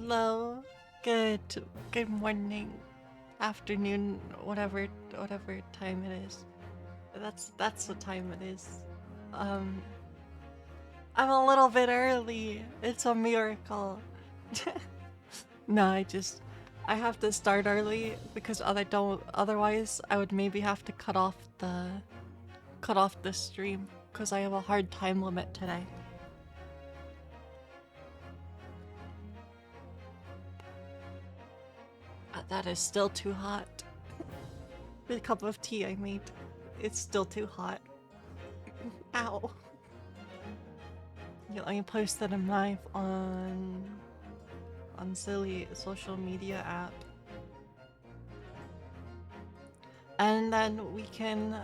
Hello. Good good morning, afternoon, whatever time it is. That's the time it is. Um I'm a little bit early. It's a miracle. No, I have to start early because otherwise I would maybe have to cut off the stream because I have a hard time limit today. That is still too hot. The cup of tea I made, it's still too hot. Ow. Yeah, let me post that in live on silly social media app. And then we can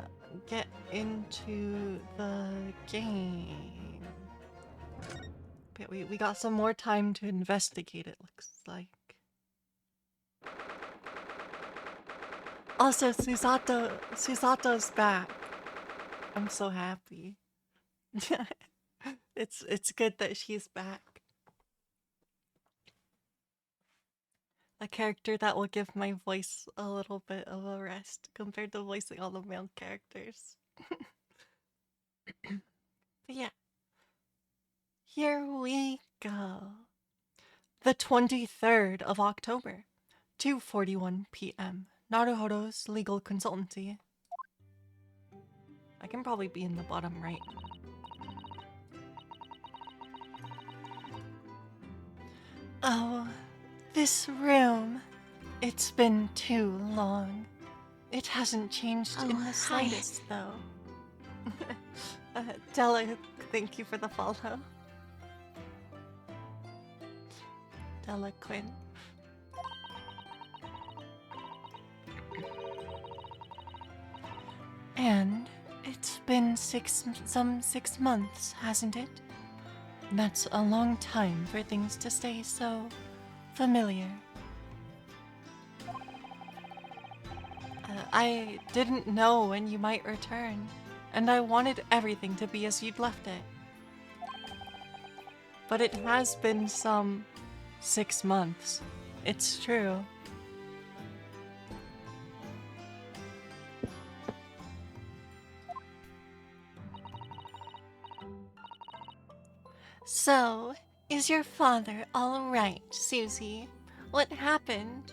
get into the game. But we got some more time to investigate, it looks like. Also, Susato's back. I'm so happy. It's good that she's back. A character that will give my voice a little bit of a rest compared to voicing all the male characters. But yeah, here we go. The 23rd of October, 2:41 p.m. Naruhodo's legal consultancy. I can probably be in the bottom right. Oh, this room. It's been too long. It hasn't changed in the slightest, though. Della, thank you for the follow. Della Quinn. And it's been some 6 months, hasn't it? That's a long time for things to stay so familiar. I didn't know when you might return, and I wanted everything to be as you'd left it. But it has been some 6 months. It's true. So, is your father all right, Susie? What happened?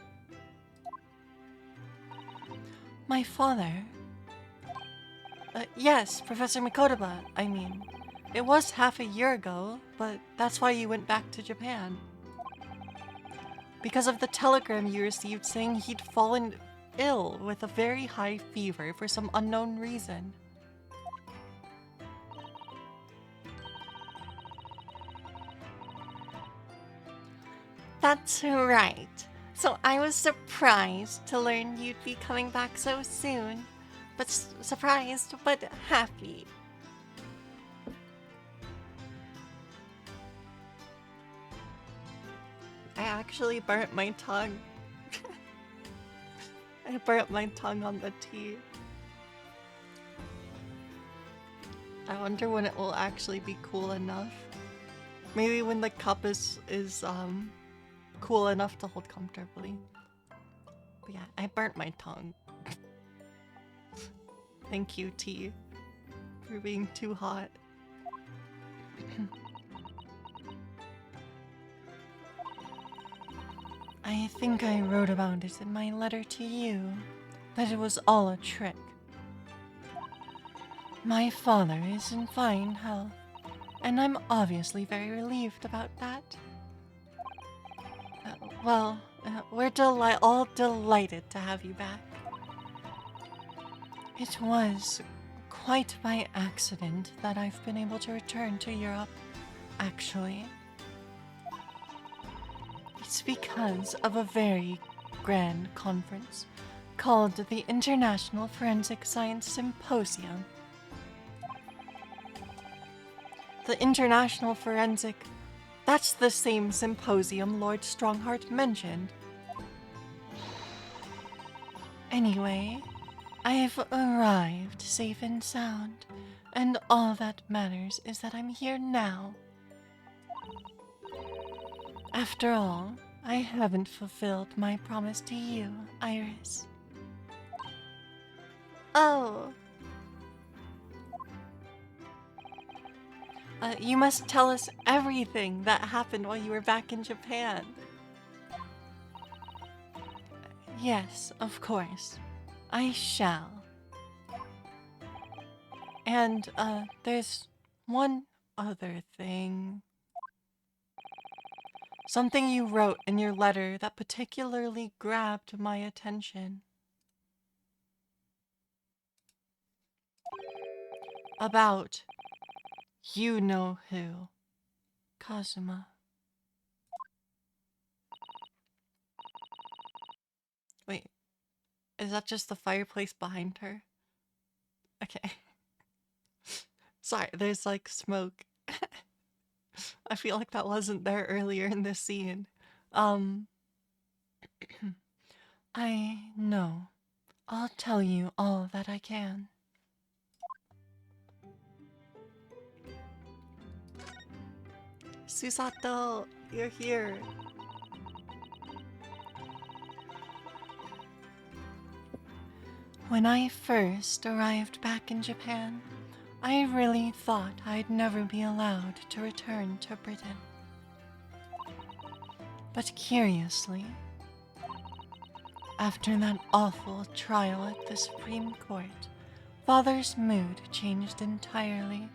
My father? Yes, Professor Mikotoba, I mean. It was half a year ago, but that's why you went back to Japan. Because of the telegram you received saying he'd fallen ill with a very high fever for some unknown reason. That's right. So I was surprised to learn you'd be coming back so soon. But surprised, but happy. I actually burnt my tongue. I burnt my tongue on the tea. I wonder when it will actually be cool enough. Maybe when the cup is cool enough to hold comfortably. But yeah, I burnt my tongue. Thank you, tea, for being too hot. I think I wrote about it in my letter to you, that it was all a trick. My father is in fine health, and I'm obviously very relieved about that. We're all delighted to have you back. It was quite by accident that I've been able to return to Europe, actually. It's because of a very grand conference called the International Forensic Science Symposium. The International Forensic... That's the same symposium Lord Strongheart mentioned. Anyway, I've arrived safe and sound, and all that matters is that I'm here now. After all, I haven't fulfilled my promise to you, Iris. Oh. You must tell us everything that happened while you were back in Japan. Yes, of course. I shall. And, there's one other thing. Something you wrote in your letter that particularly grabbed my attention. About you know who, Kazuma. Wait, is that just the fireplace behind her? Okay. Sorry, there's like smoke. I feel like that wasn't there earlier in this scene. Um, I know. I'll tell you all that I can. Susato, you're here. When I first arrived back in Japan, I really thought I'd never be allowed to return to Britain. But curiously, after that awful trial at the Supreme Court, Father's mood changed entirely.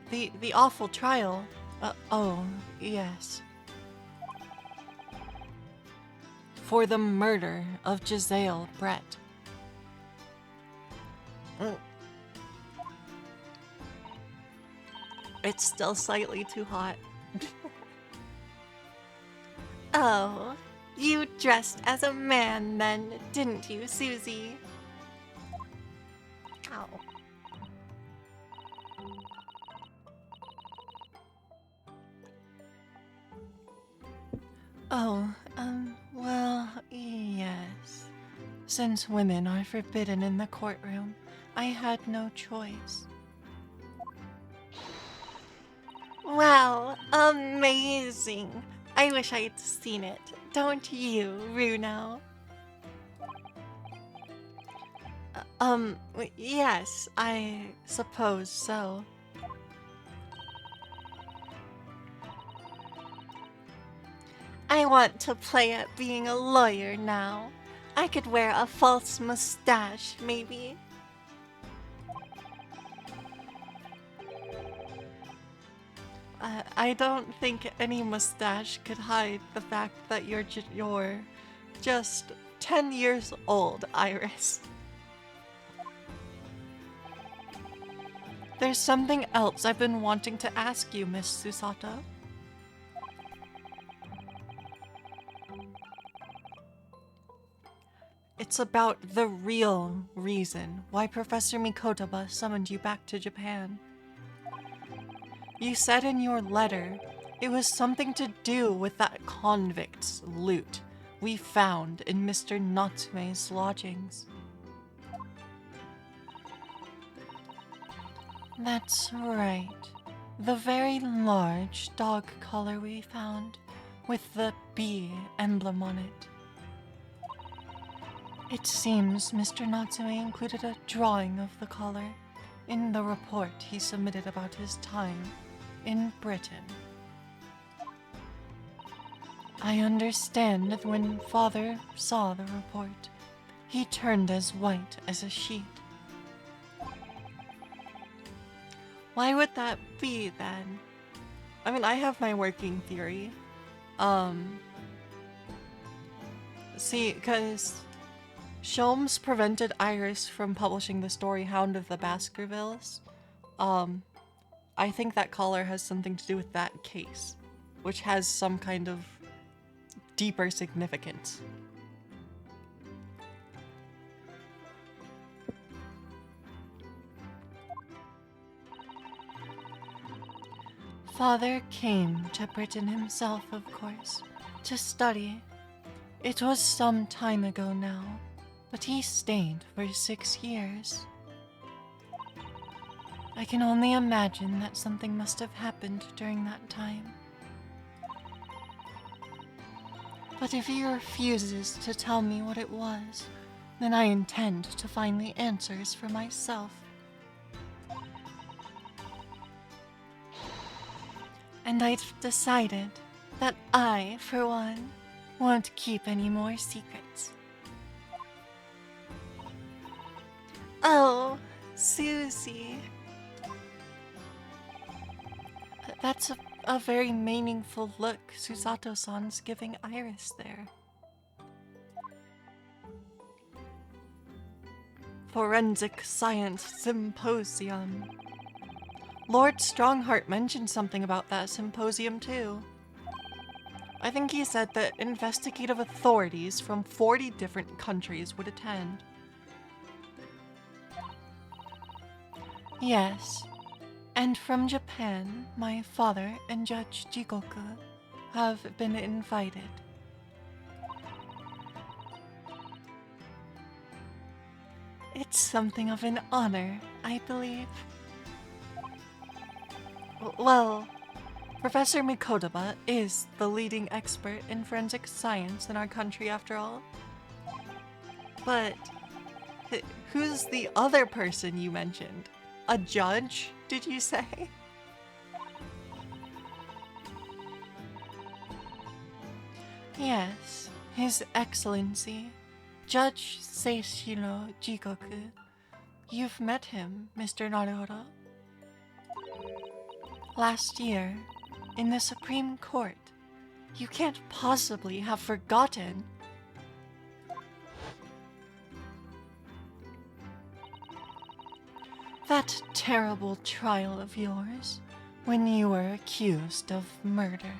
The awful trial? Oh, yes. For the murder of Giselle Brett. It's still slightly too hot. Oh, you dressed as a man then, didn't you, Susie? Ow. Oh, well, yes. Since women are forbidden in the courtroom, I had no choice. Wow, amazing! I wish I'd seen it. Don't you, Runo? Yes, I suppose so. I want to play at being a lawyer now. I could wear a false mustache, maybe. I don't think any mustache could hide the fact that you're just 10 years old, Iris. There's something else I've been wanting to ask you, Miss Susato. It's about the real reason why Professor Mikotaba summoned you back to Japan. You said in your letter it was something to do with that convict's loot we found in Mr. Natsume's lodgings. That's right. The very large dog collar we found, with the bee emblem on it. It seems Mr. Natsume included a drawing of the collar in the report he submitted about his time in Britain. I understand that when Father saw the report, he turned as white as a sheet. Why would that be, then? I mean, I have my working theory. See, because Sholmes prevented Iris from publishing the story Hound of the Baskervilles. I think that collar has something to do with that case, which has some kind of deeper significance. Father came to Britain himself, of course, to study. It was some time ago now, but he stayed for 6 years. I can only imagine that something must have happened during that time. But if he refuses to tell me what it was, then I intend to find the answers for myself. And I've decided that I, for one, won't keep any more secrets. Oh, Susie. That's a very meaningful look Susato-san's giving Iris there. Forensic Science Symposium. Lord Strongheart mentioned something about that symposium too. I think he said that investigative authorities from 40 different countries would attend. Yes, and from Japan, my father and Judge Jigoku have been invited. It's something of an honor, I believe. Well, Professor Mikotoba is the leading expert in forensic science in our country after all. But who's the other person you mentioned? A judge, did you say? Yes, His Excellency, Judge Seishiro Jigoku. You've met him, Mr. Naruhodo. Last year, in the Supreme Court. You can't possibly have forgotten. That terrible trial of yours, when you were accused of murder.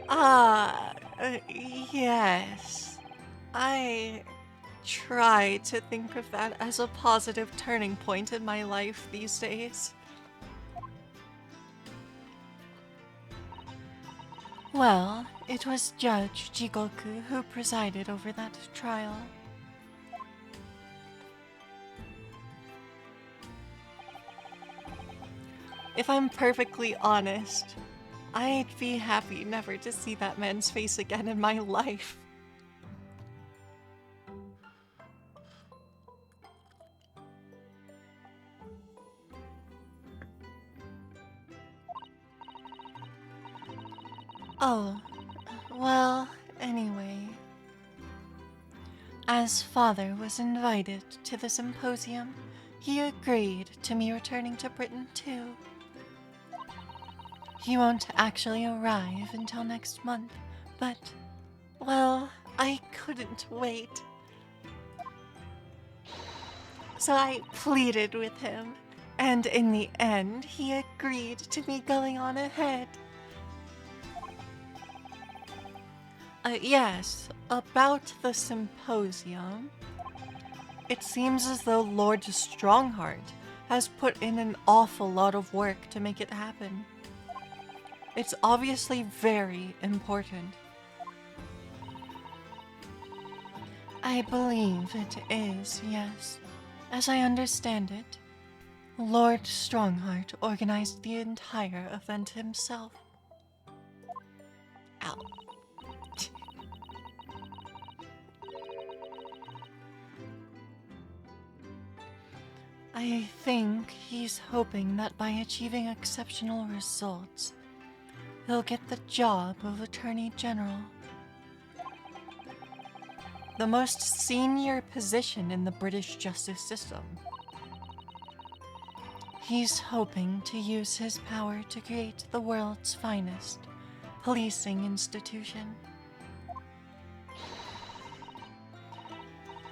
Ah, yes. I try to think of that as a positive turning point in my life these days. Well, it was Judge Jigoku who presided over that trial. If I'm perfectly honest, I'd be happy never to see that man's face again in my life. Oh, well, anyway. As father was invited to the symposium, he agreed to me returning to Britain too. He won't actually arrive until next month, but, well, I couldn't wait. So I pleaded with him, and in the end, he agreed to me going on ahead. Yes, about the symposium. It seems as though Lord Strongheart has put in an awful lot of work to make it happen. It's obviously very important. I believe it is, yes. As I understand it, Lord Strongheart organized the entire event himself. Ow. I think he's hoping that by achieving exceptional results, he'll get the job of Attorney General. The most senior position in the British justice system. He's hoping to use his power to create the world's finest policing institution.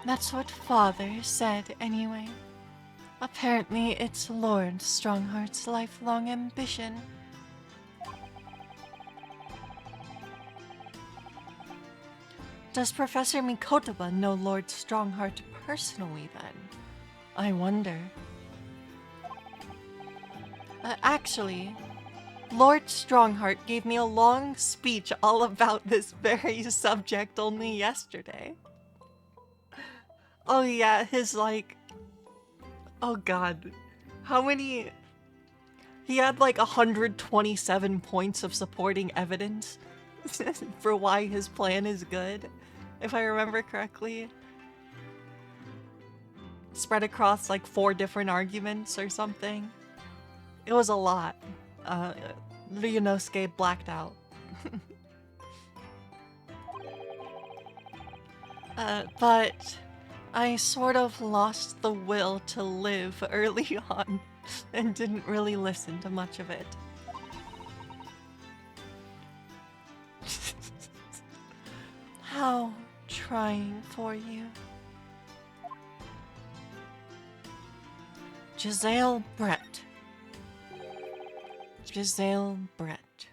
That's what Father said anyway. Apparently, it's Lord Strongheart's lifelong ambition. Does Professor Mikotoba know Lord Strongheart personally then? I wonder. Actually, Lord Strongheart gave me a long speech all about this very subject only yesterday. Oh yeah, his Oh god. How many? He had like 127 points of supporting evidence for why his plan is good, if I remember correctly. Spread across like 4 different arguments or something. It was a lot. Uh, Ryunosuke blacked out. But I sort of lost the will to live early on and didn't really listen to much of it. How trying for you. Giselle Brett. Giselle Brett.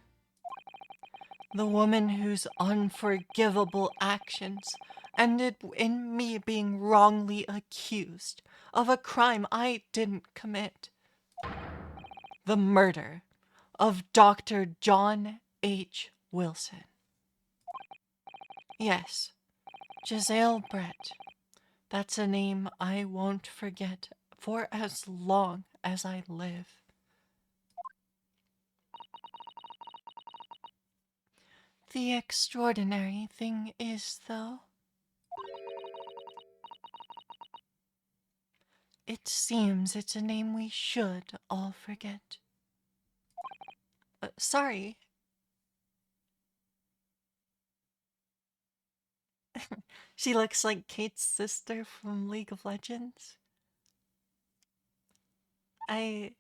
The woman whose unforgivable actions ended in me being wrongly accused of a crime I didn't commit. The murder of Dr. John H. Wilson. Yes, Giselle Brett. That's a name I won't forget for as long as I live. The extraordinary thing is, though, it seems it's a name we should all forget. Sorry. She looks like Kate's sister from League of Legends. I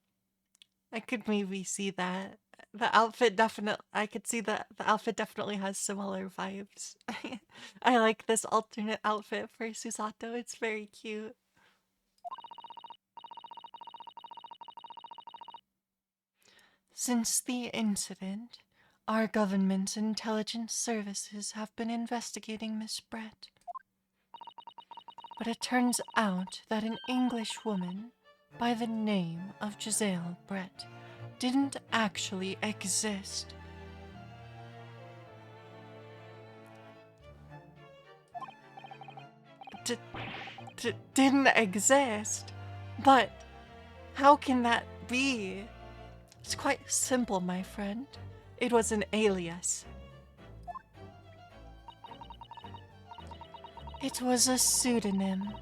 I could maybe see that. The outfit definitely, I could see that the outfit definitely has similar vibes. I like this alternate outfit for Susato. It's very cute. Since the incident, our government's intelligence services have been investigating Miss Brett. But it turns out that an English woman by the name of Giselle Brett didn't actually exist. Didn't exist? But how can that be? It's quite simple, my friend. It was an alias. It was a pseudonym.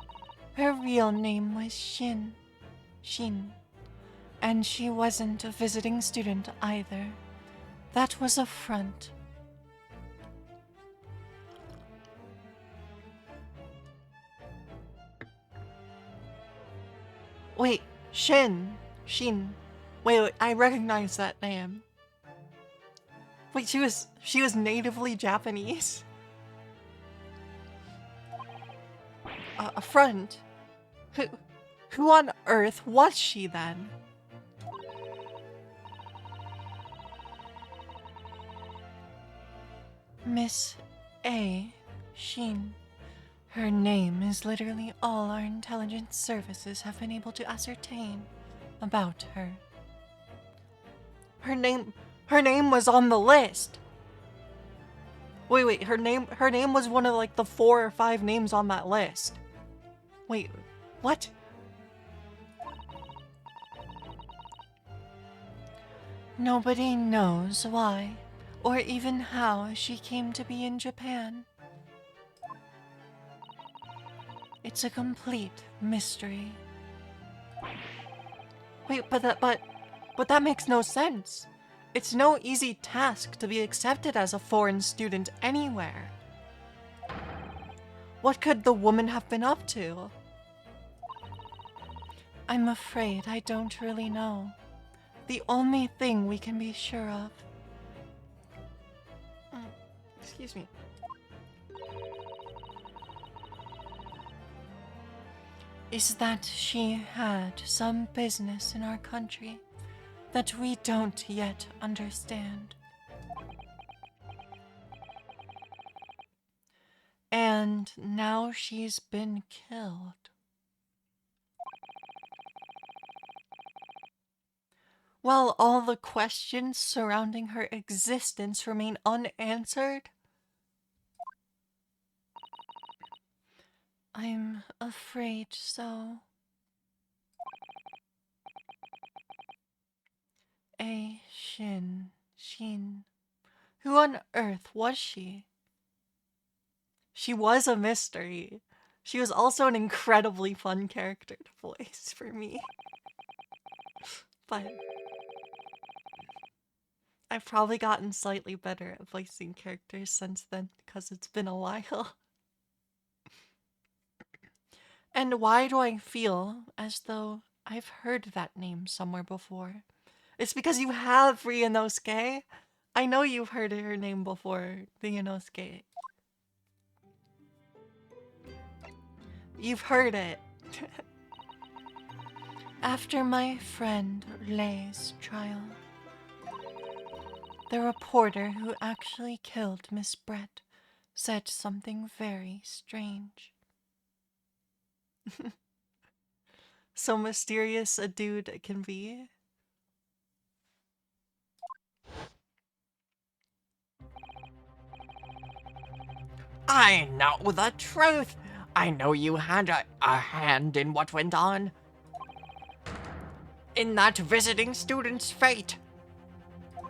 Her real name was Shin. And she wasn't a visiting student either. That was a front. Wait, Shin. Wait, I recognize that name. Wait, she was natively Japanese. A friend. Who on earth was she then? Miss A. Shin. Her name is literally all our intelligence services have been able to ascertain about her. Her name was on the list. Wait, her name was one of like the 4 or 5 names on that list. Wait, what? Nobody knows why or even how she came to be in Japan. It's a complete mystery. Wait, but that makes no sense. It's no easy task to be accepted as a foreign student anywhere. What could the woman have been up to? I'm afraid I don't really know. The only thing we can be sure of. Excuse me. Is that she had some business in our country that we don't yet understand. And now she's been killed. While all the questions surrounding her existence remain unanswered, I'm afraid so. A Shin. Who on earth was she? She was a mystery. She was also an incredibly fun character to voice for me. But I've probably gotten slightly better at voicing characters since then because it's been a while. And why do I feel as though I've heard that name somewhere before? It's because you have Ryunosuke. I know you've heard her name before, Ryunosuke. You've heard it. After my friend Lei's trial, the reporter who actually killed Miss Brett said something very strange. So mysterious a dude can be. I know the truth. I know you had a hand in what went on. In that visiting student's fate.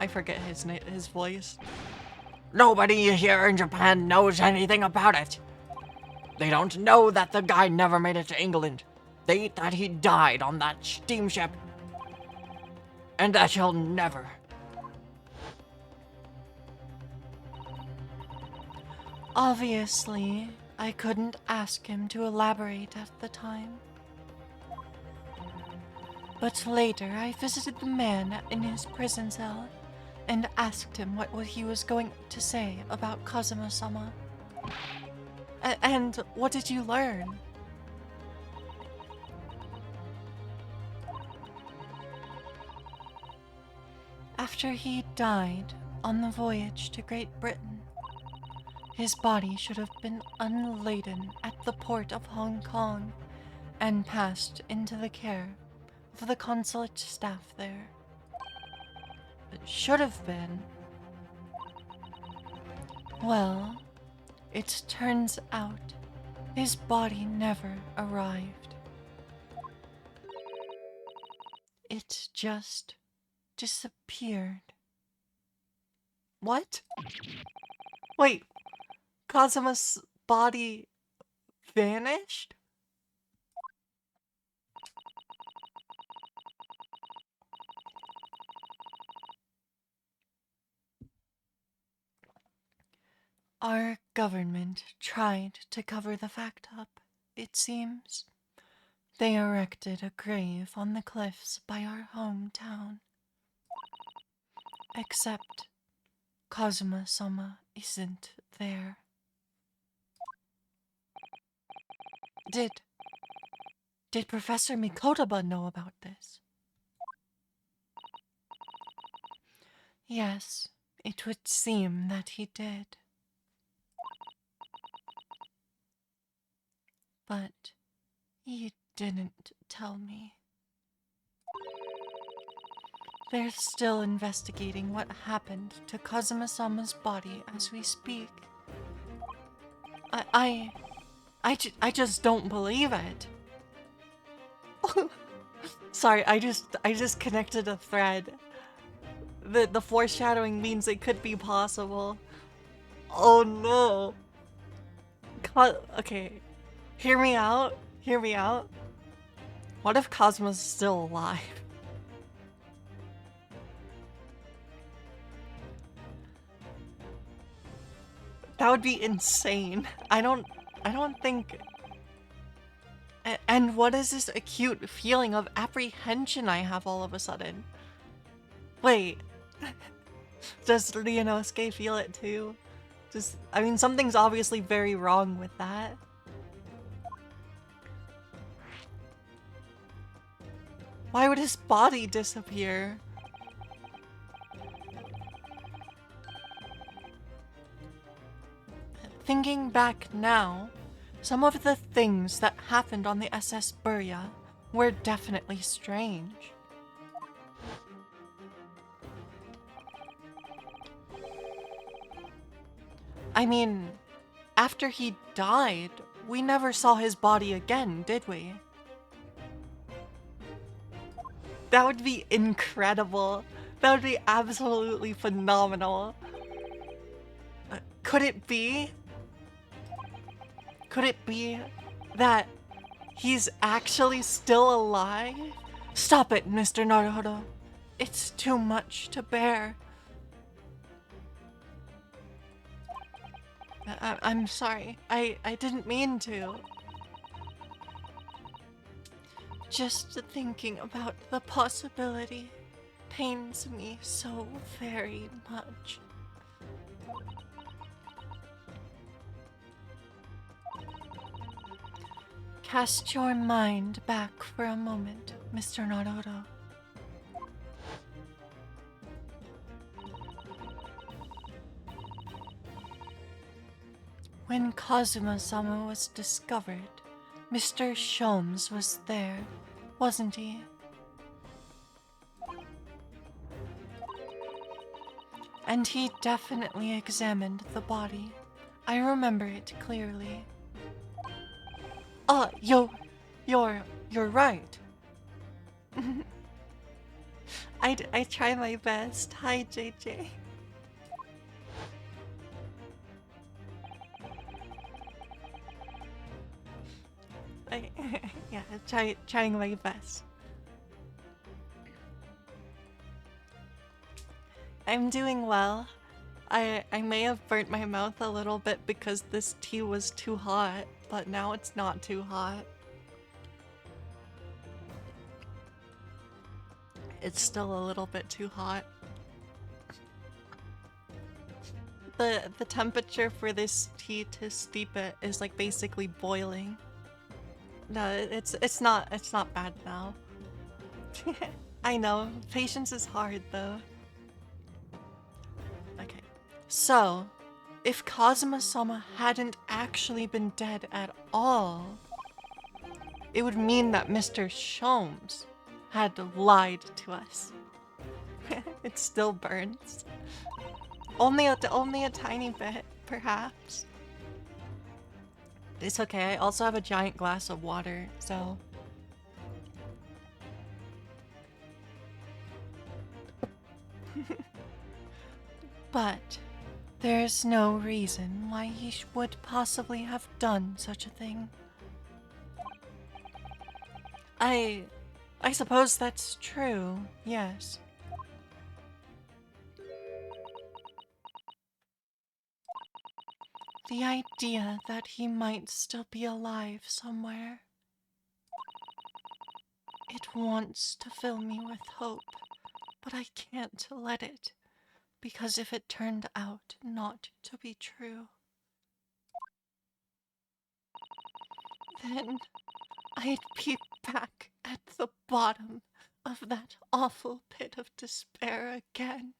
I forget his voice. Nobody here in Japan knows anything about it. They don't know that the guy never made it to England. That he died on that steamship. And that he'll never. Obviously, I couldn't ask him to elaborate at the time. But later, I visited the man in his prison cell and asked him what he was going to say about Kazuma-sama. And what did you learn? After he died on the voyage to Great Britain, his body should have been unladen at the port of Hong Kong and passed into the care of the consulate staff there. It should have been. Well, it turns out his body never arrived. It just disappeared. What? Wait, Kazuma's body vanished? Our government tried to cover the fact up, it seems. They erected a grave on the cliffs by our hometown. Except Kazuma-sama isn't there. Did Professor Mikotaba know about this? Yes, it would seem that he did. But he didn't tell me. They're still investigating what happened to Kazuma-sama's body as we speak. I just don't believe it. Sorry, I just connected a thread. The foreshadowing means it could be possible. Oh no. Okay. Hear me out. Hear me out. What if Cosmo's still alive? That would be insane. I don't think... And what is this acute feeling of apprehension I have all of a sudden? Wait. Does Ryunosuke feel it too? I mean, something's obviously very wrong with that. Why would his body disappear? Thinking back now, some of the things that happened on the SS Burya were definitely strange. I mean, after he died, we never saw his body again, did we? That would be incredible. That would be absolutely phenomenal. Could it be? Could it be that he's actually still alive? Stop it, Mr. Naruhodo. It's too much to bear. I'm sorry. I didn't mean to. Just thinking about the possibility pains me so very much. Cast your mind back for a moment, Mr. Naruto. When Kazuma-sama was discovered, Mr. Sholmes was there, wasn't he? And he definitely examined the body. I remember it clearly. You're right. I try my best. Hi, JJ. Yeah, trying my best. I'm doing well. I may have burnt my mouth a little bit because this tea was too hot, but now it's not too hot. It's still a little bit too hot. The temperature for this tea to steep it is like basically boiling. No, it's not bad now. I know, patience is hard though. Okay, so if Kazuma-sama hadn't actually been dead at all, it would mean that Mr. Sholmes had lied to us. It still burns. Only a tiny bit, perhaps. It's okay, I also have a giant glass of water, so... But there's no reason why he would possibly have done such a thing. I suppose that's true, yes. The idea that he might still be alive somewhere. It wants to fill me with hope, but I can't let it, because if it turned out not to be true, then I'd be back at the bottom of that awful pit of despair again.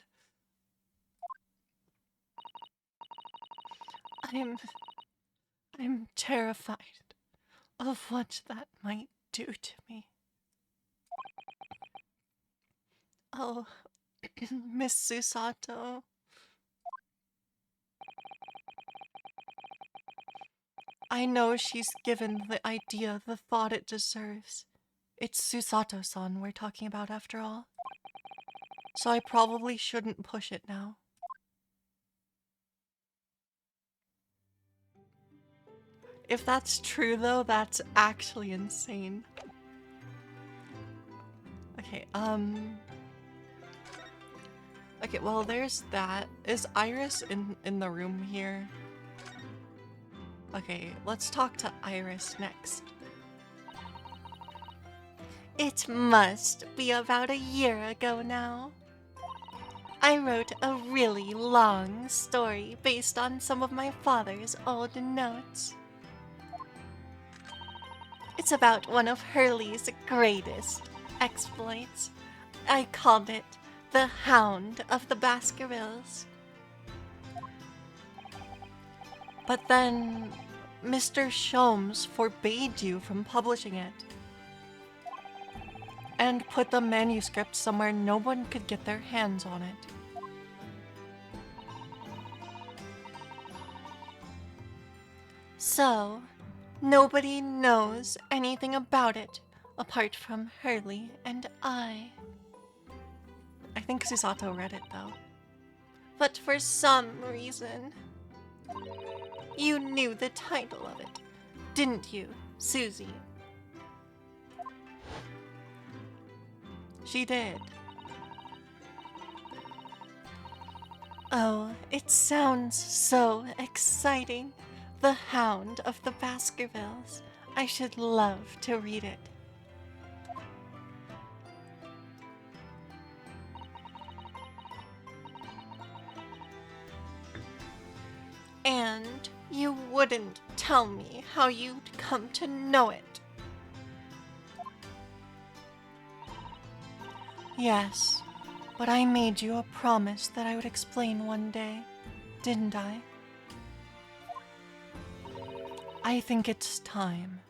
I'm terrified of what that might do to me. Oh, Miss Susato. I know she's given the idea the thought it deserves. It's Susato-san we're talking about after all. So I probably shouldn't push it now. If that's true though, that's actually insane. Okay, okay, well there's that. Is Iris in the room here? Okay, let's talk to Iris next. It must be about a year ago now. I wrote a really long story based on some of my father's old notes. It's about one of Hurley's greatest exploits. I called it The Hound of the Baskervilles. But then Mr. Sholmes forbade you from publishing it and put the manuscript somewhere no one could get their hands on it. So, nobody knows anything about it apart from Hurley and I. I think Susato read it though. But for some reason, you knew the title of it, didn't you, Susie? She did. Oh, it sounds so exciting. The Hound of the Baskervilles. I should love to read it. And you wouldn't tell me how you'd come to know it. Yes, but I made you a promise that I would explain one day, didn't I? I think it's time.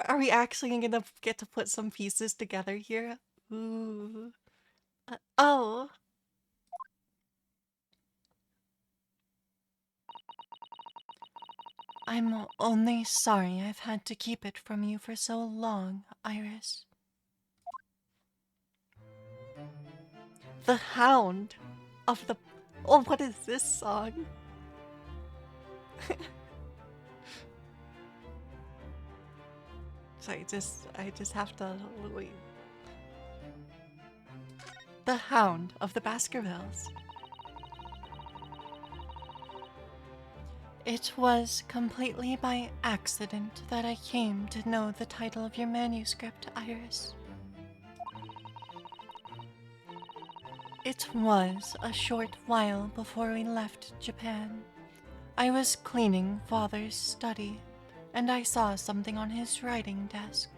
Are we actually gonna get to put some pieces together here? Ooh. Oh. I'm only sorry I've had to keep it from you for so long, Iris. The Hound of the... Oh, what is this song? So I just have to wait. The Hound of the Baskervilles. It was completely by accident that I came to know the title of your manuscript, Iris. It was a short while before we left Japan. I was cleaning Father's study, and I saw something on his writing desk.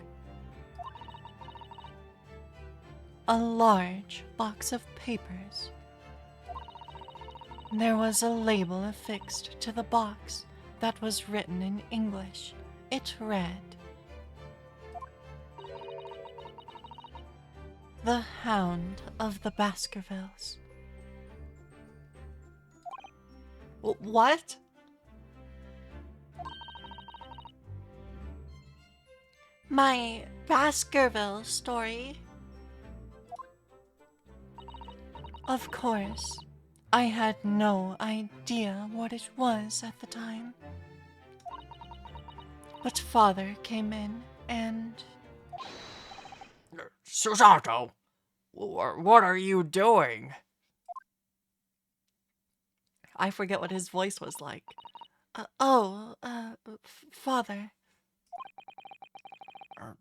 A large box of papers. There was a label affixed to the box that was written in English. It read, "The Hound of the Baskervilles." What? My Baskerville story? Of course. I had no idea what it was at the time. But Father came in and... Susato, what are you doing? I forget what his voice was like. Father.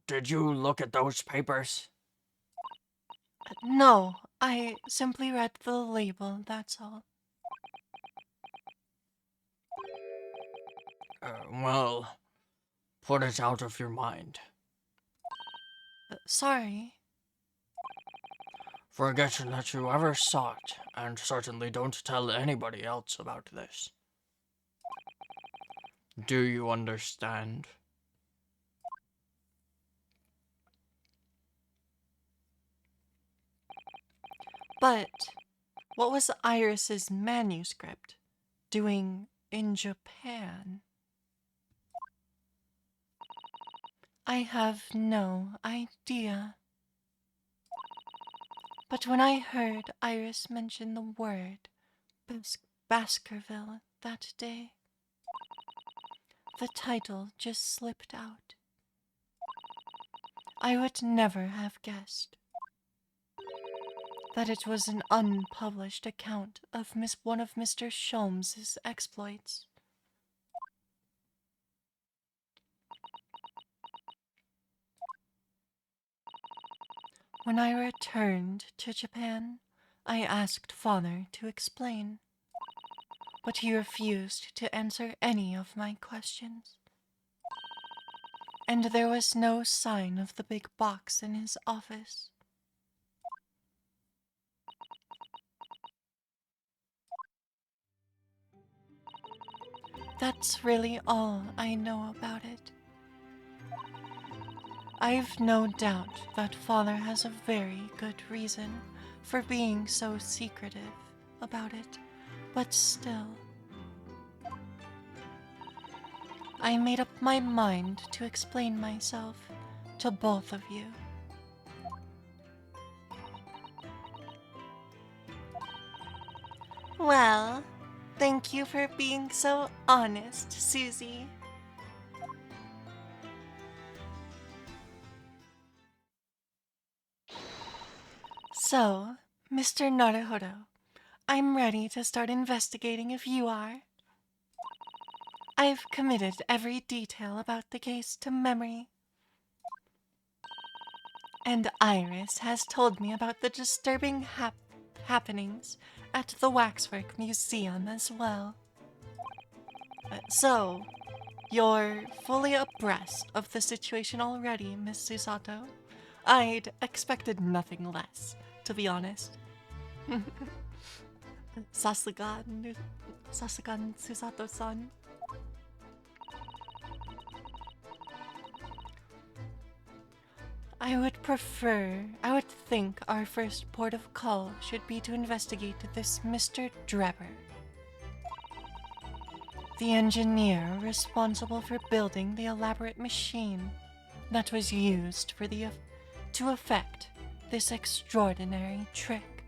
Did you look at those papers? No, I simply read the label, that's all. Well, put it out of your mind. Sorry. Forget that you ever saw it, and certainly don't tell anybody else about this. Do you understand? But what was Iris's manuscript doing in Japan? I have no idea. But when I heard Iris mention the word Baskerville that day, the title just slipped out. I would never have guessed that it was an unpublished account of one of Mr. Sholmes's exploits. When I returned to Japan, I asked Father to explain, but he refused to answer any of my questions. And there was no sign of the big box in his office. That's really all I know about it. I've no doubt that Father has a very good reason for being so secretive about it, but still. I made up my mind to explain myself to both of you. Well, thank you for being so honest, Susie. So, Mr. Naruhodo, I'm ready to start investigating if you are. I've committed every detail about the case to memory. And Iris has told me about the disturbing happenings at the Waxwork Museum as well. So, you're fully abreast of the situation already, Miss Susato. I'd expected nothing less, to be honest. Sasugan Susato-san. I would think our first port of call should be to investigate this Mr. Drebber. The engineer responsible for building the elaborate machine that was used to effect this extraordinary trick.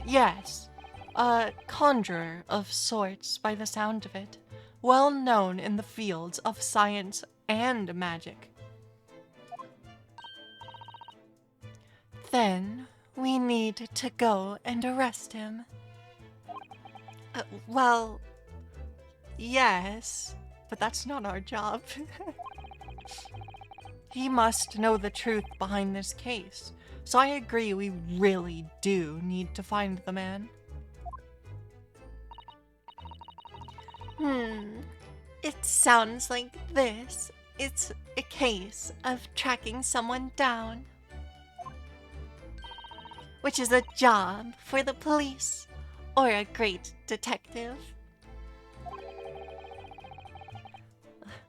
Yes, a conjurer of sorts by the sound of it, well known in the fields of science and magic. Then we need to go and arrest him. Well, yes, but that's not our job. He must know the truth behind this case, so I agree we really do need to find the man. It sounds like this. It's a case of tracking someone down, which is a job for the police or a great detective.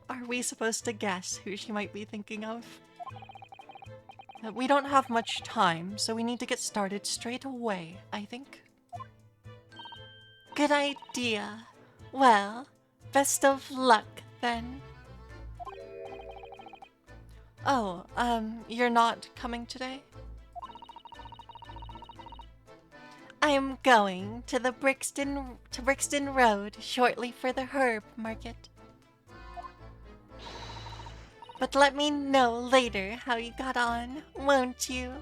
Are we supposed to guess who she might be thinking of? We don't have much time, so we need to get started straight away, I think. Good idea. Well, best of luck then. Oh, you're not coming today? I am going to the Brixton Road shortly for the herb market. But let me know later how you got on, won't you?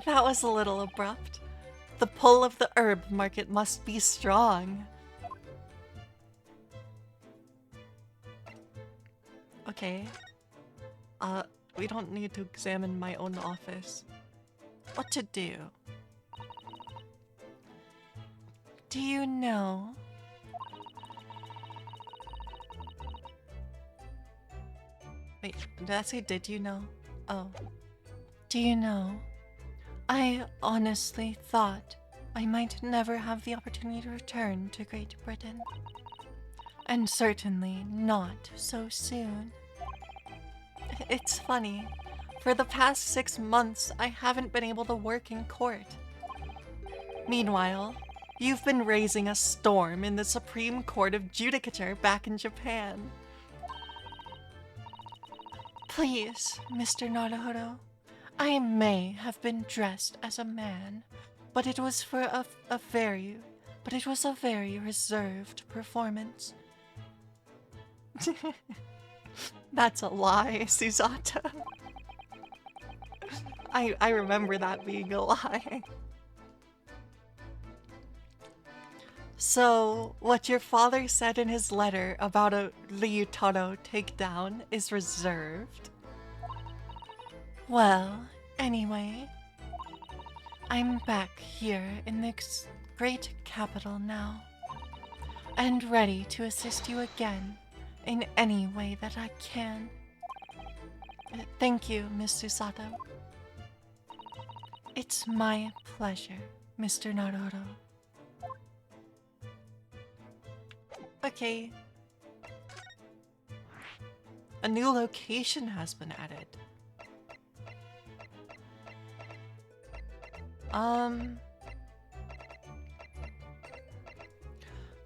That was a little abrupt. The pull of the herb market must be strong. Okay. We don't need to examine my own office. What to do? Do you know? Wait, did I say did you know? Oh. Do you know? I honestly thought I might never have the opportunity to return to Great Britain. And certainly not so soon. It's funny. For the past 6 months, I haven't been able to work in court. Meanwhile, you've been raising a storm in the Supreme Court of Judicature back in Japan. Please, Mr. Naruhodo, I may have been dressed as a man, but it was for a very reserved performance. That's a lie, Susato. I remember that being a lie. So, what your father said in his letter about a Ryutaro takedown is reserved? Well, anyway, I'm back here in this great capital now, and ready to assist you again in any way that I can. Thank you, Miss Susato. It's my pleasure, Mr. Naruhodo. Okay. A new location has been added.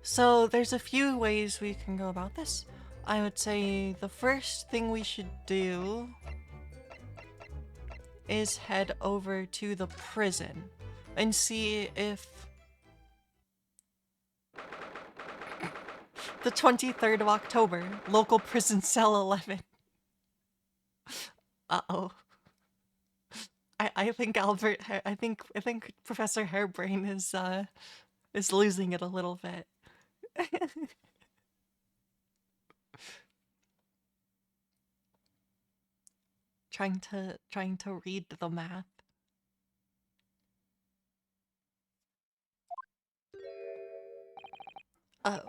So there's a few ways we can go about this. I would say the first thing we should do is head over to the prison and see if the 23rd of October, local prison cell 11. Uh-oh. I think I think Professor Hairbrain is losing it a little bit. trying to read the math.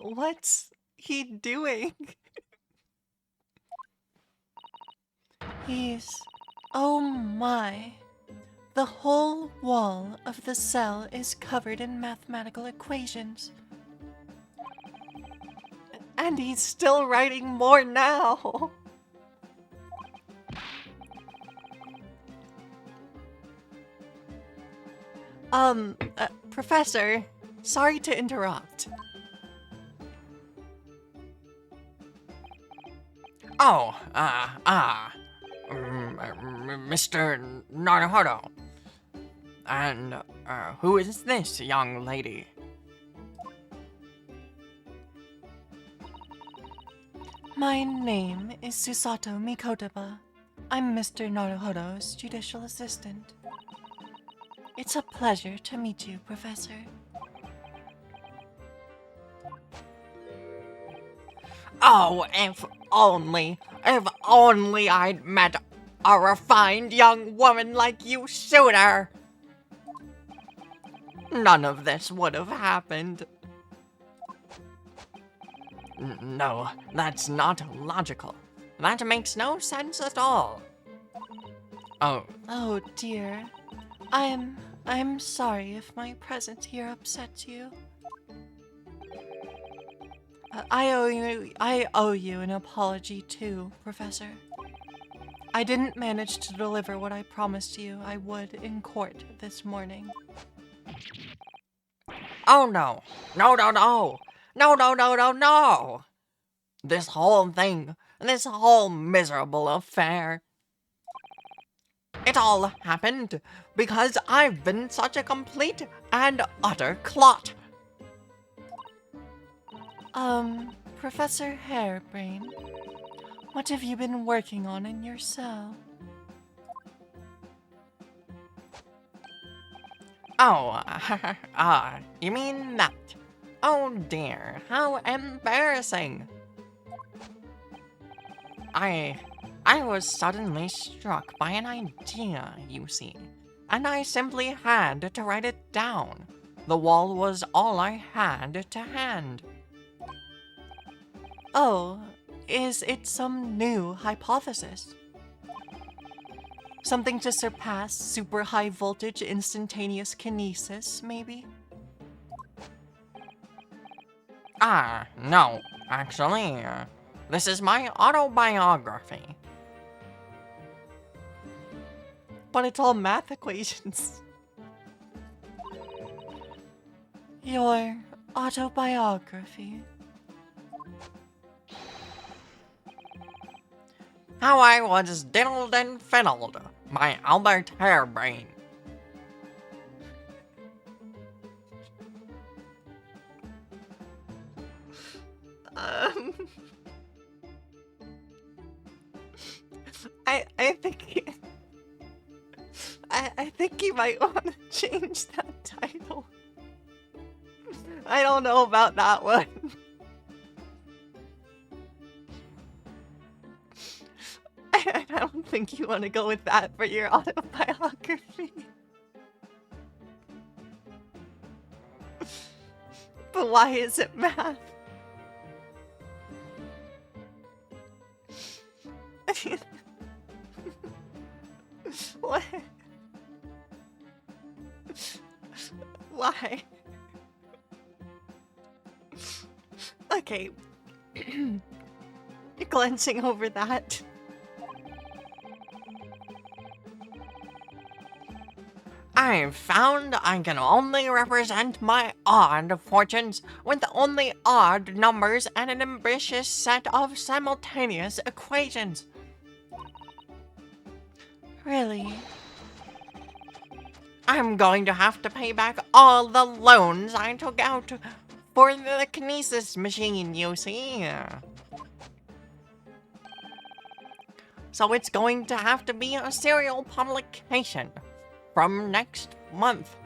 What's he doing? He's... Oh my. The whole wall of the cell is covered in mathematical equations. And he's still writing more now. Professor, sorry to interrupt. Oh, Mr. Naruhodo. And, who is this young lady? My name is Susato Mikotaba. I'm Mr. Naruhodo's judicial assistant. It's a pleasure to meet you, Professor. Oh, if only I'd met a refined young woman like you sooner. None of this would have happened. No, that's not logical. That makes no sense at all. Oh dear. I'm sorry if my presence here upsets you. I owe you an apology too, Professor. I didn't manage to deliver what I promised you I would in court this morning. Oh no. No. This whole thing, this whole miserable affair. It all happened because I've been such a complete and utter clot. Professor Hairbrain, what have you been working on in your cell? Oh, you mean that? Oh dear, how embarrassing. I was suddenly struck by an idea, you see, and I simply had to write it down. The wall was all I had to hand. Oh, is it some new hypothesis? Something to surpass super high voltage instantaneous kinesis, maybe? No, actually, this is my autobiography. But it's all math equations. Your autobiography. How I was diddled and fiddled by Albert Hairbrain. I think you might want to change that title. I don't know about that one. I don't think you want to go with that for your autobiography. But why is it math? What? Why? Okay. You're glancing over that. I've found I can only represent my odd fortunes with only odd numbers and an ambitious set of simultaneous equations. Really? I'm going to have to pay back all the loans I took out for the kinesis machine, you see. So it's going to have to be a serial publication from next month.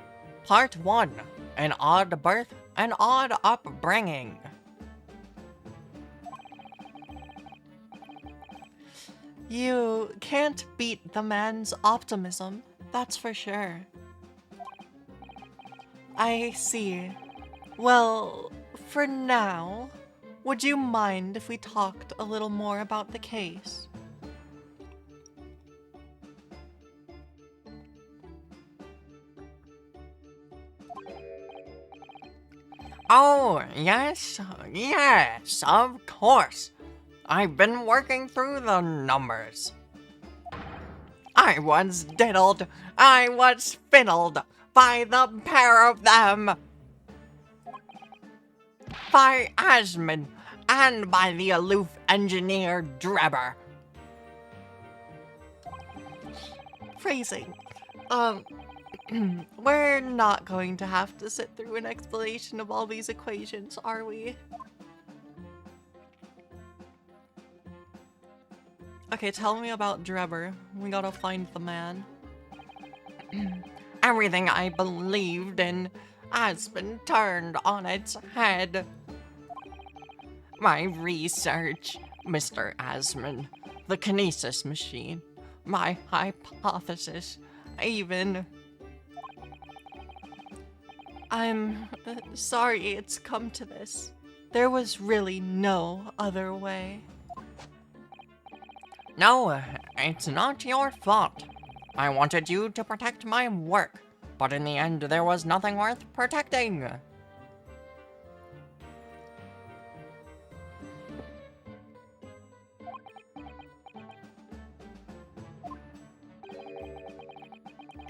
Part 1, An Odd Birth, An Odd Upbringing. You can't beat the man's optimism, that's for sure. I see. Well, for now, would you mind if we talked a little more about the case? Oh, yes, of course. I've been working through the numbers. I was diddled, I was fiddled by the pair of them. By Asmon, and by the aloof engineer Drebber. Phrasing. We're not going to have to sit through an explanation of all these equations, are we? Okay, tell me about Drebber. We gotta find the man. Everything I believed in has been turned on its head. My research, Mr. Asmon, the kinesis machine, my hypothesis, even... I'm sorry it's come to this. There was really no other way. No, it's not your fault. I wanted you to protect my work, but in the end there was nothing worth protecting.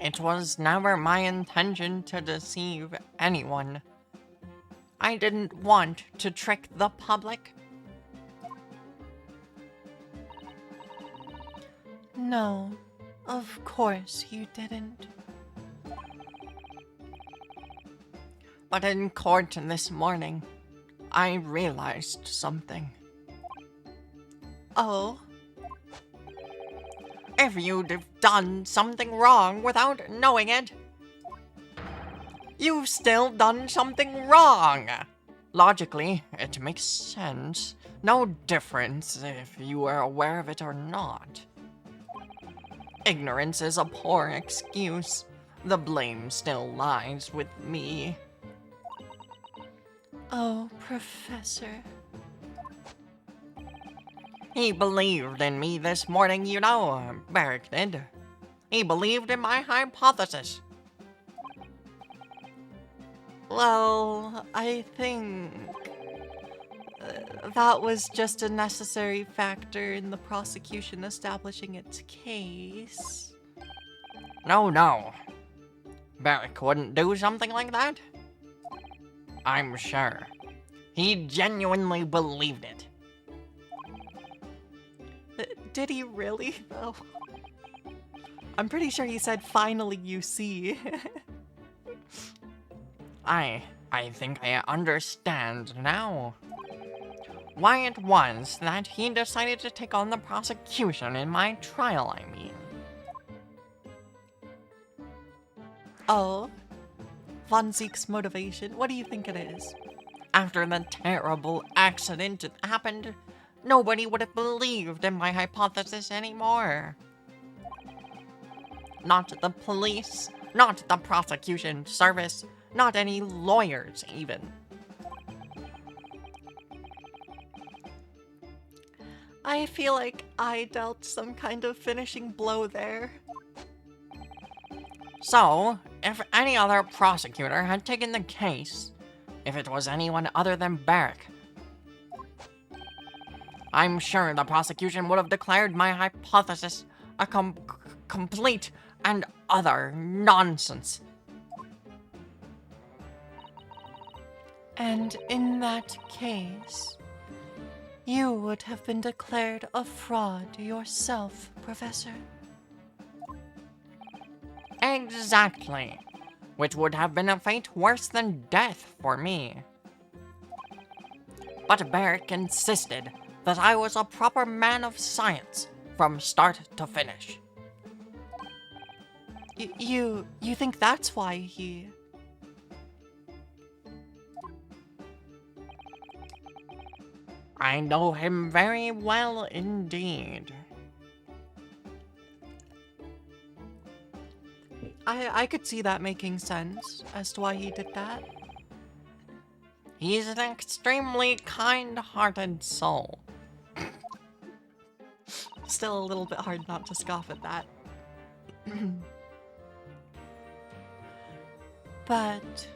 It was never my intention to deceive anyone. I didn't want to trick the public. No, of course you didn't. But in court this morning, I realized something. Oh? If you'd have done something wrong without knowing it, you've still done something wrong. Logically, it makes sense. No difference if you were aware of it or not. Ignorance is a poor excuse. The blame still lies with me. Oh, Professor. He believed in me this morning, you know, Barrick did. He believed in my hypothesis. Well, I think that was just a necessary factor in the prosecution establishing its case. No. Barrick wouldn't do something like that. I'm sure. He genuinely believed it. Did he really, though? I'm pretty sure he said, finally you see. I think I understand now. Why it was that he decided to take on the prosecution in my trial, I mean. Oh? Von Zeke's motivation? What do you think it is? After the terrible accident that happened, nobody would have believed in my hypothesis anymore. Not the police, not the prosecution service, not any lawyers even. I feel like I dealt some kind of finishing blow there. So, if any other prosecutor had taken the case, if it was anyone other than Barrick, I'm sure the prosecution would have declared my hypothesis a complete and utter nonsense. And in that case, you would have been declared a fraud yourself, Professor. Exactly. Which would have been a fate worse than death for me. But Beric insisted that I was a proper man of science from start to finish. You think that's why he... I know him very well indeed. I could see that making sense as to why he did that. He's an extremely kind-hearted soul. Still a little bit hard not to scoff at that. But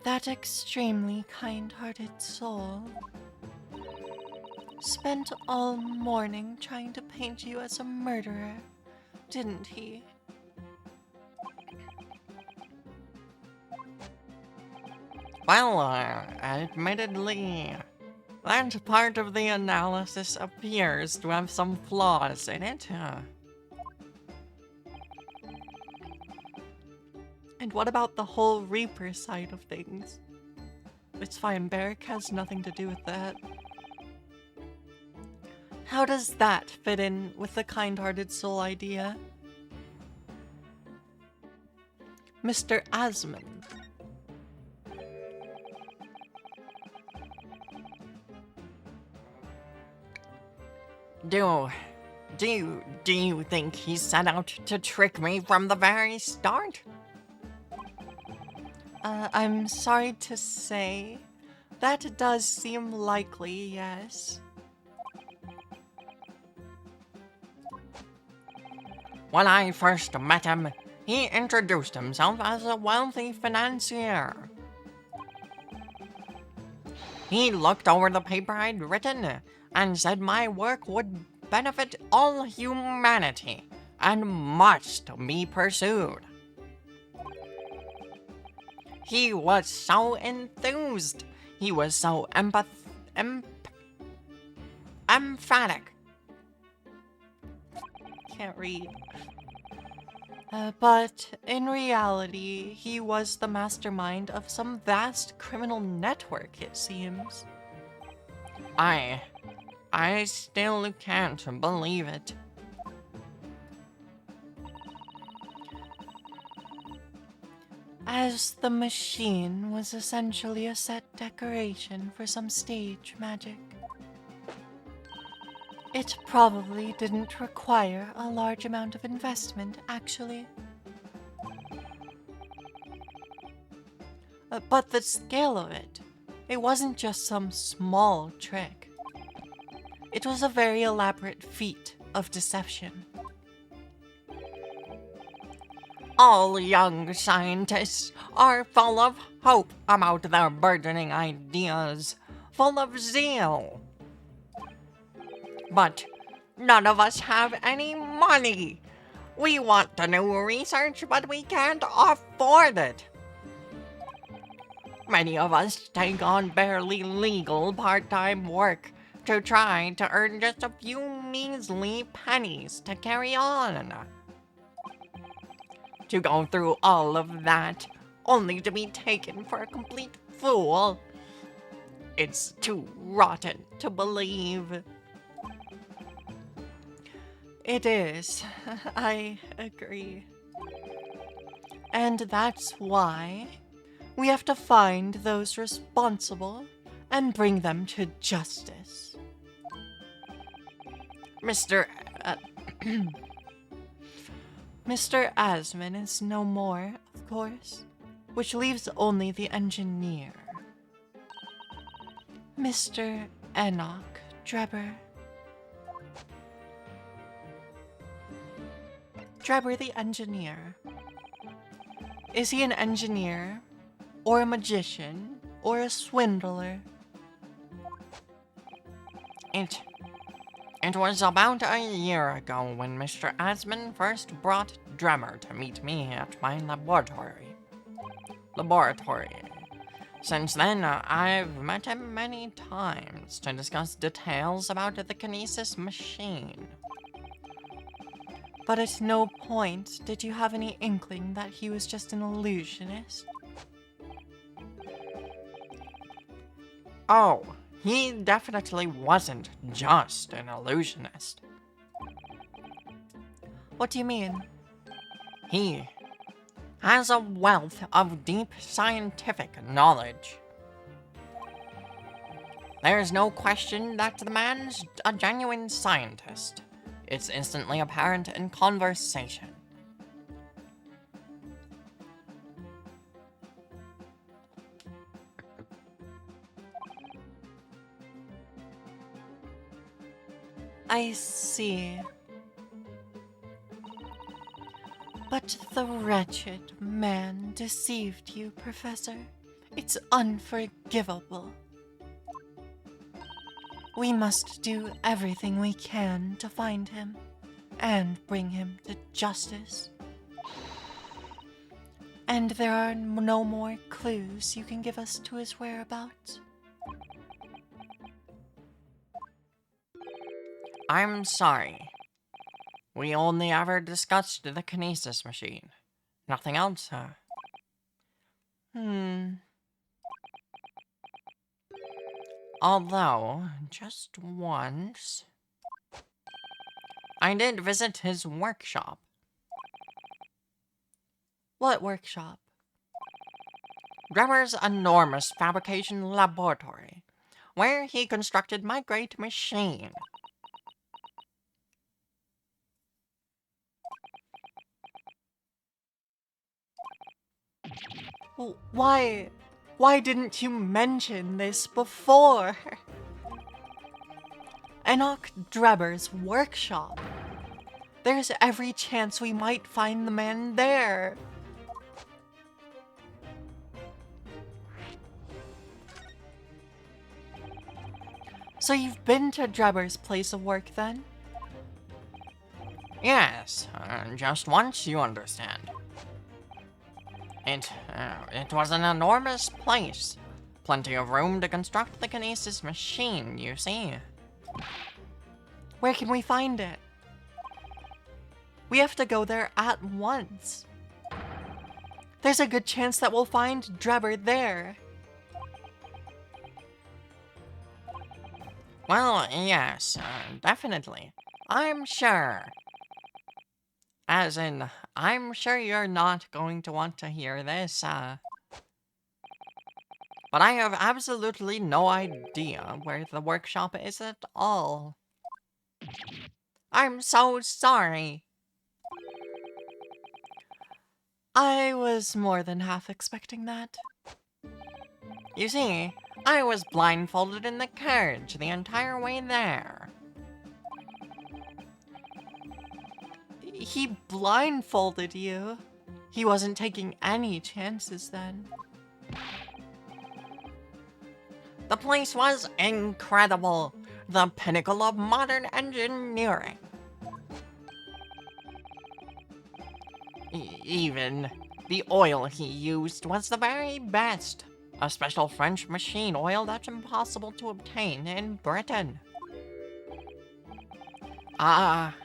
that extremely kind-hearted soul spent all morning trying to paint you as a murderer, didn't he? Well, admittedly, that part of the analysis appears to have some flaws in it. And what about the whole Reaper side of things? It's fine, Beric has nothing to do with that. How does that fit in with the kind-hearted soul idea? Mr. Asmon. Do you think he set out to trick me from the very start? I'm sorry to say, that does seem likely, yes. When I first met him, he introduced himself as a wealthy financier. He looked over the paper I'd written and said my work would benefit all humanity and must be pursued. He was so enthused. He was so emphatic. Can't read. But in reality, he was the mastermind of some vast criminal network, it seems. I still can't believe it. As the machine was essentially a set decoration for some stage magic. It probably didn't require a large amount of investment, actually. But the scale of it wasn't just some small trick. It was a very elaborate feat of deception. All young scientists are full of hope about their burgeoning ideas, full of zeal. But none of us have any money. We want to do research, but we can't afford it. Many of us take on barely legal part-time work to try to earn just a few measly pennies to carry on. To go through all of that, only to be taken for a complete fool. It's too rotten to believe. It is. I agree. And that's why we have to find those responsible and bring them to justice. Mr. Mr. Asmon is no more, of course, which leaves only the engineer. Mr. Enoch Drebber. Drebber the engineer. Is he an engineer, or a magician, or a swindler? It was about a year ago when Mr. Asmon first brought Drebber to meet me at my laboratory. Since then, I've met him many times to discuss details about the Kinesis machine. But at no point did you have any inkling that he was just an illusionist? Oh, he definitely wasn't just an illusionist. What do you mean? He has a wealth of deep scientific knowledge. There's no question that the man's a genuine scientist. It's instantly apparent in conversation. I see. But the wretched man deceived you, Professor. It's unforgivable. We must do everything we can to find him and bring him to justice. And there are no more clues you can give us to his whereabouts? I'm sorry. We only ever discussed the kinesis machine. Nothing else, huh? Although, just once, I did visit his workshop. What workshop? Drebber's enormous fabrication laboratory, where he constructed my great machine. Why didn't you mention this before? Enoch Drebber's workshop. There's every chance we might find the man there. So you've been to Drebber's place of work then? Yes, just once, you understand. It was an enormous place. Plenty of room to construct the kinesis machine, you see. Where can we find it? We have to go there at once. There's a good chance that we'll find Drebber there. Well, yes, definitely. I'm sure. As in, I'm sure you're not going to want to hear this, but I have absolutely no idea where the workshop is at all. I'm so sorry. I was more than half expecting that. You see, I was blindfolded in the carriage the entire way there. He blindfolded you. He wasn't taking any chances then. The place was incredible. The pinnacle of modern engineering. Even the oil he used was the very best. A special French machine oil that's impossible to obtain in Britain. Ah,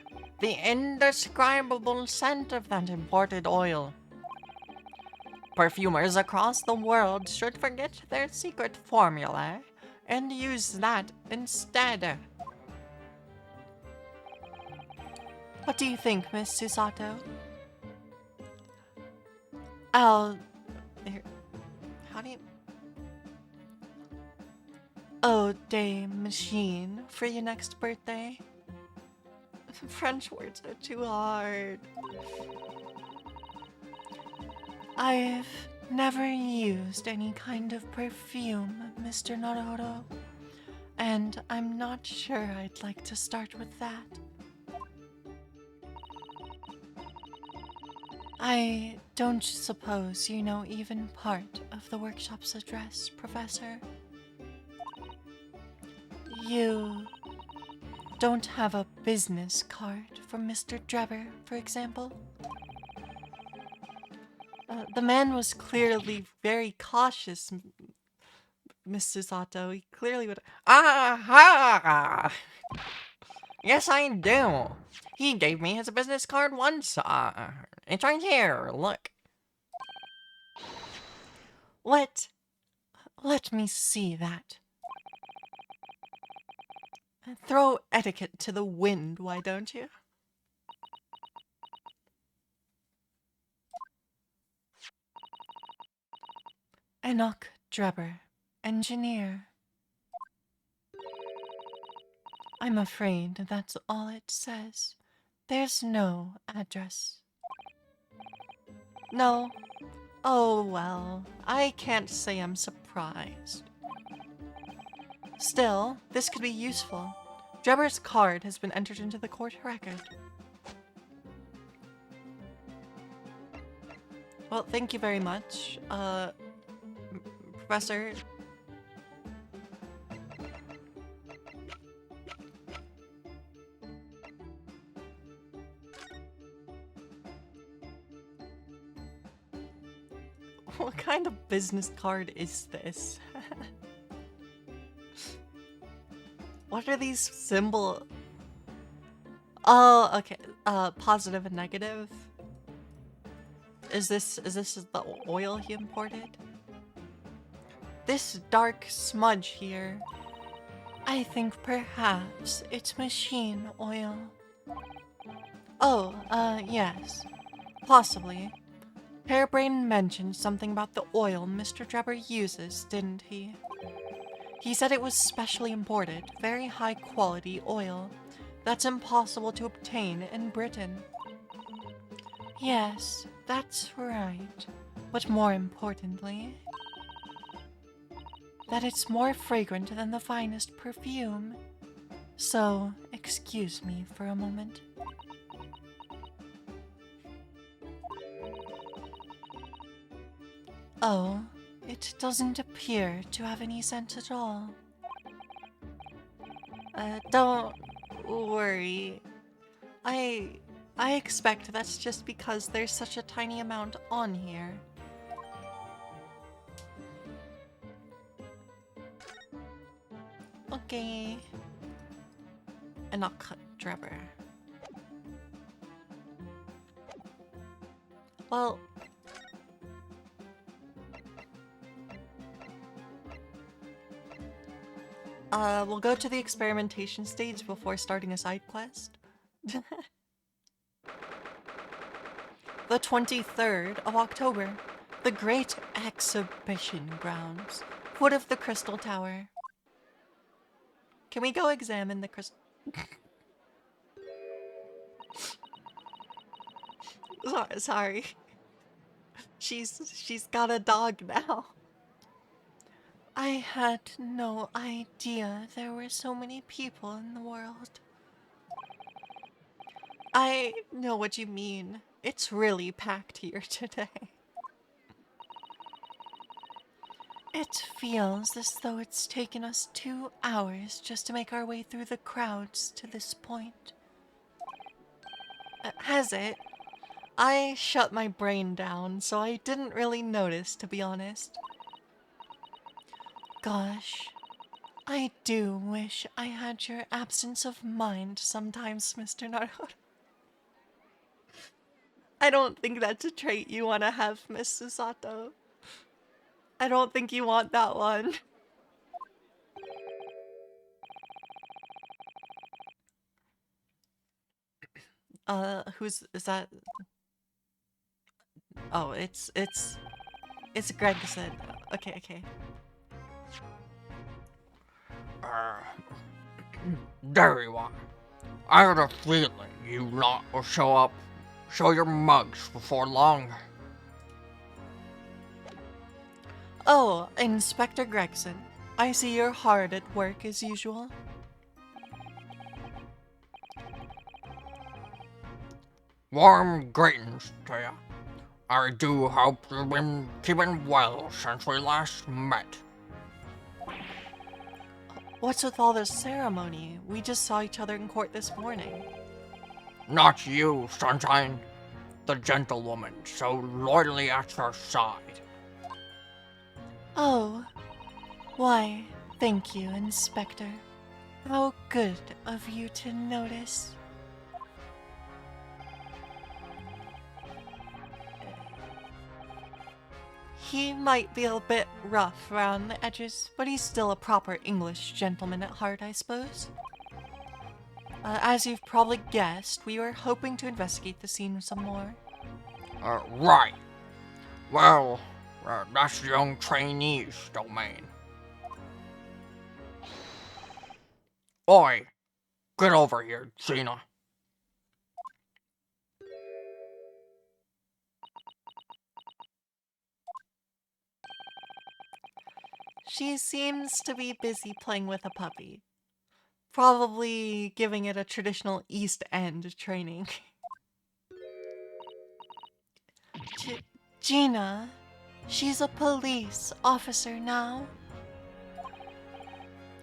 the indescribable scent of that imported oil. Perfumers across the world should forget their secret formula and use that instead. What do you think, Miss Susato? How do you... Oh, day machine for your next birthday? French words are too hard. I've never used any kind of perfume, Mr. Naruto, and I'm not sure I'd like to start with that. I don't suppose you know even part of the workshop's address, Professor. You don't have a business card from Mr. Drebber, for example? The man was clearly very cautious, Miss Susato. He clearly would... Aha! Yes, I do. He gave me his business card once. It's right here. Look. Let me see that. Throw etiquette to the wind, why don't you? Enoch Drebber, engineer. I'm afraid that's all it says. There's no address. No. Oh well, I can't say I'm surprised. Still, this could be useful. Drebber's card has been entered into the court record. Well, thank you very much, Professor. What kind of business card is this? What are these symbol? Oh, okay. Positive and negative. Is this the oil he imported? This dark smudge here. I think perhaps it's machine oil. Oh, yes. Possibly. Hairbrain mentioned something about the oil Mr. Drebber uses, didn't he? He said it was specially imported, very high quality oil that's impossible to obtain in Britain. Yes, that's right. But more importantly, that it's more fragrant than the finest perfume. So, excuse me for a moment. Oh, it doesn't appear to have any scent at all. Don't worry. I expect that's just because there's such a tiny amount on here. Okay. Enoch Drebber. Well, we'll go to the experimentation stage before starting a side quest. The 23rd of October, the Great Exhibition Grounds, foot of the Crystal Tower. Can we go examine the crystal? Sorry. She's got a dog now. I had no idea there were so many people in the world. I know what you mean. It's really packed here today. It feels as though it's taken us 2 hours just to make our way through the crowds to this point. Has it? I shut my brain down, so I didn't really notice, to be honest. Gosh, I do wish I had your absence of mind sometimes, Mr. Naruto. I don't think that's a trait you want to have, Miss Susato. I don't think you want that one. Is that? Oh, it's Gregson. Okay. There you are. I had a feeling you lot will show your mugs before long. Oh, Inspector Gregson. I see you're hard at work as usual. Warm greetings to you. I do hope you've been keeping well since we last met. What's with all this ceremony? We just saw each other in court this morning. Not you, Sunshine. The gentlewoman so loyally at your side. Oh. Why, thank you, Inspector. How good of you to notice. He might be a bit rough around the edges, but he's still a proper English gentleman at heart, I suppose. As you've probably guessed, we were hoping to investigate the scene some more. Right. Well, that's the young trainee's domain. Oi, get over here, Gina. She seems to be busy playing with a puppy. Probably giving it a traditional East End training. Gina, she's a police officer now.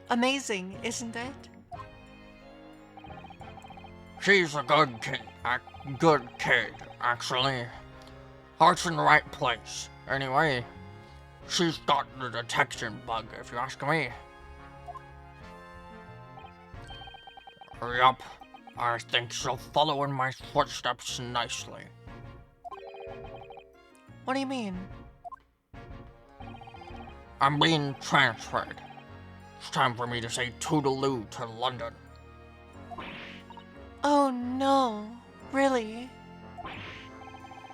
Amazing, isn't it? She's a good kid, actually. Heart's in the right place. Anyway, she's got the detection bug, if you ask me. Yup, I think she'll follow in my footsteps nicely. What do you mean? I'm being transferred. It's time for me to say toodaloo to London. Oh no, really?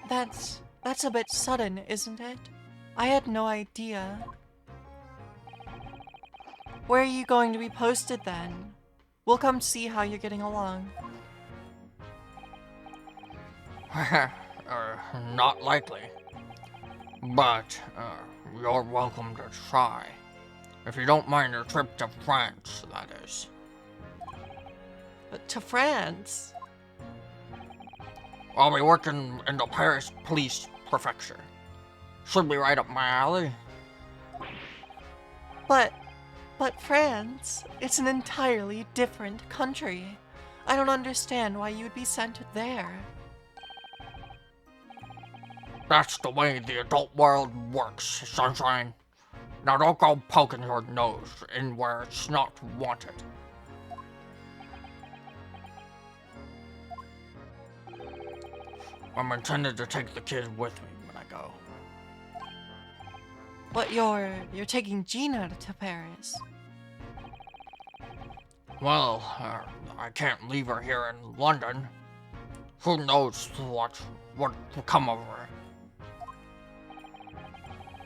That's a bit sudden, isn't it? I had no idea. Where are you going to be posted then? We'll come see how you're getting along. Not likely. But, you're welcome to try. If you don't mind a trip to France, that is. But to France? I'll be working in the Paris Police Prefecture. Should be right up my alley. But France, it's an entirely different country. I don't understand why you would be sent there. That's the way the adult world works, sunshine. Now don't go poking your nose in where it's not wanted. I'm intended to take the kid with me when I go. But you're taking Gina to Paris. Well, I can't leave her here in London. Who knows what will come of her.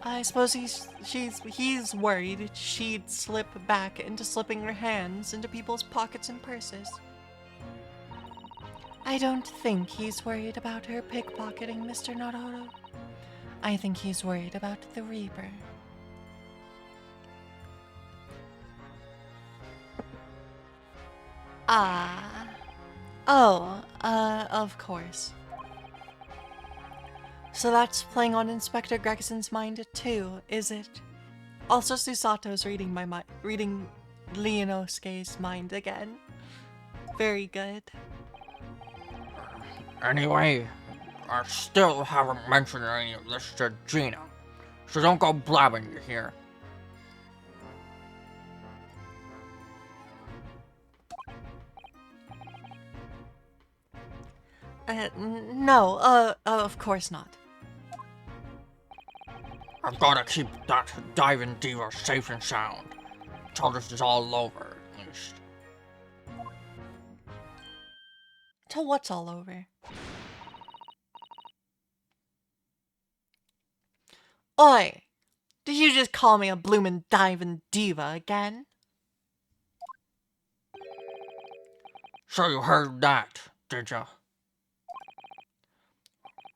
I suppose he's worried she'd slip back into slipping her hands into people's pockets and purses. I don't think he's worried about her pickpocketing, Mr. Naruto. I think he's worried about the Reaper. Ah. Oh, of course. So that's playing on Inspector Gregson's mind too, is it? Also, Susato's reading Leonosuke's mind again. Very good. Anyway, I still haven't mentioned any of this to Gina, so don't go blabbing, you hear? No, of course not. I've gotta keep that diving diva safe and sound till this is all over, at least. Till what's all over? Oi! Did you just call me a bloomin' divin' diva again? So you heard that, did ya?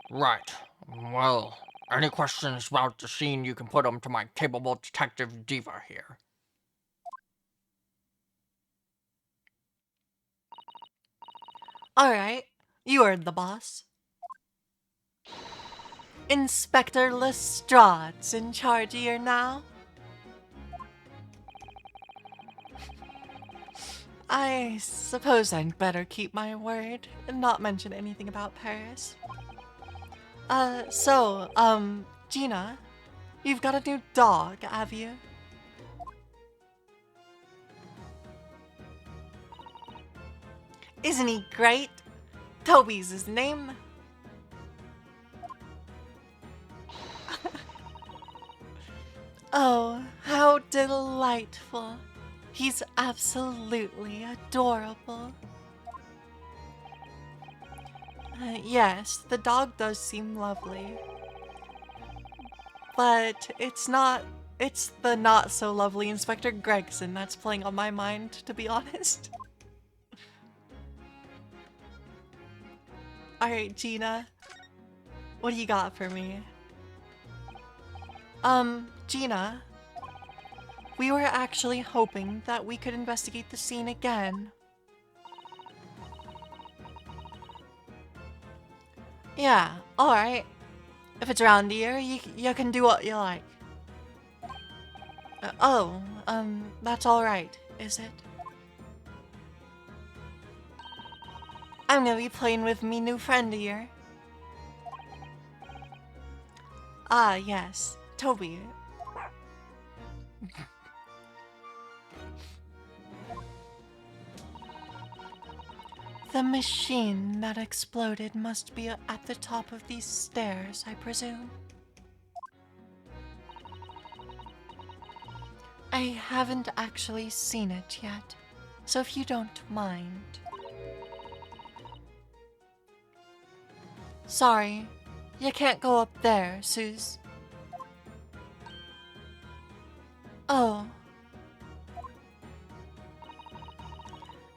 Right. Well, any questions about the scene, you can put them to my capable detective diva here. Alright, you heard the boss. Inspector Lestrade's in charge here now. I suppose I'd better keep my word and not mention anything about Paris. Gina, you've got a new dog, have you? Isn't he great? Toby's his name. Oh, how delightful. He's absolutely adorable. Yes, the dog does seem lovely. But it's the not so lovely Inspector Gregson that's playing on my mind, to be honest. Alright, Gina. What do you got for me? Gina. We were actually hoping that we could investigate the scene again. Yeah, alright. If it's around here, you can do what you like. That's alright, is it? I'm gonna be playing with me new friend here. Ah, yes, Toby. The machine that exploded must be at the top of these stairs, I presume. I haven't actually seen it yet, so if you don't mind. Sorry, you can't go up there, Suze. Oh.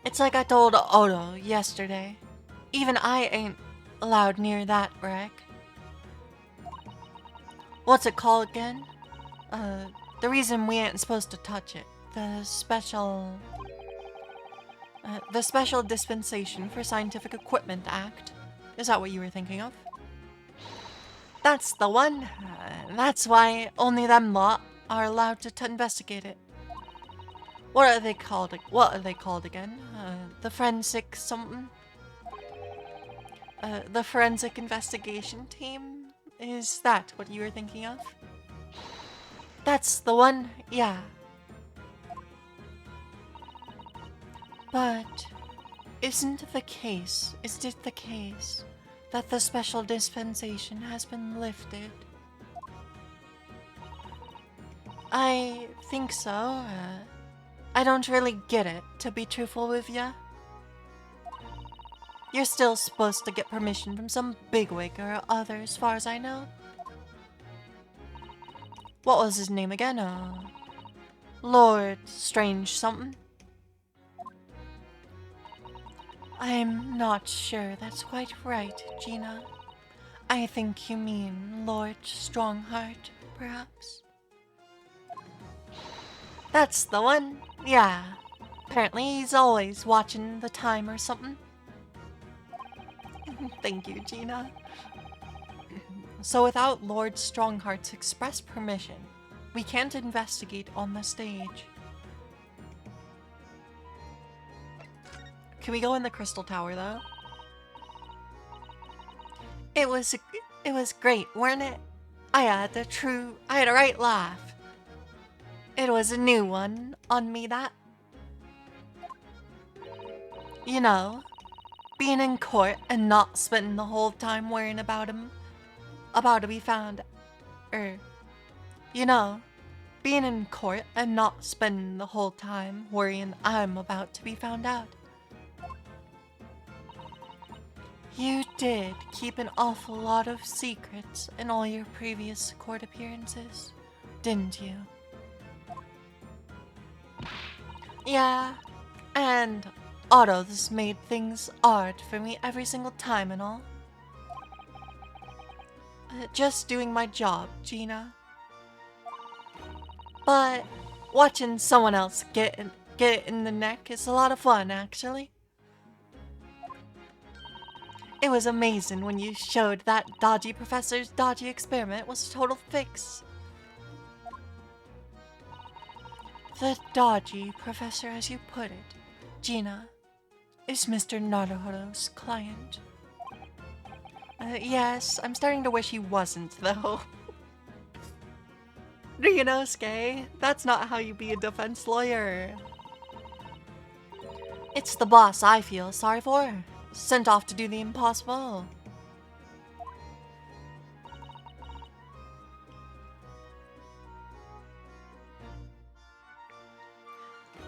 It's like I told Odo yesterday. Even I ain't allowed near that wreck. What's it called again? The reason we ain't supposed to touch it. The Special Dispensation for Scientific Equipment Act. Is that what you were thinking of? That's the one. That's why only them lot are allowed to investigate it. What are they called? What are they called again? The forensic something? The forensic investigation team? Is that what you were thinking of? That's the one, yeah. But isn't it the case that the special dispensation has been lifted? I think so. I don't really get it, to be truthful with ya. You're still supposed to get permission from some bigwig or other, as far as I know. What was his name again? Lord Strange something? I'm not sure that's quite right, Gina. I think you mean Lord Strongheart, perhaps? That's the one, yeah. Apparently he's always watching the time or something. Thank you, Gina. So without Lord Strongheart's express permission, we can't investigate on the stage. Can we go in the Crystal Tower, though? It was great, weren't it? I had a right laugh. It was a new one on me, that. You know, being in court and not spending the whole time worrying about to be found. You know, being in court and not spending the whole time worrying I'm about to be found out. You did keep an awful lot of secrets in all your previous court appearances, didn't you? Yeah, and Otto's made things hard for me every single time and all. Just doing my job, Gina. But watching someone else get it in the neck is a lot of fun, actually. It was amazing when you showed that dodgy professor's dodgy experiment was a total fix. The dodgy professor, as you put it, Gina, is Mr. Naruhodo's client. Yes, I'm starting to wish he wasn't, though. Ryunosuke, that's not how you be a defense lawyer. It's the boss I feel sorry for. Sent off to do the impossible.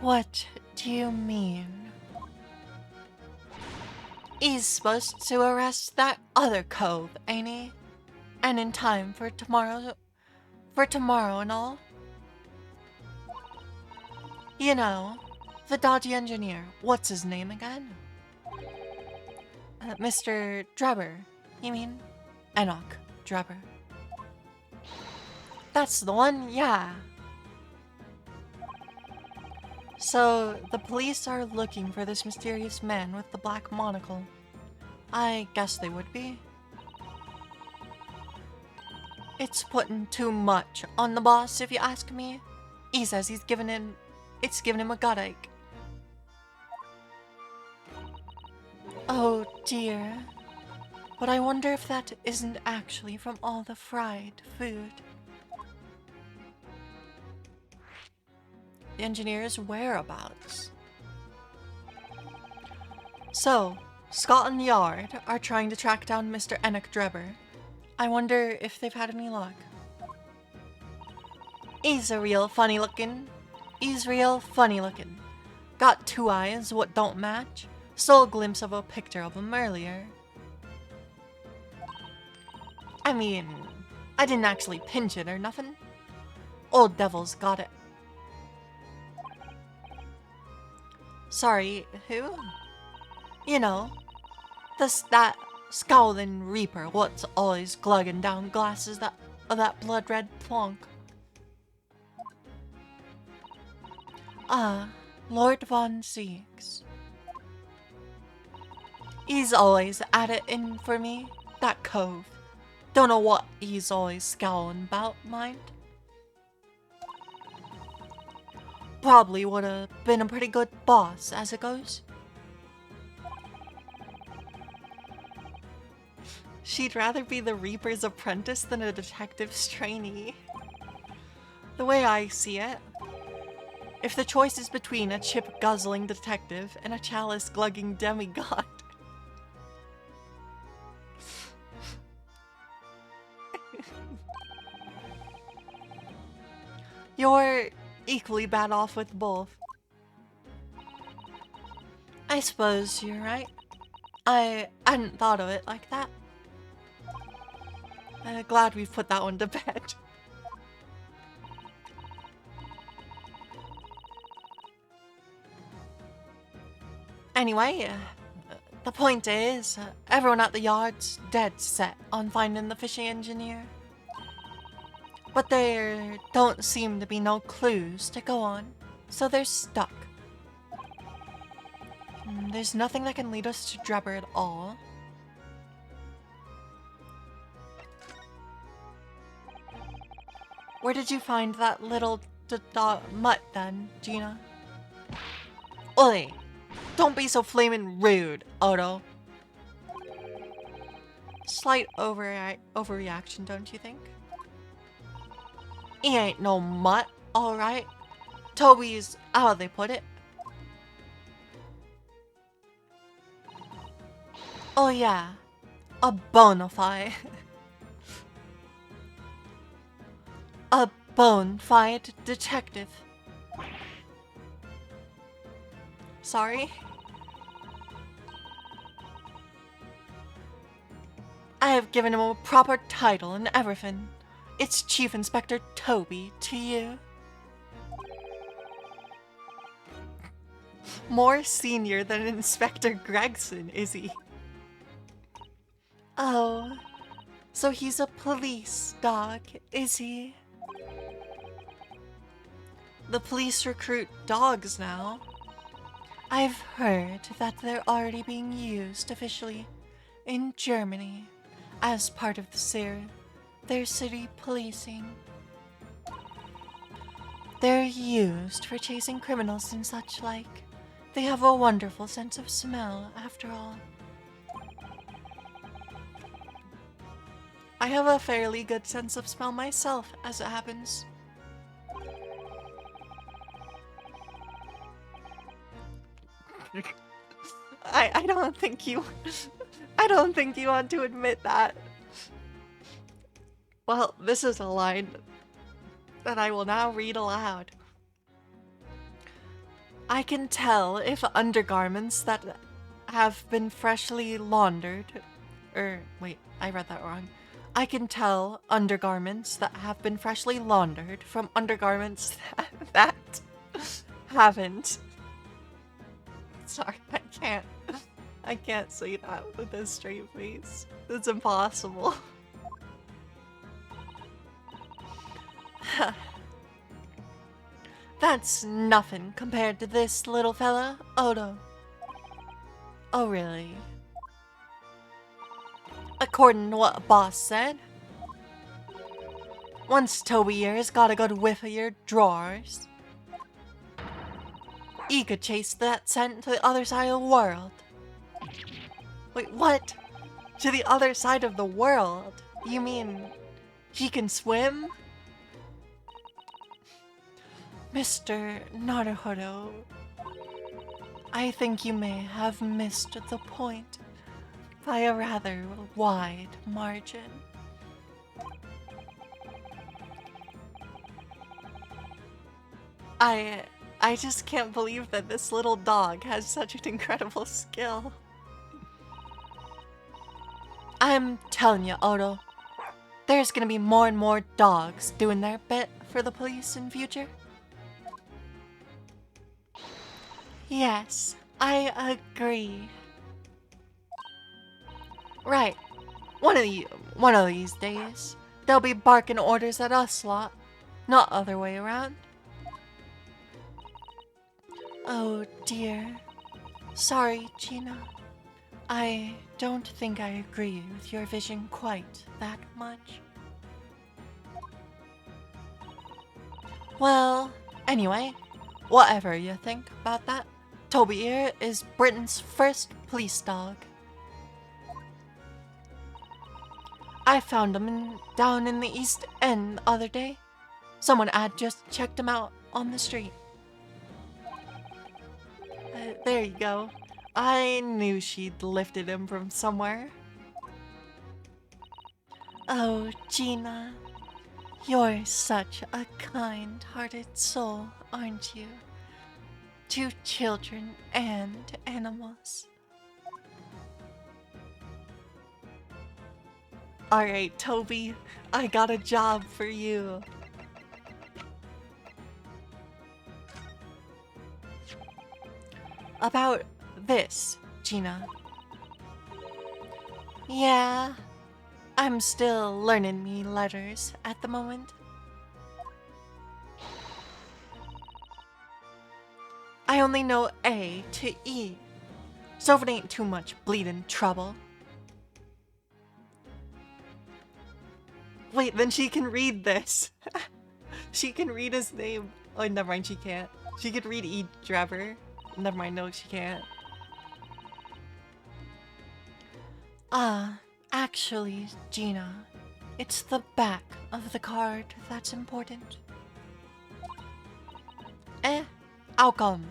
What do you mean? He's supposed to arrest that other cove, ain't he? And in time for tomorrow and all? You know, the dodgy engineer. What's his name again? Mr. Drebber. You mean? Enoch Drebber. That's the one, yeah. So, the police are looking for this mysterious man with the black monocle. I guess they would be. It's putting too much on the boss, if you ask me. He says it's giving him a gut ache. Oh dear. But I wonder if that isn't actually from all the fried food. The engineer's whereabouts. So, Scotland Yard are trying to track down Mr. Enoch Drebber. I wonder if they've had any luck. He's real funny looking. Got two eyes what don't match. Saw a glimpse of a picture of him earlier. I mean, I didn't actually pinch it or nothing. Old devil's got it. Sorry, who? You know, that scowling reaper what's always glugging down glasses of that blood red plonk. Lord Von Zieks. He's always at it in for me, that cove. Don't know what he's always scowling about, mind. Probably would have been a pretty good boss, as it goes. She'd rather be the Reaper's apprentice than a detective's trainee. The way I see it, if the choice is between a chip-guzzling detective and a chalice-glugging demigod, you're equally bad off with both. I suppose you're right. I hadn't thought of it like that. Glad we've put that one to bed. Anyway, the point is, everyone at the yard's dead set on finding the fishing engineer. But there don't seem to be no clues to go on, so they're stuck. There's nothing that can lead us to Drebber at all. Where did you find that little mutt then, Gina? Oi! Don't be so flamin' rude, Odo. Slight overreaction, don't you think? He ain't no mutt, alright? Toby's, how they put it. Oh yeah, a bona fide. A bona fide detective. Sorry? I have given him a proper title and everything. It's Chief Inspector Toby to you. More senior than Inspector Gregson, is he? Oh, so he's a police dog, is he? The police recruit dogs now. I've heard that they're already being used officially in Germany as part of their city policing. They're used for chasing criminals and such like. They have a wonderful sense of smell, after all. I have a fairly good sense of smell myself, as it happens. I don't think you I don't think you want to admit that. Well, this is a line that I will now read aloud. I can tell if undergarments that have been freshly laundered. Wait, I read that wrong. I can tell undergarments that have been freshly laundered from undergarments that haven't. Sorry, I can't say that with a straight face. It's impossible. That's nothing compared to this little fella, Odo. Oh, really? According to what boss said, once Toby here's got a good whiff of your drawers, he could chase that scent to the other side of the world. Wait, what? To the other side of the world? You mean he can swim? Mr. Naruhodo, I think you may have missed the point by a rather wide margin. I just can't believe that this little dog has such an incredible skill. I'm telling you, Odo, there's gonna be more and more dogs doing their bit for the police in future. Yes, I agree. Right. One of these days, they'll be barking orders at us lot, not other way around. Oh dear. Sorry, Gina. I don't think I agree with your vision quite that much. Well, anyway, whatever you think about that, Toby here is Britain's first police dog. I found him down in the East End the other day. Someone had just checked him out on the street. There you go. I knew she'd lifted him from somewhere. Oh, Gina. You're such a kind-hearted soul, aren't you? To children and animals. Alright, Toby, I got a job for you. About this, Gina. Yeah, I'm still learning me letters at the moment. I only know A to E, so if it ain't too much bleeding trouble. Wait, then she can read this. She can read his name. Oh, never mind, she can't. She could read E. Drebber. Never mind, no, she can't. Actually, Gina, it's the back of the card that's important. How come?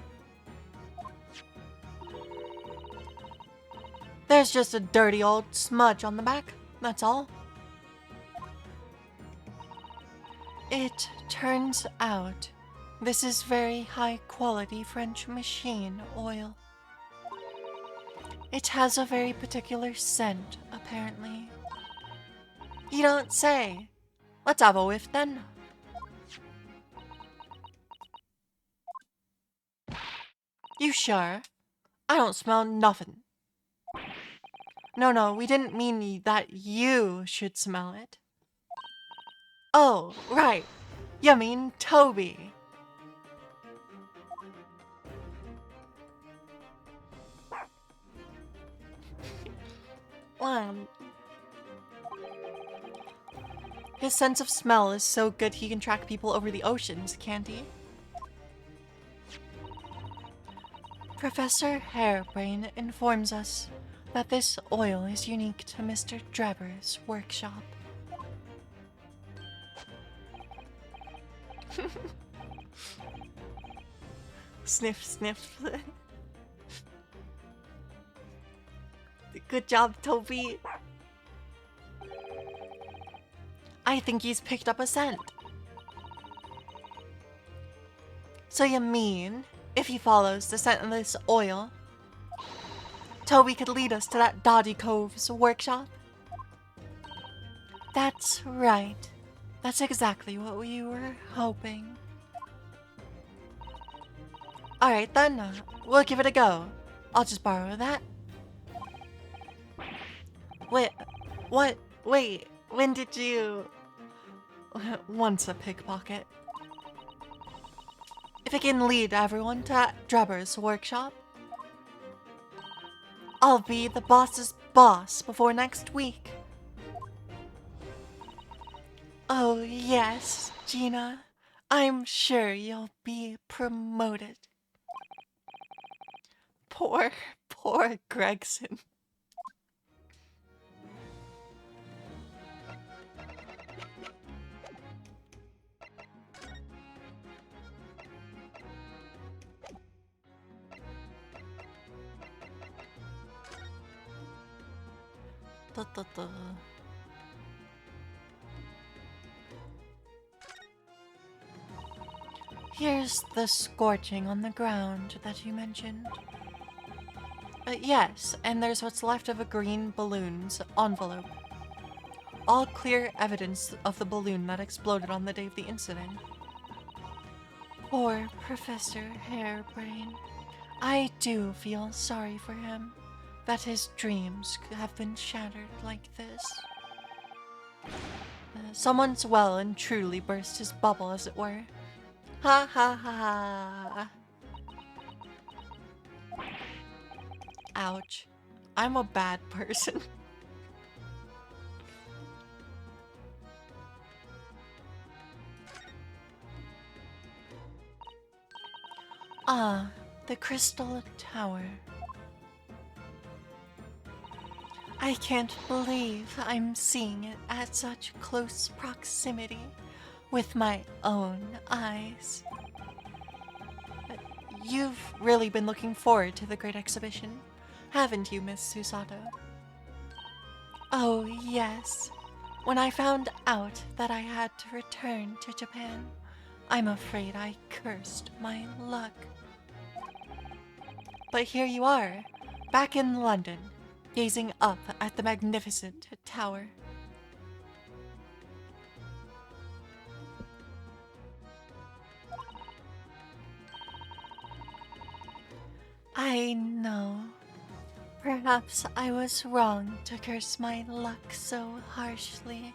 There's just a dirty old smudge on the back, that's all. It turns out this is very high quality French machine oil. It has a very particular scent, apparently. You don't say. Let's have a whiff then. You sure? I don't smell nothing. No, we didn't mean that you should smell it. Oh, right. You mean Toby. His sense of smell is so good he can track people over the oceans, can't he? Professor Hairbrain informs us that this oil is unique to Mr. Drebber's workshop. Sniff, sniff. Good job, Toby. I think he's picked up a scent. So you mean, if he follows the scent of this oil, Toby could lead us to that Doddy Cove's workshop? That's right. That's exactly what we were hoping. Alright then, we'll give it a go. I'll just borrow that. Wait, what? Wait, when did you... Once a pickpocket. If I can lead everyone to Drebber's workshop, I'll be the boss's boss before next week. Oh yes, Gina. I'm sure you'll be promoted. Poor Gregson. Da, da, da. Here's the scorching on the ground that you mentioned. Yes, and there's what's left of a green balloon's envelope. All clear evidence of the balloon that exploded on the day of the incident. Poor Professor Harebrain. I do feel sorry for him, that his dreams have been shattered like this. Someone's well and truly burst his bubble, as it were. Ha ha ha. Ouch. I'm a bad person. Ah, the Crystal Tower. I can't believe I'm seeing it at such close proximity with my own eyes. You've really been looking forward to the great exhibition, haven't you, Miss Susato? Oh, yes. When I found out that I had to return to Japan, I'm afraid I cursed my luck. But here you are, back in London, gazing up at the magnificent tower. I know. Perhaps I was wrong to curse my luck so harshly.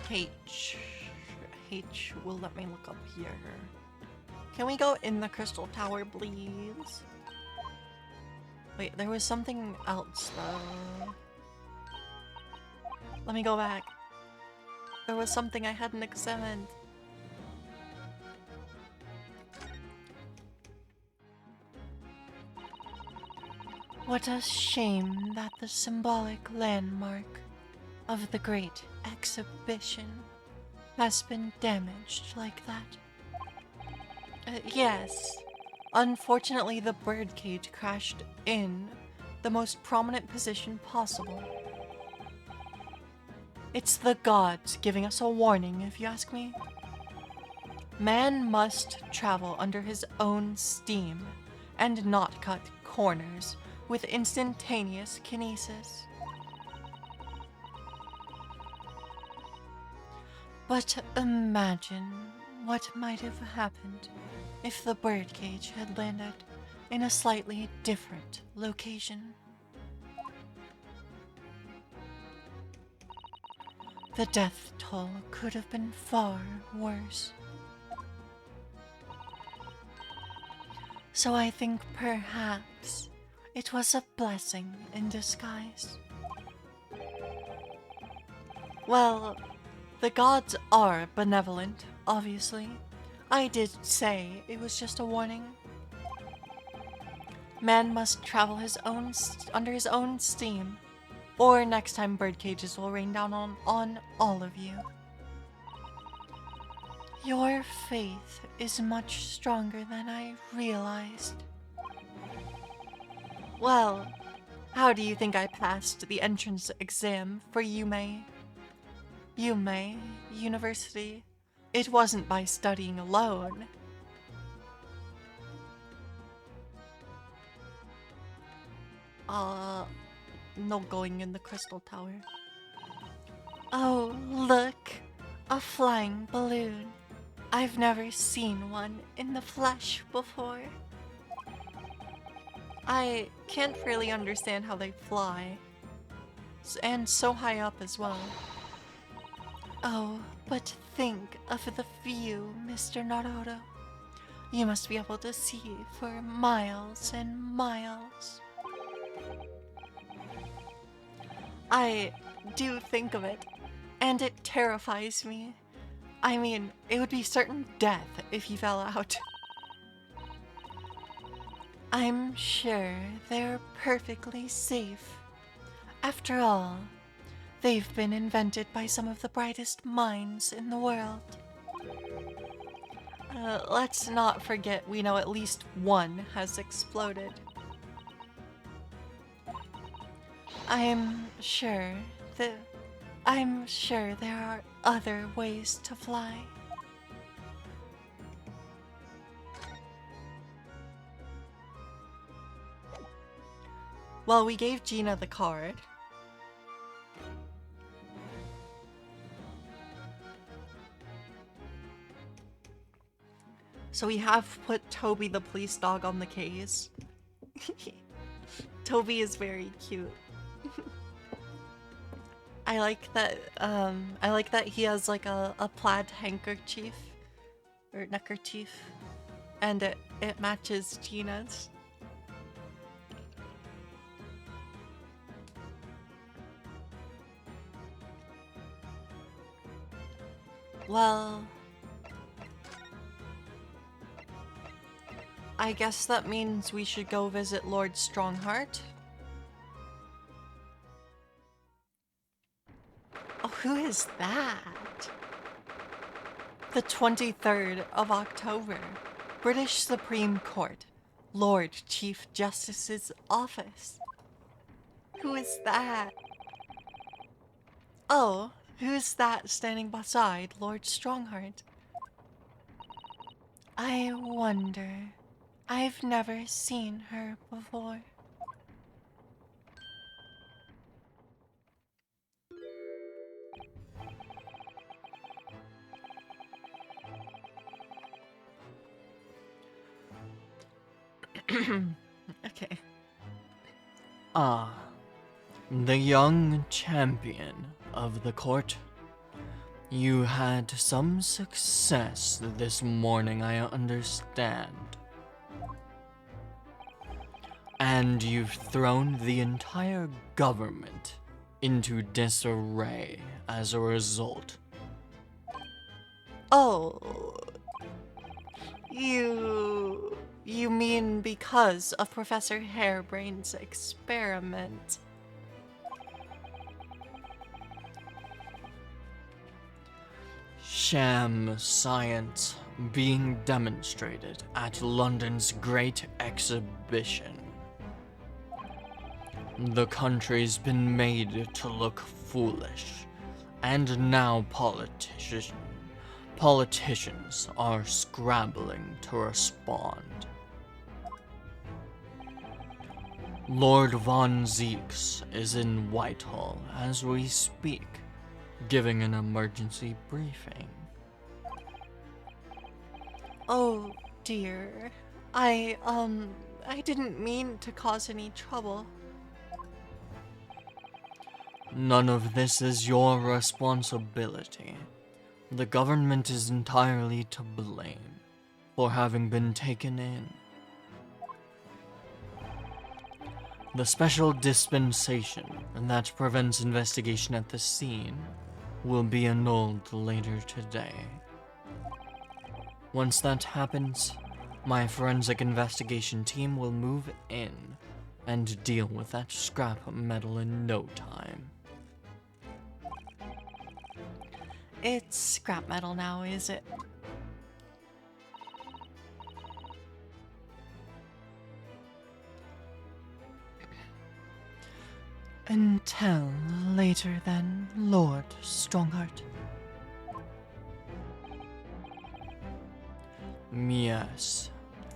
H will let me look up here. Can we go in the Crystal Tower, please? Wait, there was something else though. Let me go back. There was something I hadn't examined. What a shame that the symbolic landmark of the great exhibition has been damaged like that. Yes. Unfortunately, the birdcage crashed in the most prominent position possible. It's the gods giving us a warning, if you ask me. Man must travel under his own steam and not cut corners with instantaneous kinesis. But imagine what might have happened if the birdcage had landed in a slightly different location. The death toll could have been far worse. So I think perhaps it was a blessing in disguise. Well, the gods are benevolent, obviously. I did say it was just a warning. Man must travel under his own steam, or next time bird cages will rain down on all of you. Your faith is much stronger than I realized. Well, how do you think I passed the entrance exam for Yume? Yume University. It wasn't by studying alone. No going in the crystal tower. Oh, look! A flying balloon. I've never seen one in the flesh before. I can't really understand how they fly. And so high up as well. Oh, but think of the view, Mr. Naruto. You must be able to see for miles and miles. I do think of it, and it terrifies me. I mean, it would be certain death if he fell out. I'm sure they're perfectly safe. After all, they've been invented by some of the brightest minds in the world. Let's not forget we know at least one has exploded. I'm sure there are other ways to fly. Well, we gave Gina the card. So we have put Toby the police dog on the case. Toby is very cute. I like that he has like a plaid handkerchief or neckerchief, and it matches Gina's. Well, I guess that means we should go visit Lord Strongheart. Oh, who is that? The 23rd of October, British Supreme Court, Lord Chief Justice's office. Who is that? Oh, who's that standing beside Lord Strongheart? I wonder. I've never seen her before. Okay. Ah, the young champion of the court. You had some success this morning, I understand. And you've thrown the entire government into disarray as a result. Oh, you mean because of Professor Harebrain's experiment? Sham science being demonstrated at London's Great Exhibition. The country's been made to look foolish, and now politicians are scrambling to respond. Lord Von Zeeks is in Whitehall as we speak, giving an emergency briefing. Oh dear. I didn't mean to cause any trouble. None of this is your responsibility. The government is entirely to blame for having been taken in. The special dispensation that prevents investigation at the scene will be annulled later today. Once that happens, my forensic investigation team will move in and deal with that scrap metal in no time. It's scrap metal now, is it? Until later then, Lord Strongheart. Yes,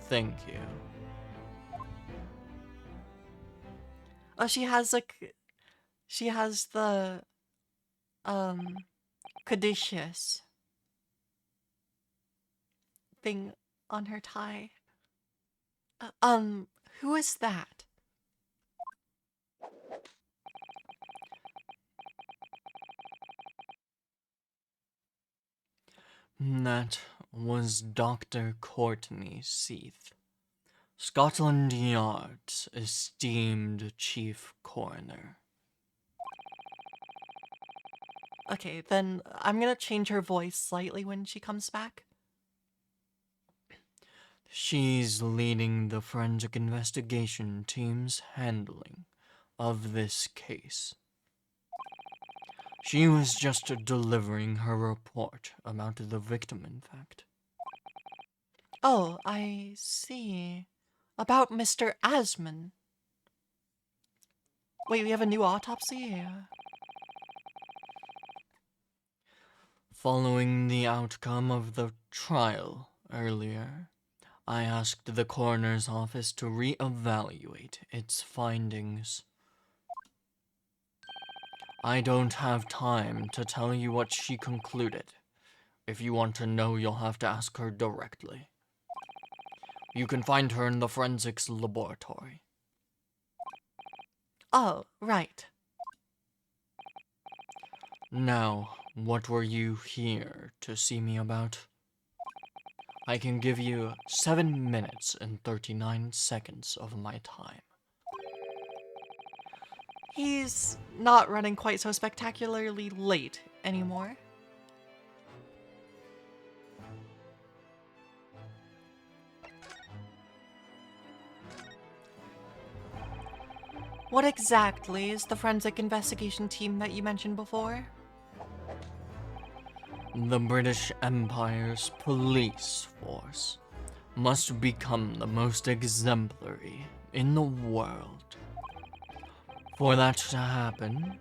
thank you. Oh, she has the, caduceus thing on her tie. Who is that? That was Dr. Courtney Seath, Scotland Yard's esteemed chief coroner. Okay, then I'm gonna change her voice slightly when she comes back. She's leading the forensic investigation team's handling of this case. She was just delivering her report about the victim, in fact. Oh, I see. About Mr. Asman. Wait, we have a new autopsy? Following the outcome of the trial earlier, I asked the coroner's office to reevaluate its findings. I don't have time to tell you what she concluded. If you want to know, you'll have to ask her directly. You can find her in the forensics laboratory. Oh, right. Now, what were you here to see me about? I can give you 7 minutes and 39 seconds of my time. He's not running quite so spectacularly late anymore. What exactly is the forensic investigation team that you mentioned before? The British Empire's police force must become the most exemplary in the world. For that to happen,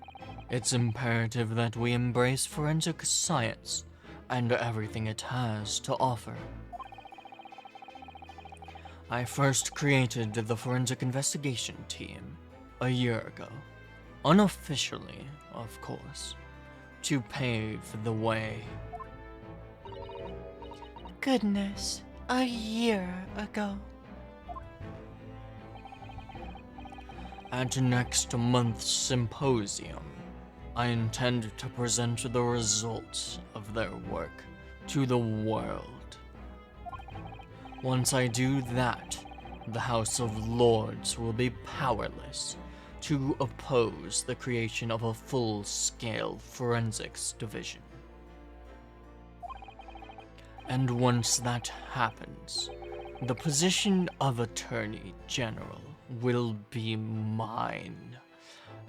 it's imperative that we embrace forensic science and everything it has to offer. I first created the forensic investigation team a year ago, unofficially, of course, to pave the way. Goodness, a year ago. At next month's symposium, I intend to present the results of their work to the world. Once I do that, the House of Lords will be powerless to oppose the creation of a full-scale forensics division. And once that happens, the position of Attorney General will be mine,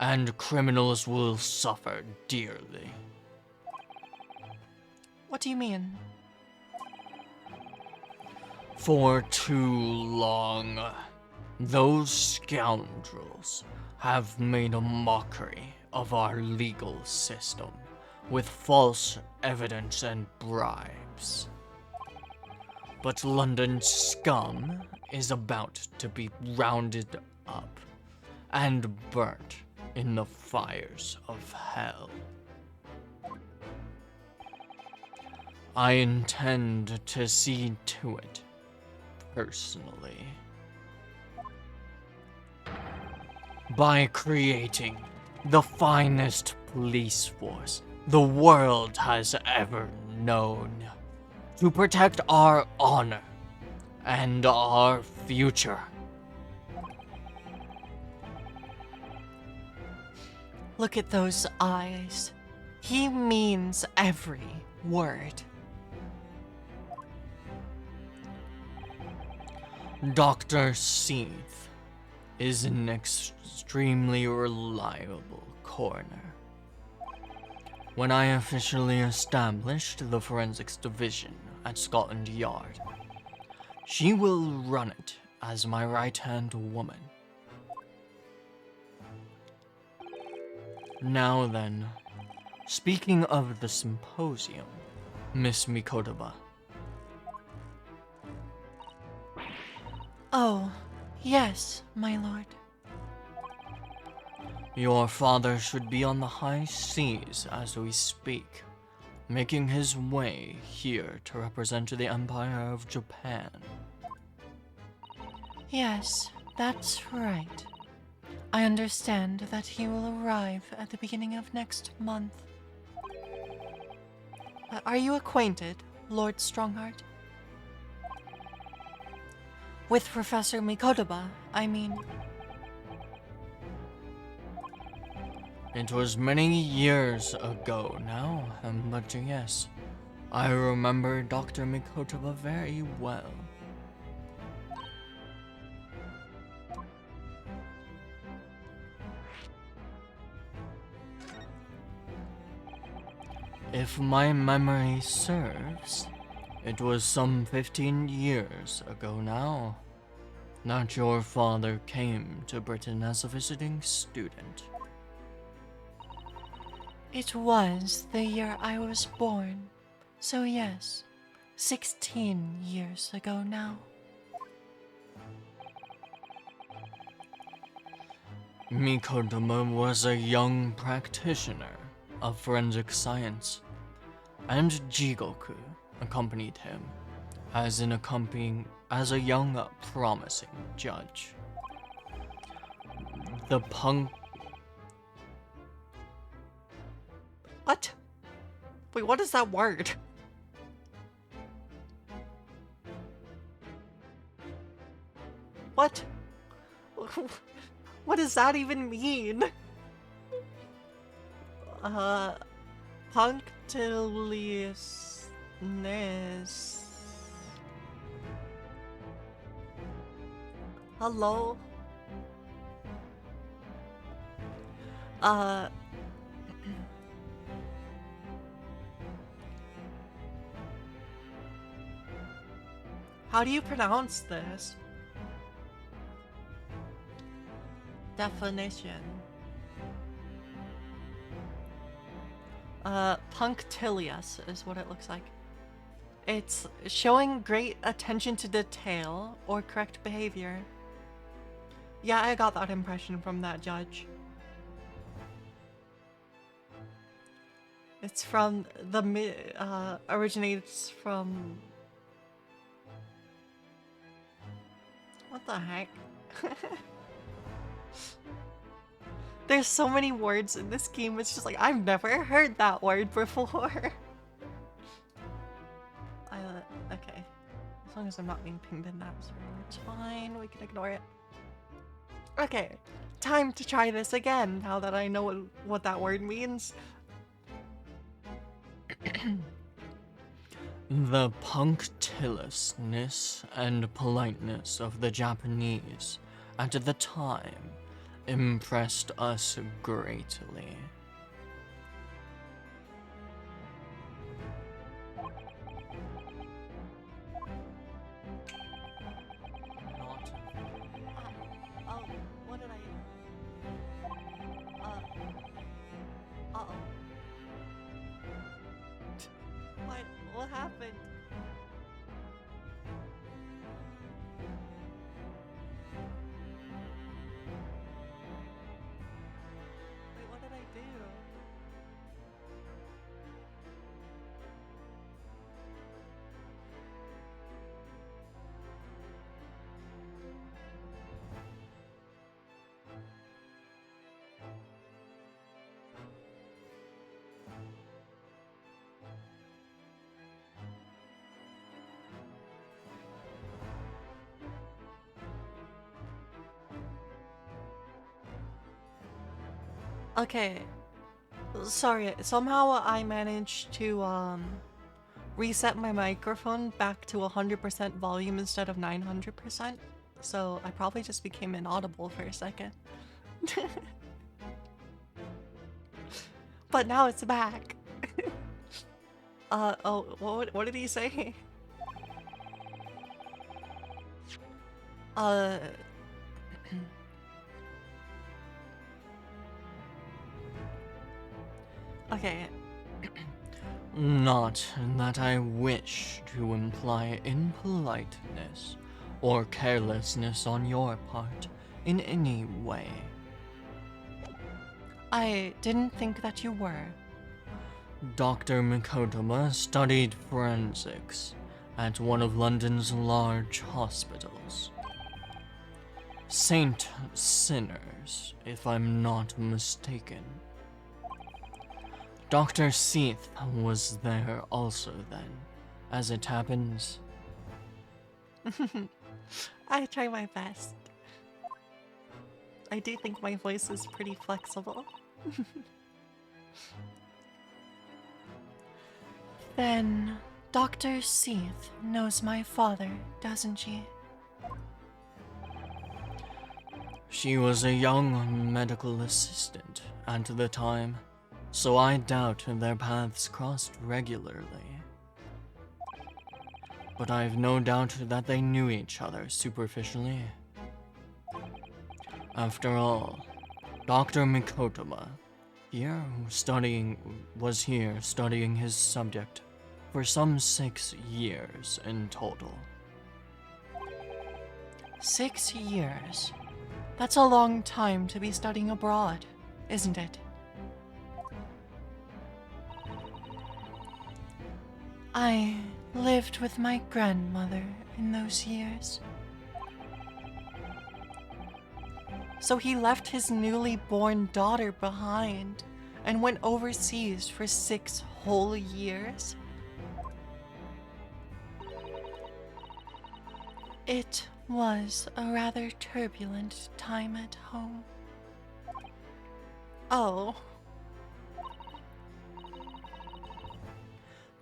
and criminals will suffer dearly. What do you mean? For too long, those scoundrels have made a mockery of our legal system with false evidence and bribes. But London's scum is about to be rounded up and burnt in the fires of hell. I intend to see to it personally by creating the finest police force the world has ever known, to protect our honor and our future. Look at those eyes. He means every word. Dr. Seath is an extremely reliable coroner. When I officially established the forensics division at Scotland Yard, she will run it as my right-hand woman. Now then, speaking of the symposium, Miss Mikotoba. Oh, yes, my lord. Your father should be on the high seas as we speak, making his way here to represent the Empire of Japan. Yes, that's right. I understand that he will arrive at the beginning of next month. Are you acquainted, Lord Strongheart? With Professor Mikotoba, I mean. It was many years ago now, but yes, I remember Dr. Mikotoba very well. If my memory serves, it was some 15 years ago now that your father came to Britain as a visiting student. It was the year I was born. So yes, 16 years ago now. Mikotoba was a young practitioner of forensic science, and Jigoku accompanied him as a young promising judge. The punk. What? Wait, what is that word? What? What does that even mean? Punctiliousness. Hello? How do you pronounce this? Definition. Punctilious is what it looks like. It's showing great attention to detail or correct behavior. Yeah, I got that impression from that judge. It's from originates from... What the heck? There's so many words in this game, it's just like, I've never heard that word before. Okay. As long as I'm not being pinged in that server, it's fine, we can ignore it. Okay, time to try this again, now that I know what that word means. The punctiliousness and politeness of the Japanese at the time impressed us greatly. Oh, what did I... uh-oh. What happened? Wait, what did I do? Okay. Sorry, somehow I managed to reset my microphone back to 100% volume instead of 900%. So I probably just became inaudible for a second. But now it's back. Oh, what did he say? Okay. Not that I wish to imply impoliteness or carelessness on your part in any way. I didn't think that you were. Dr. Mikodama studied forensics at one of London's large hospitals. St. Sinners, if I'm not mistaken. Dr. Seath was there also then, as it happens. I try my best. I do think my voice is pretty flexible. Then, Dr. Seath knows my father, doesn't she? She was a young medical assistant at the time, so I doubt their paths crossed regularly. But I've no doubt that they knew each other superficially. After all, Dr. Mikodama was here studying his subject for some 6 years in total. 6 years? That's a long time to be studying abroad, isn't it? I lived with my grandmother in those years. So he left his newly born daughter behind and went overseas for 6 whole years? It was a rather turbulent time at home. Oh.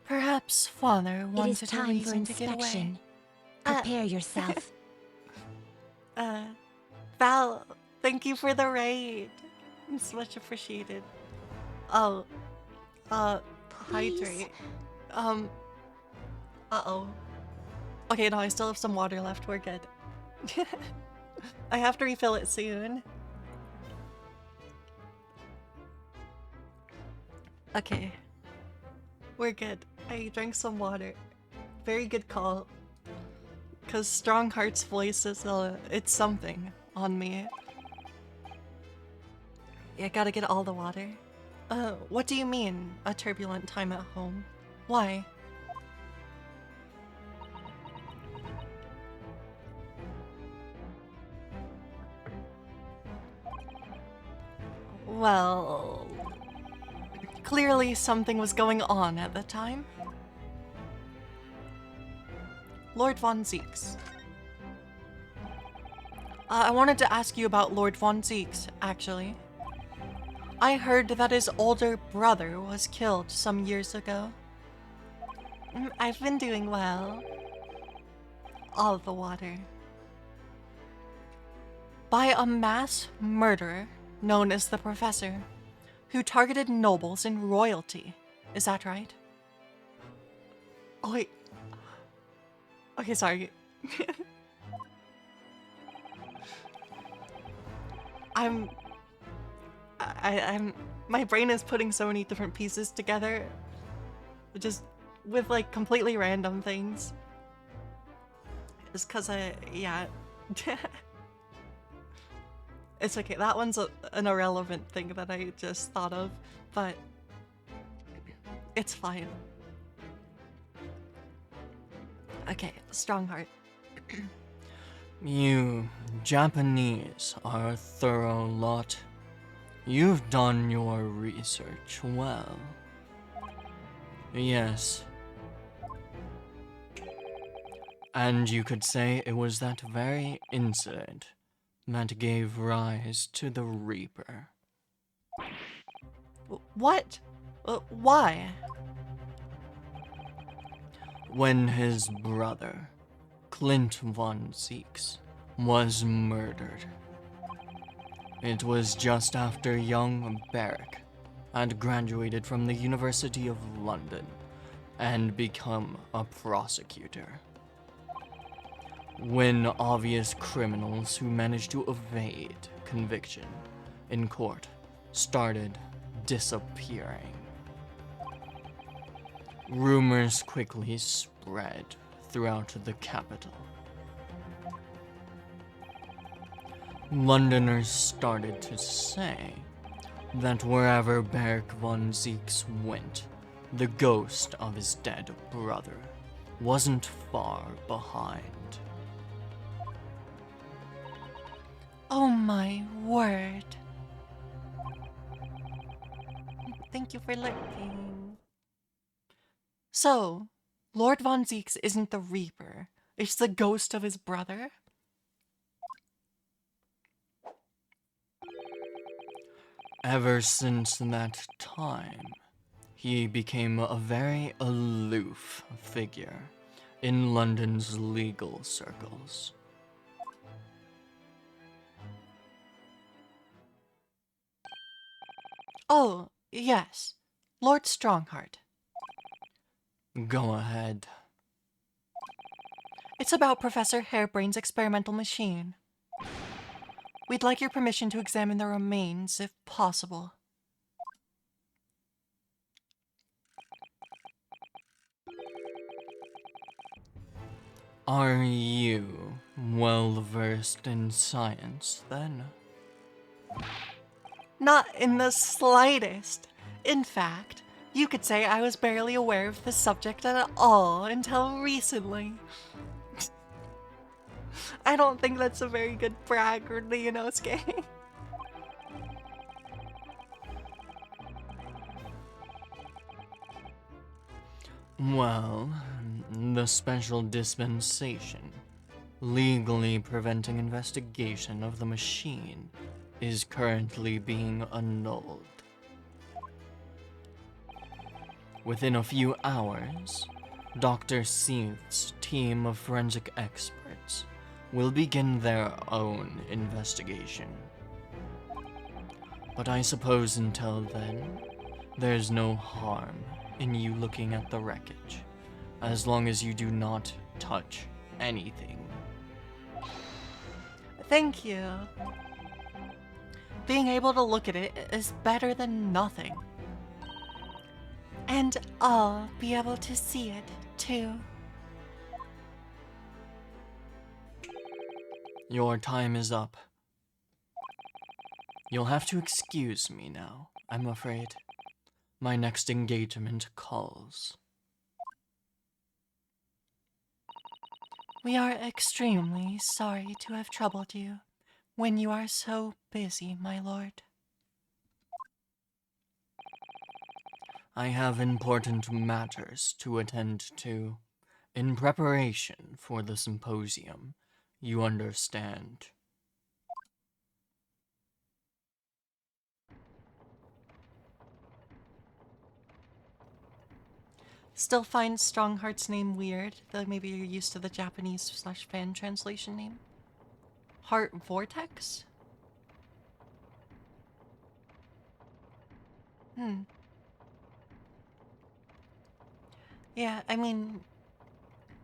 Perhaps father It wanted is a time for reason to get away. inspection. Uh, Prepare yourself. Val, thank you for the raid. It's much appreciated. Oh, Please? hydrate. Uh-oh. Okay, no, I still have some water left. We're good. I have to refill it soon. Okay. We're good. I drank some water. Very good call. Cause Strongheart's voice is it's something on me. Yeah, gotta get all the water. What do you mean, a turbulent time at home? Why? Well, clearly something was going on at the time. Lord Von Zeeks. I wanted to ask you about Lord Von Zeeks, actually. I heard that his older brother was killed some years ago. I've been doing well. All the water. By a mass murderer known as the Professor, who targeted nobles and royalty. Is that right? Oh, wait. Okay, sorry. I'm my brain is putting so many different pieces together, just with like completely random things. It's cause yeah. It's okay, that one's an irrelevant thing that I just thought of, but it's fine. Okay, Strongheart. You Japanese are a thorough lot. You've done your research well. Yes. And you could say it was that very incident that gave rise to the Reaper. What? Why? When his brother, Clint von Zeeks, was murdered. It was just after young Barrick had graduated from the University of London and become a prosecutor. When obvious criminals who managed to evade conviction in court started disappearing. Rumors quickly spread throughout the capital. Londoners started to say that wherever Beric von Zieks went, the ghost of his dead brother wasn't far behind. Oh my word. Thank you for looking. So, Lord Von Zieks isn't the Reaper. It's the ghost of his brother? Ever since that time, he became a very aloof figure in London's legal circles. Oh, yes. Lord Strongheart. Go ahead. It's about Professor Harebrain's experimental machine. We'd like your permission to examine the remains, if possible. Are you well versed in science, then? Not in the slightest. In fact, you could say I was barely aware of the subject at all until recently. I don't think that's a very good brag for Leonosuke. Well, the special dispensation, legally preventing investigation of the machine, is currently being annulled. Within a few hours, Dr. Seeth's team of forensic experts will begin their own investigation. But I suppose until then, there's no harm in you looking at the wreckage, as long as you do not touch anything. Thank you. Being able to look at it is better than nothing. And I'll be able to see it, too. Your time is up. You'll have to excuse me now, I'm afraid. My next engagement calls. We are extremely sorry to have troubled you when you are so busy, my lord. I have important matters to attend to in preparation for the symposium, you understand. Still find Strongheart's name weird, though maybe you're used to the Japanese/fan translation name. Heart Vortex? Yeah, I mean,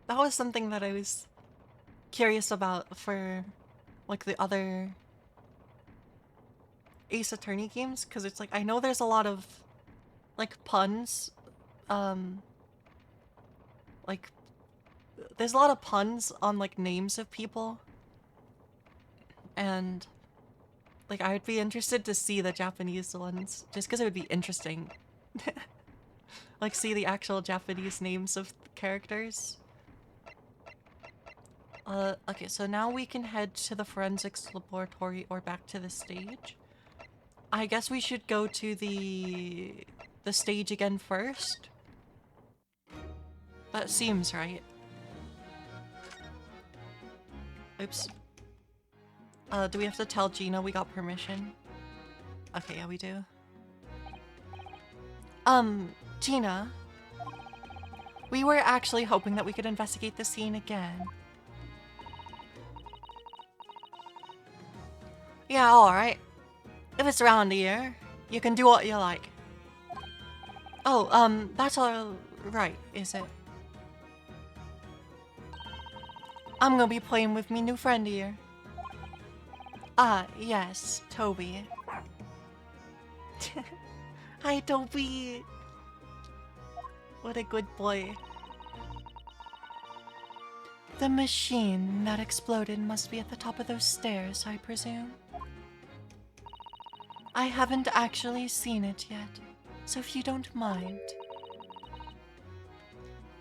that was something that I was curious about for, like, the other Ace Attorney games, because it's like, I know there's a lot of, like, puns, like, there's a lot of puns on, like, names of people, and, like, I would be interested to see the Japanese ones, just because it would be interesting. Like, see the actual Japanese names of characters. Okay, so now we can head to the forensics laboratory or back to the stage. I guess we should go to the stage again first. That seems right. Oops. Do we have to tell Gina we got permission? Okay, yeah, we do. Gina, we were actually hoping that we could investigate the scene again. Yeah, alright. If it's around here, you can do what you like. Oh, that's alright, is it? I'm gonna be playing with me new friend here. Ah, yes, Toby. Hi, Toby. What a good boy. The machine that exploded must be at the top of those stairs, I presume. I haven't actually seen it yet, so if you don't mind.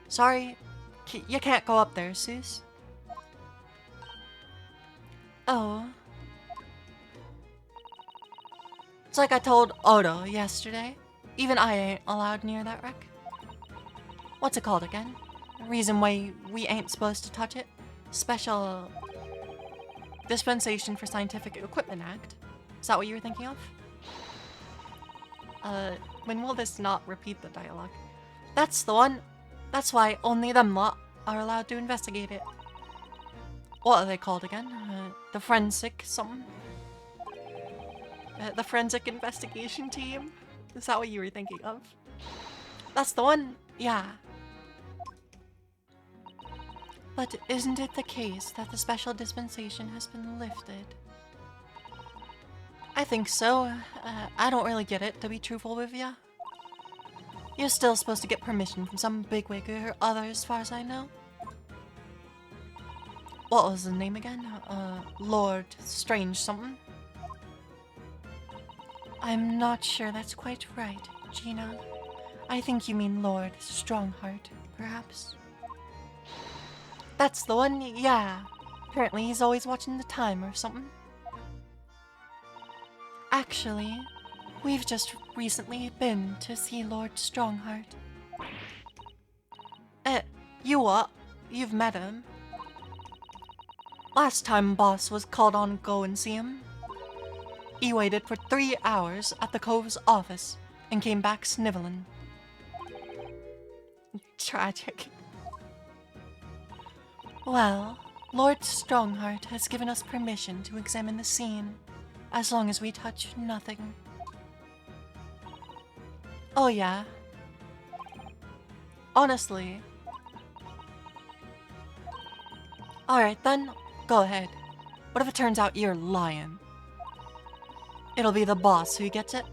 Sorry, you can't go up there, Seuss. Oh. It's like I told Odo yesterday. Even I ain't allowed near that wreck. What's it called again? The reason why we ain't supposed to touch it? Special Dispensation for Scientific Equipment Act. Is that what you were thinking of? When will this not repeat the dialogue? That's the one. That's why only them lot are allowed to investigate it. What are they called again? The forensic something? The forensic investigation team? Is that what you were thinking of? That's the one? Yeah. But isn't it the case that the special dispensation has been lifted? I think so. I don't really get it, to be truthful with ya. You're still supposed to get permission from some bigwig or other, as far as I know. What was the name again? Lord Strange something? I'm not sure that's quite right, Gina. I think you mean Lord Strongheart, perhaps. That's the one, yeah. Apparently he's always watching the time or something. Actually, we've just recently been to see Lord Strongheart. You what? You've met him? Last time Boss was called on to go and see him, he waited for 3 hours at the Cove's office and came back sniveling. Tragic. Well, Lord Strongheart has given us permission to examine the scene, as long as we touch nothing. Oh yeah. Honestly. Alright then, go ahead. What if it turns out you're lying? It'll be the boss who gets it.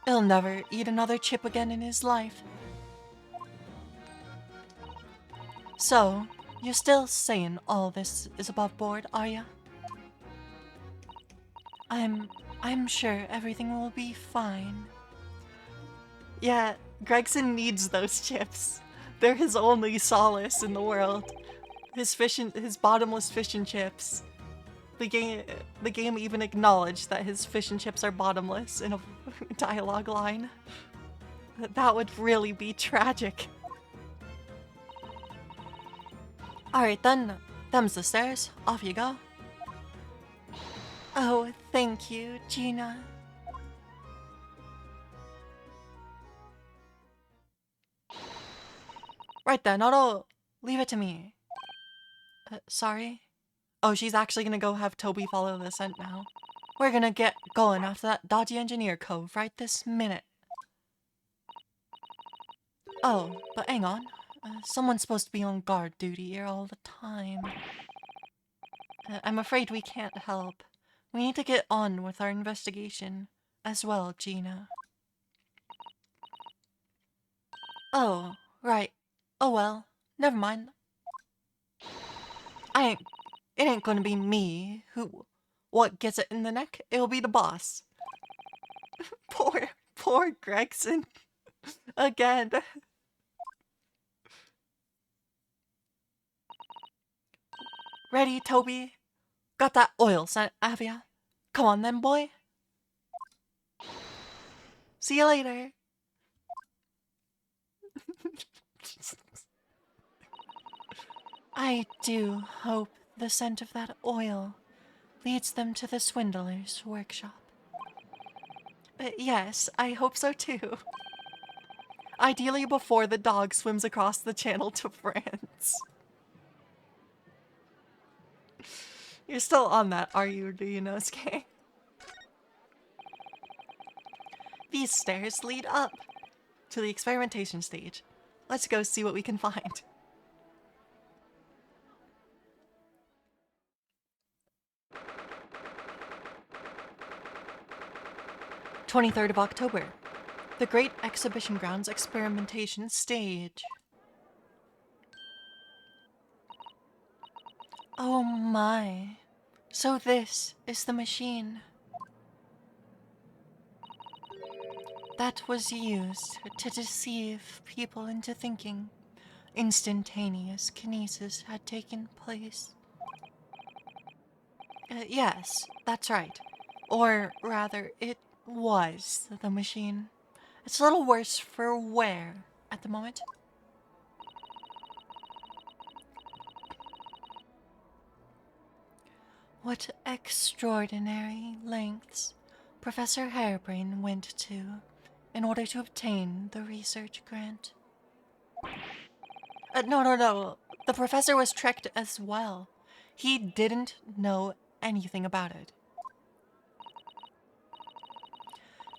He'll never eat another chip again in his life. So, you're still saying all this is above board, are ya? I'm sure everything will be fine. Yeah, Gregson needs those chips. They're his only solace in the world. His bottomless fish and chips. The game even acknowledged that his fish and chips are bottomless in a dialogue line. That would really be tragic. Alright then, them's the stairs. Off you go. Oh, thank you, Gina. Right then, Otto, leave it to me. Sorry? Oh, she's actually gonna go have Toby follow the scent now. We're gonna get going after that dodgy engineer cove right this minute. Oh, but hang on. Someone's supposed to be on guard duty here all the time. I'm afraid we can't help. We need to get on with our investigation as well, Gina. Oh, right. Oh well, never mind. It ain't gonna be me what gets it in the neck. It'll be the boss. Poor Gregson. Again. Ready, Toby? Got that oil scent, have ya? Come on then, boy. See you later. I do hope the scent of that oil leads them to the swindler's workshop. Yes, I hope so too. Ideally before the dog swims across the channel to France. You're still on that, are you, Ryunosuke? These stairs lead up to the experimentation stage. Let's go see what we can find. 23rd of October. The Great Exhibition Grounds Experimentation Stage. Oh my. So this is the machine that was used to deceive people into thinking instantaneous kinesis had taken place. Yes, that's right. Or rather, it was the machine. It's a little worse for wear at the moment. What extraordinary lengths Professor Harebrain went to in order to obtain the research grant. No. The professor was tricked as well. He didn't know anything about it.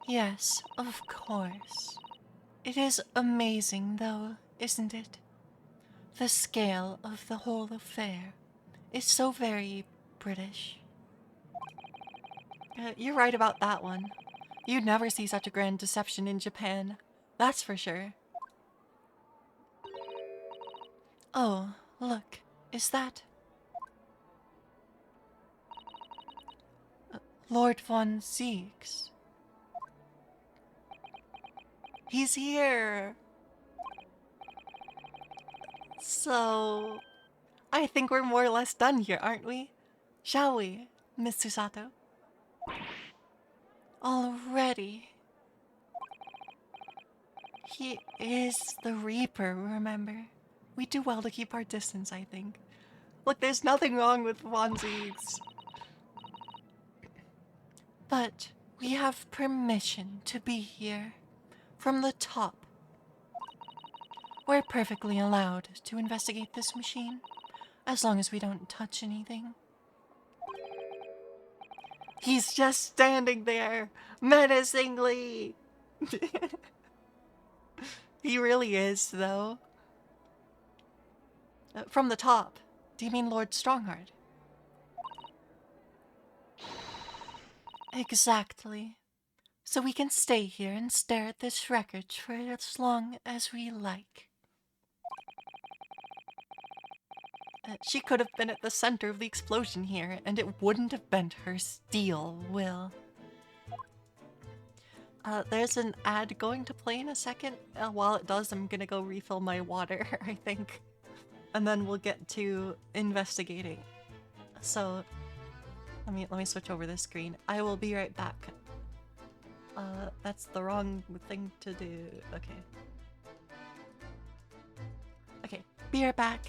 Yes, of course. It is amazing, though, isn't it? The scale of the whole affair is so very British. You're right about that one. You'd never see such a grand deception in Japan. That's for sure. Oh, look. Is that... Lord von Zieks? He's here! So... I think we're more or less done here, aren't we? Shall we, Miss Susato? Already? He is the Reaper, remember? We do well to keep our distance, I think. Look, there's nothing wrong with von Zieks. But we have permission to be here. From the top. We're perfectly allowed to investigate this machine, as long as we don't touch anything. He's just standing there, menacingly! He really is, though. From the top. Do you mean Lord Strongheart? Exactly. So we can stay here and stare at this wreckage for as long as we like. She could have been at the center of the explosion here, and it wouldn't have bent her steel will. There's an ad going to play in a second. While it does, I'm gonna go refill my water, I think. And then we'll get to investigating. So, let me switch over the screen. I will be right back. That's the wrong thing to do. Okay. Okay, be right back.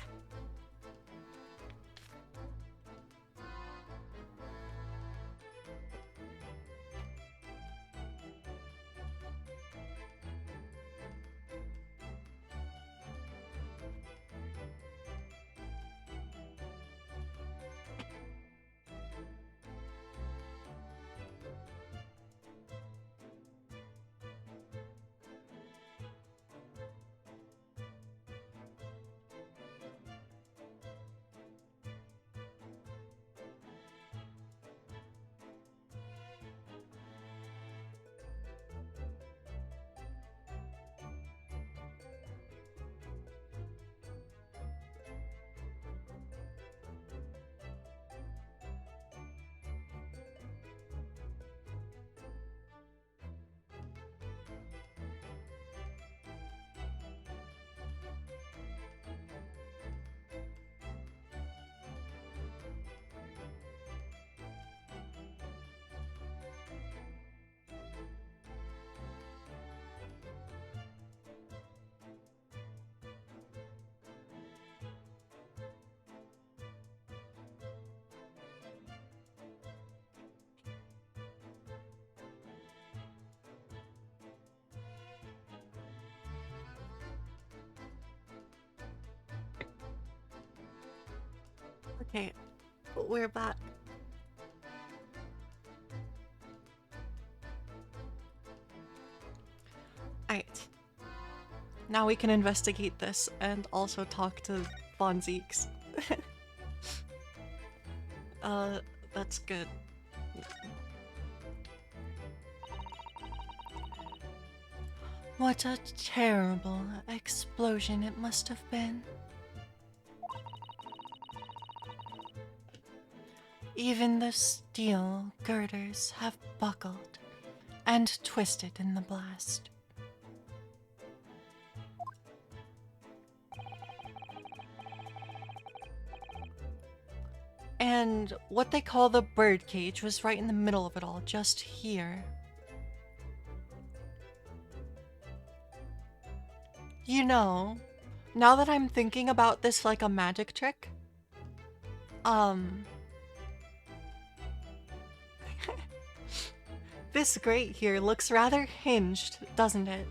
Okay, we're back. Alright. Now we can investigate this and also talk to Von Zieks. That's good. What a terrible explosion it must have been. Even the steel girders have buckled and twisted in the blast. And what they call the birdcage was right in the middle of it all, just here. You know, now that I'm thinking about this like a magic trick, this grate here looks rather hinged, doesn't it?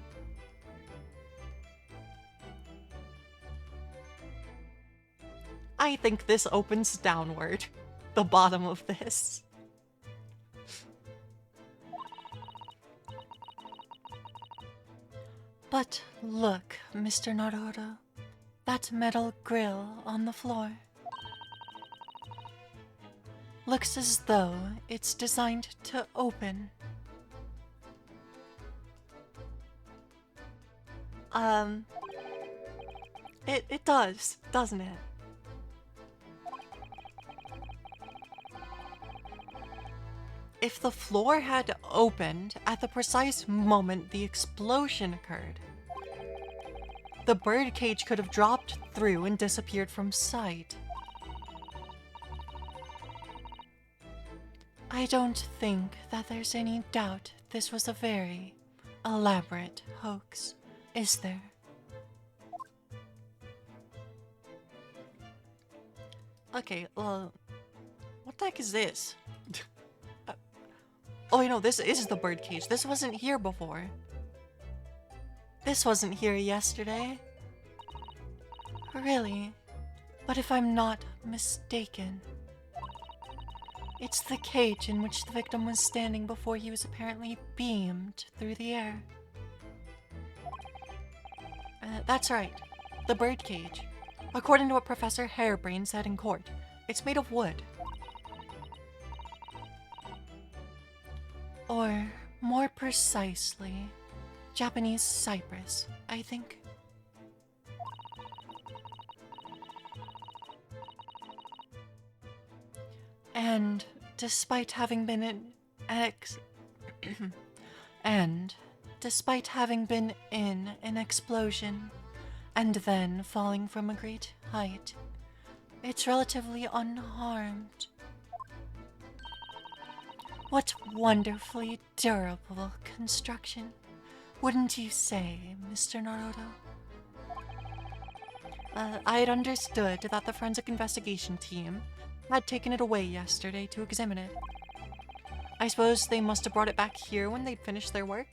I think this opens downward, the bottom of this. But look, Mr. Naruto, that metal grill on the floor. Looks as though it's designed to open. It does, doesn't it? If the floor had opened at the precise moment the explosion occurred, the birdcage could have dropped through and disappeared from sight. I don't think that there's any doubt this was a very elaborate hoax, is there? Okay, well, what the heck is this? Oh, you know, this is the birdcage. This wasn't here before. This wasn't here yesterday. Really? But if I'm not mistaken, it's the cage in which the victim was standing before he was apparently beamed through the air. That's right. The birdcage. According to what Professor Harebrain said in court, it's made of wood. Or, more precisely, Japanese cypress, I think. And despite having been in an explosion and then falling from a great height, it's relatively unharmed. What wonderfully durable construction, wouldn't you say, Mr. Naruto? I had understood that the forensic investigation team had taken it away yesterday to examine it. I suppose they must have brought it back here when they'd finished their work?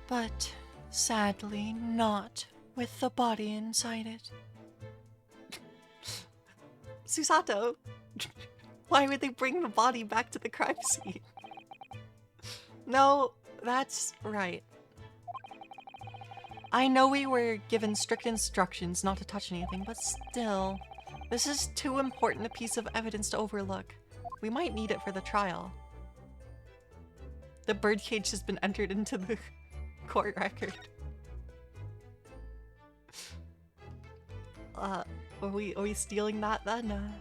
But sadly not with the body inside it. Susato, why would they bring the body back to the crime scene? No, that's right. I know we were given strict instructions not to touch anything, but still, this is too important a piece of evidence to overlook. We might need it for the trial. The birdcage has been entered into the court record. Are we stealing that then?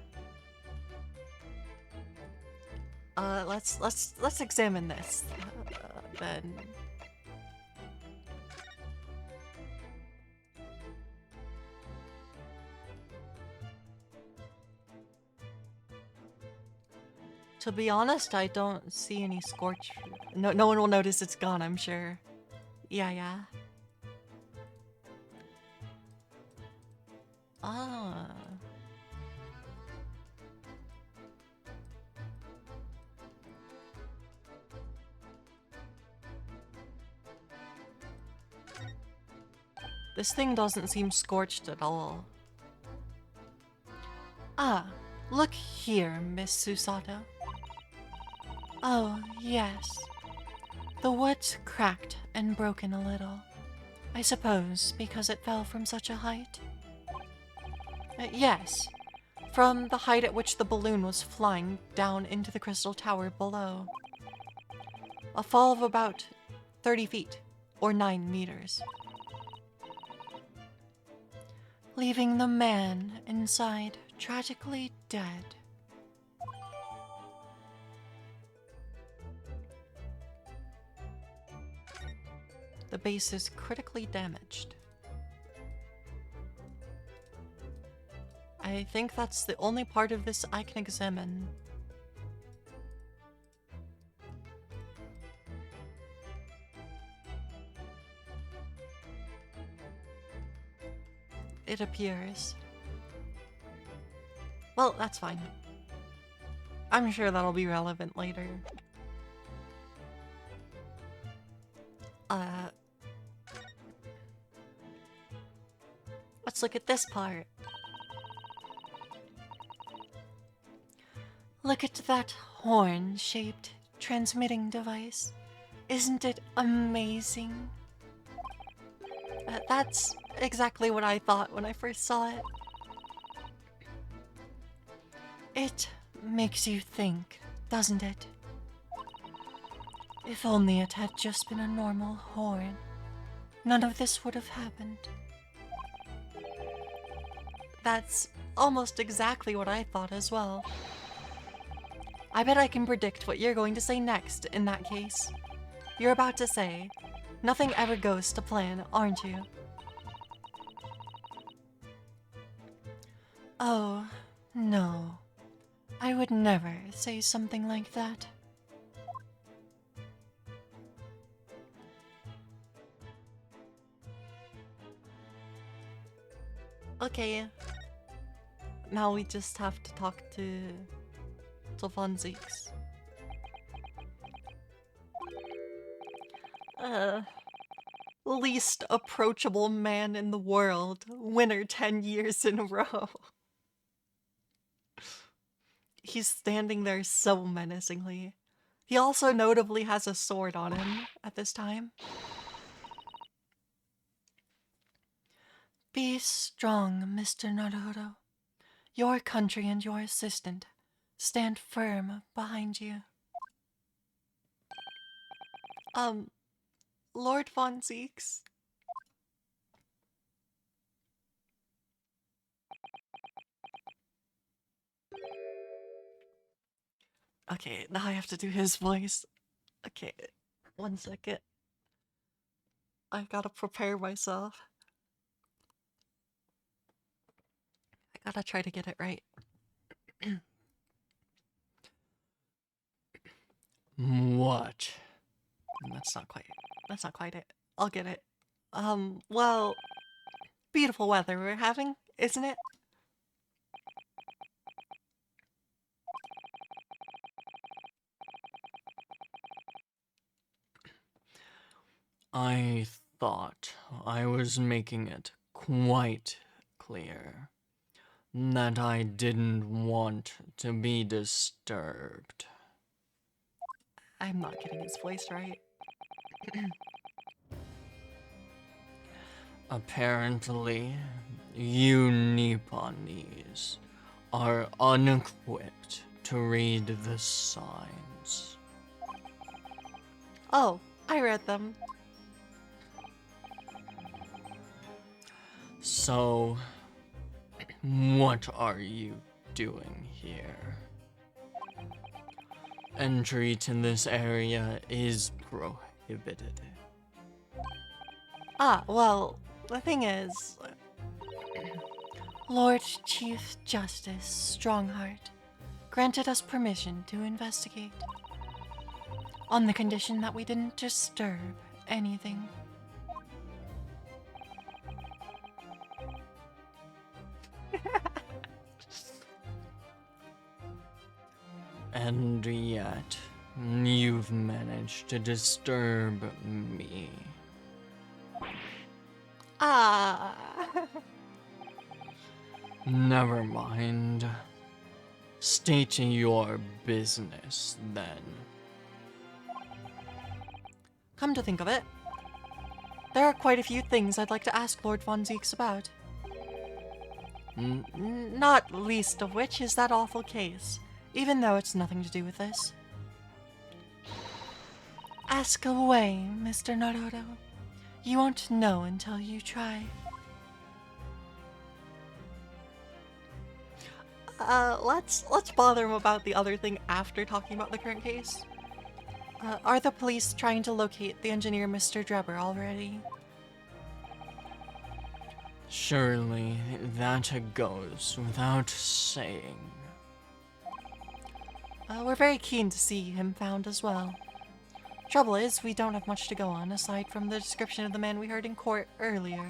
Let's examine this then. To be honest, I don't see any scorch. No one will notice it's gone, I'm sure. Yeah. Ah. This thing doesn't seem scorched at all. Ah, look here, Miss Susato. Oh, yes. The wood's cracked and broken a little. I suppose because it fell from such a height. Yes, from the height at which the balloon was flying down into the crystal tower below. A fall of about 30 feet, or 9 meters. Leaving the man inside tragically dead. The base is critically damaged. I think that's the only part of this I can examine. It appears. Well, that's fine. I'm sure that'll be relevant later. Let's look at this part. Look at that horn-shaped transmitting device. Isn't it amazing? That's exactly what I thought when I first saw it. It makes you think, doesn't it? If only it had just been a normal horn, none of this would have happened. That's almost exactly what I thought as well. I bet I can predict what you're going to say next in that case. You're about to say, nothing ever goes to plan, aren't you? Oh, no. I would never say something like that. Okay. Now we just have to talk to Von Zeeks. Least approachable man in the world. Winner 10 years in a row. He's standing there so menacingly. He also notably has a sword on him at this time. Be strong, Mr. Naruto. Your country and your assistant stand firm behind you. Lord Von Zeeks? Okay, now I have to do his voice. Okay, 1 second. I gotta prepare myself. I gotta try to get it right. What? That's not quite it. I'll get it. Well, beautiful weather we're having, isn't it? I thought I was making it quite clear that I didn't want to be disturbed. I'm not getting his voice right. Apparently, you Nipponese are unequipped to read the signs. Oh, I read them. So, what are you doing here? Entry to this area is prohibited. Ah, well, the thing is... Lord Chief Justice Strongheart granted us permission to investigate. On the condition that we didn't disturb anything. And yet, you've managed to disturb me. Ah. Never mind. State your business, then. Come to think of it, there are quite a few things I'd like to ask Lord Von Zeeks about. Not least of which is that awful case, even though it's nothing to do with this. Ask away, Mr. Naruto. You won't know until you try. Let's bother him about the other thing after talking about the current case. Are the police trying to locate the engineer, Mr. Drebber, already? Surely that goes without saying. We're very keen to see him found as well. Trouble is, we don't have much to go on aside from the description of the man we heard in court earlier.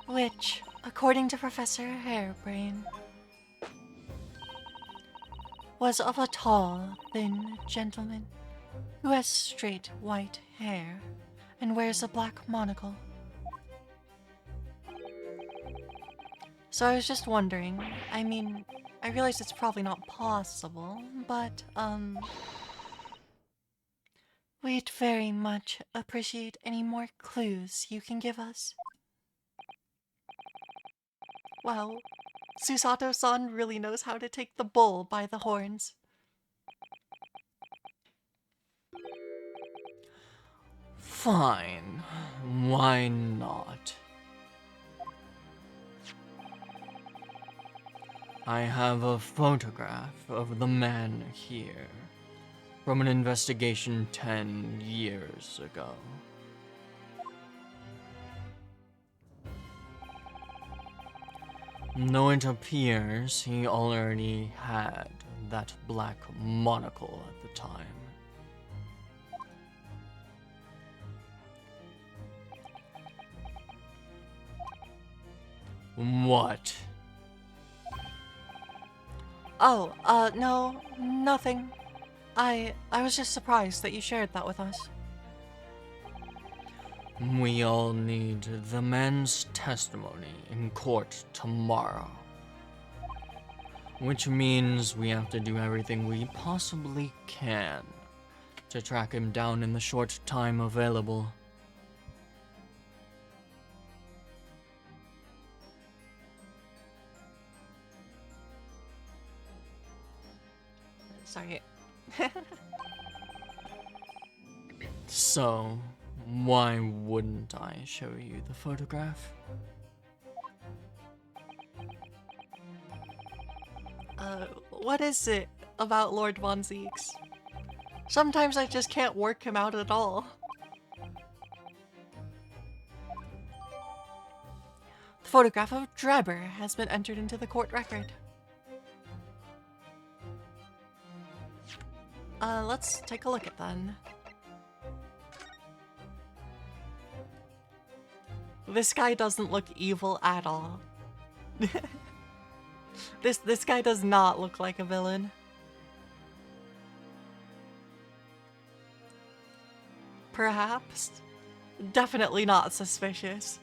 Which, according to Professor Hairbrain, was of a tall, thin gentleman who has straight white hair and wears a black monocle. So I was just wondering, I mean, I realize it's probably not possible, but, we'd very much appreciate any more clues you can give us. Wow, Susato-san really knows how to take the bull by the horns. Fine. Why not? I have a photograph of the man here from an investigation 10 years ago. Though it appears he already had that black monocle at the time. What? Oh, no, nothing. I was just surprised that you shared that with us. We all need the man's testimony in court tomorrow. Which means we have to do everything we possibly can to track him down in the short time available. Sorry. So, why wouldn't I show you the photograph? What is it about Lord Von Zieks? Sometimes I just can't work him out at all. The photograph of Drebber has been entered into the court record. Let's take a look at then. This guy doesn't look evil at all. This guy does not look like a villain. Perhaps. Definitely not suspicious.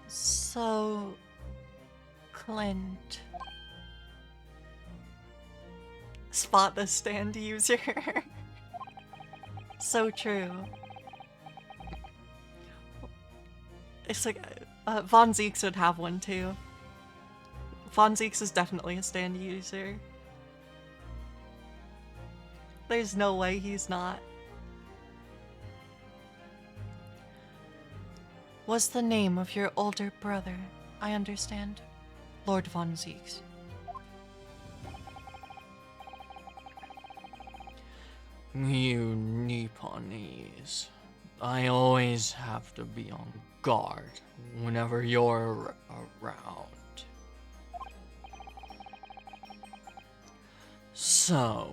So... Clint... Spot the stand user. So true. It's like, Von Zieks would have one too. Von Zieks is definitely a stand user. There's no way he's not. Was the name of your older brother, I understand, Lord Von Zieks. You Nipponese. I always have to be on guard whenever you're around. So,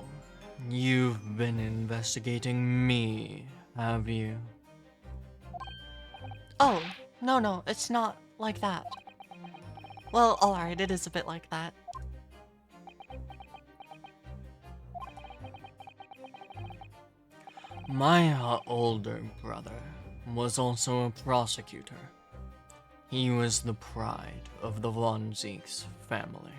you've been investigating me, have you? Oh, no, it's not like that. Well, alright, it is a bit like that. My older brother was also a prosecutor. He was the pride of the Von Zieks family.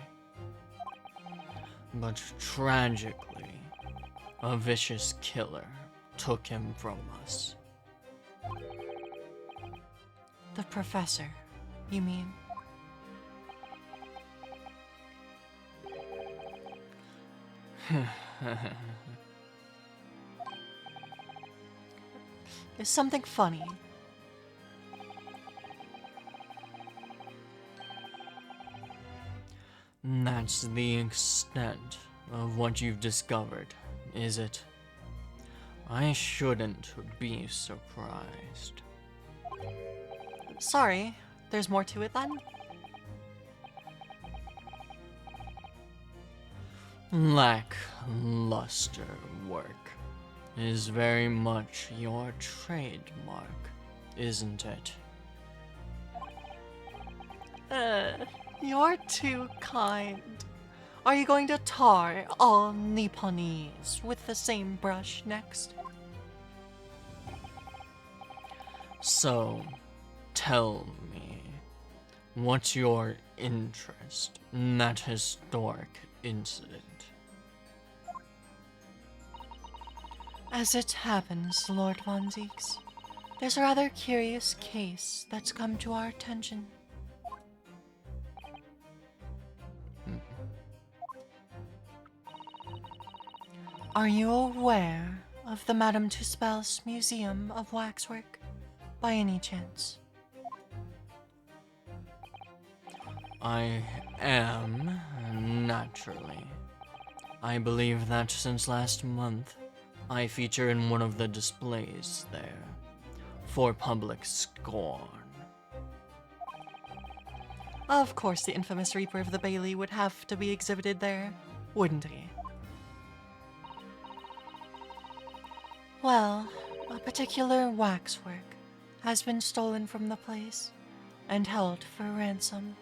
But tragically, a vicious killer took him from us. The professor. you mean? Is something funny? That's the extent of what you've discovered, is it? I shouldn't be surprised. Sorry, there's more to it then? Lackluster work is very much your trademark, isn't it? You're too kind. Are you going to tar all Nipponese with the same brush next? So, tell me, what's your interest in that historic incident? As it happens, Lord Von Zieks, there's a rather curious case that's come to our attention. Are you aware of the Madame Tuspel's Museum of Waxwork, by any chance? I am, naturally. I believe that since last month, I feature in one of the displays there, for public scorn. Of course the infamous Reaper of the Bailey would have to be exhibited there, wouldn't he? Well, a particular waxwork has been stolen from the place and held for ransom.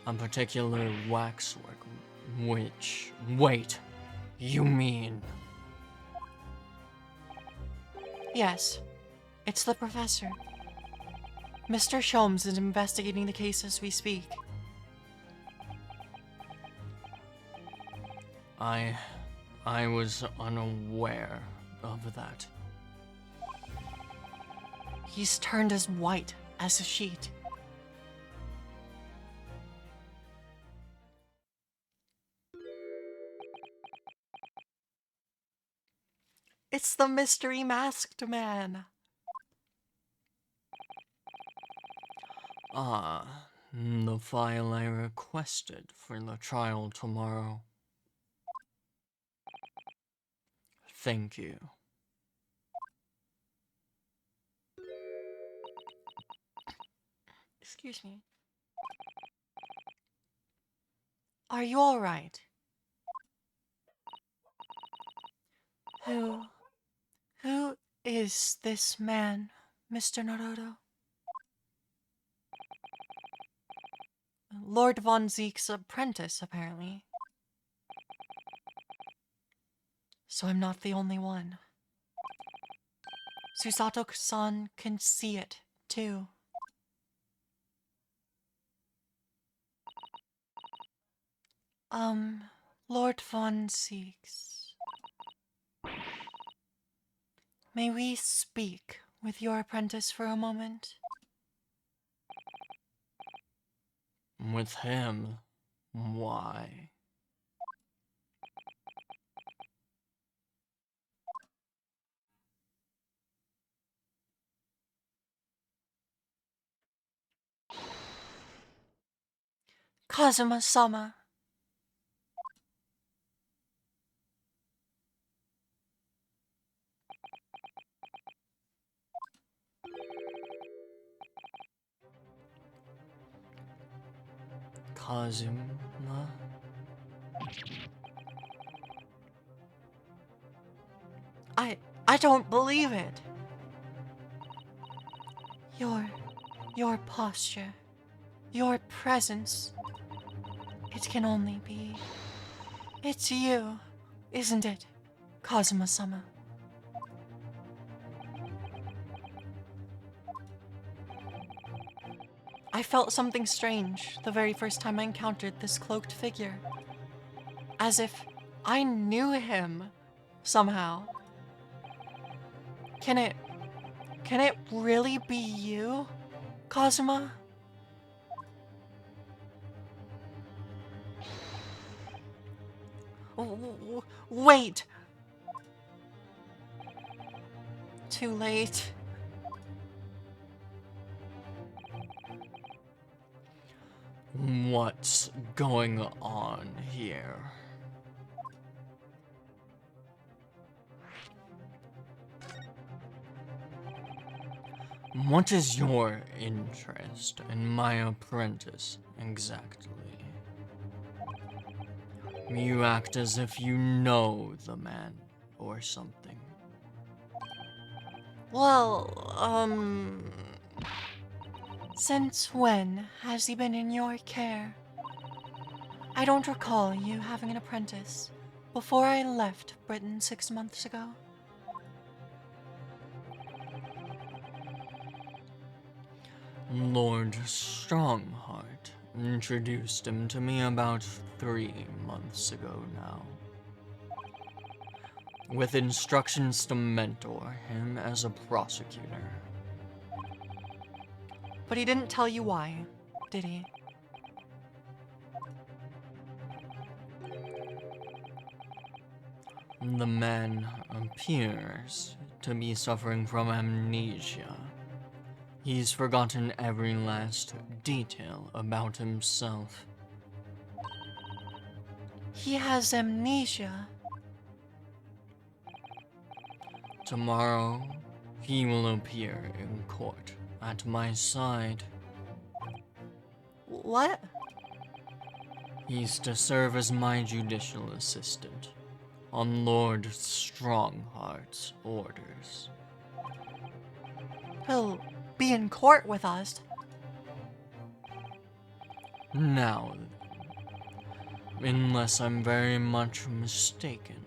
A particular waxwork, which... Wait, you mean... Yes, it's the professor. Mr. Sholmes is investigating the case as we speak. I was unaware of that. He's turned as white as a sheet. It's the mystery masked man. Ah, the file I requested for the trial tomorrow. Thank you. Excuse me. Are you all right? Who is this man, Mr. Naruto? Lord Von Zieks' apprentice, apparently. So I'm not the only one. Susato-san can see it, too. Lord Von Zieks. May we speak with your apprentice for a moment? With him? Why? Kazuma-sama. Kazuma? I don't believe it. Your posture, your presence. It can only be. It's you, isn't it, Kazuma-sama? I felt something strange the very first time I encountered this cloaked figure. As if I knew him somehow. Can Can it really be you, Kazuma? Wait! Too late. What's going on here? What is your interest in my apprentice, exactly? You act as if you know the man, or something. Well, since when has he been in your care? I don't recall you having an apprentice before I left Britain 6 months ago. Lord Strongheart introduced him to me about 3 months ago now, with instructions to mentor him as a prosecutor. But he didn't tell you why, did he? The man appears to be suffering from amnesia. He's forgotten every last detail about himself. He has amnesia. Tomorrow, he will appear in court at my side. What? He's to serve as my judicial assistant on Lord Strongheart's orders. He'll be in court with us. Now, unless I'm very much mistaken,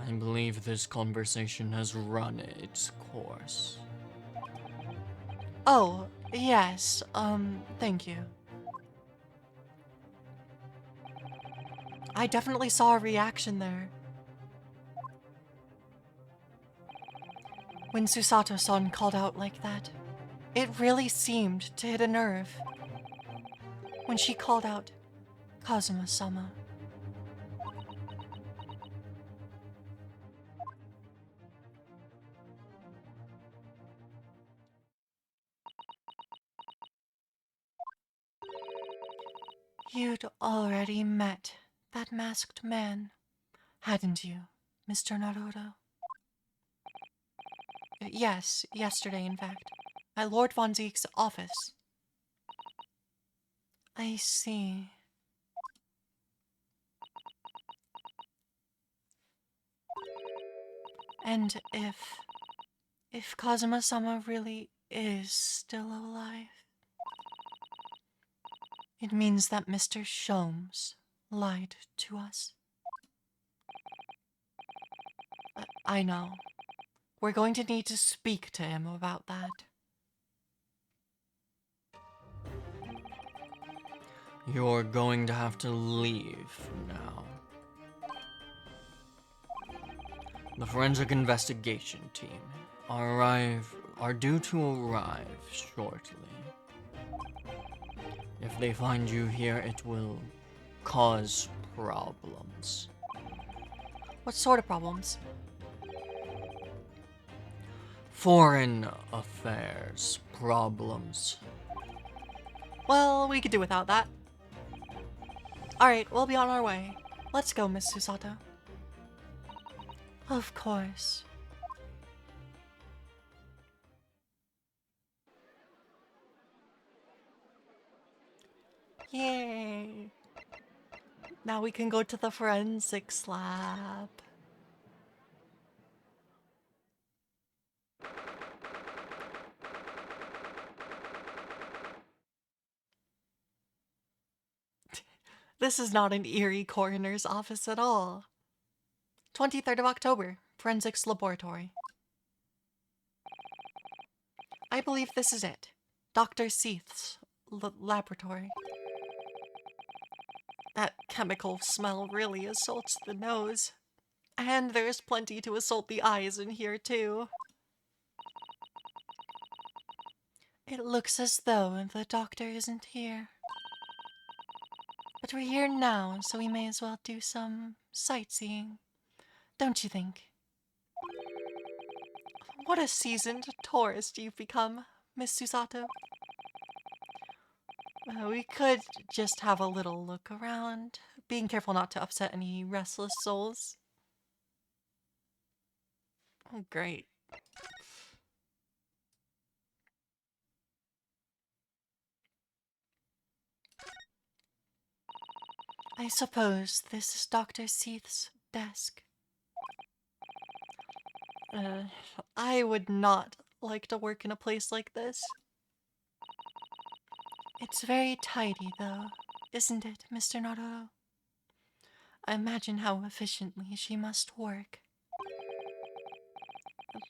I believe this conversation has run its course. Oh, yes, thank you. I definitely saw a reaction there. When Susato-san called out like that, it really seemed to hit a nerve. When she called out, Kazuma-sama. You'd already met that masked man, hadn't you, Mr. Naruto? Yes, yesterday, in fact, at Lord Von Zeke's office. I see. And if Kazuma-sama really is still alive, it means that Mr. Sholmes lied to us. I know. We're going to need to speak to him about that. You're going to have to leave now. The forensic investigation team are due to arrive shortly. If they find you here, it will cause problems. What sort of problems? Foreign affairs problems. Well, we could do without that. Alright, we'll be on our way. Let's go, Miss Susato. Of course. Yay! Now we can go to the forensics lab. This is not an eerie coroner's office at all. 23rd of October, Forensics Laboratory. I believe this is it. Dr. Seath's laboratory. That chemical smell really assaults the nose. And there's plenty to assault the eyes in here, too. It looks as though the doctor isn't here. But we're here now, so we may as well do some sightseeing. Don't you think? What a seasoned tourist you've become, Miss Susato. We could just have a little look around, being careful not to upset any restless souls. Oh, great. I suppose this is Dr. Seath's desk. I would not like to work in a place like this. It's very tidy, though, isn't it, Mr. Naruto? I imagine how efficiently she must work.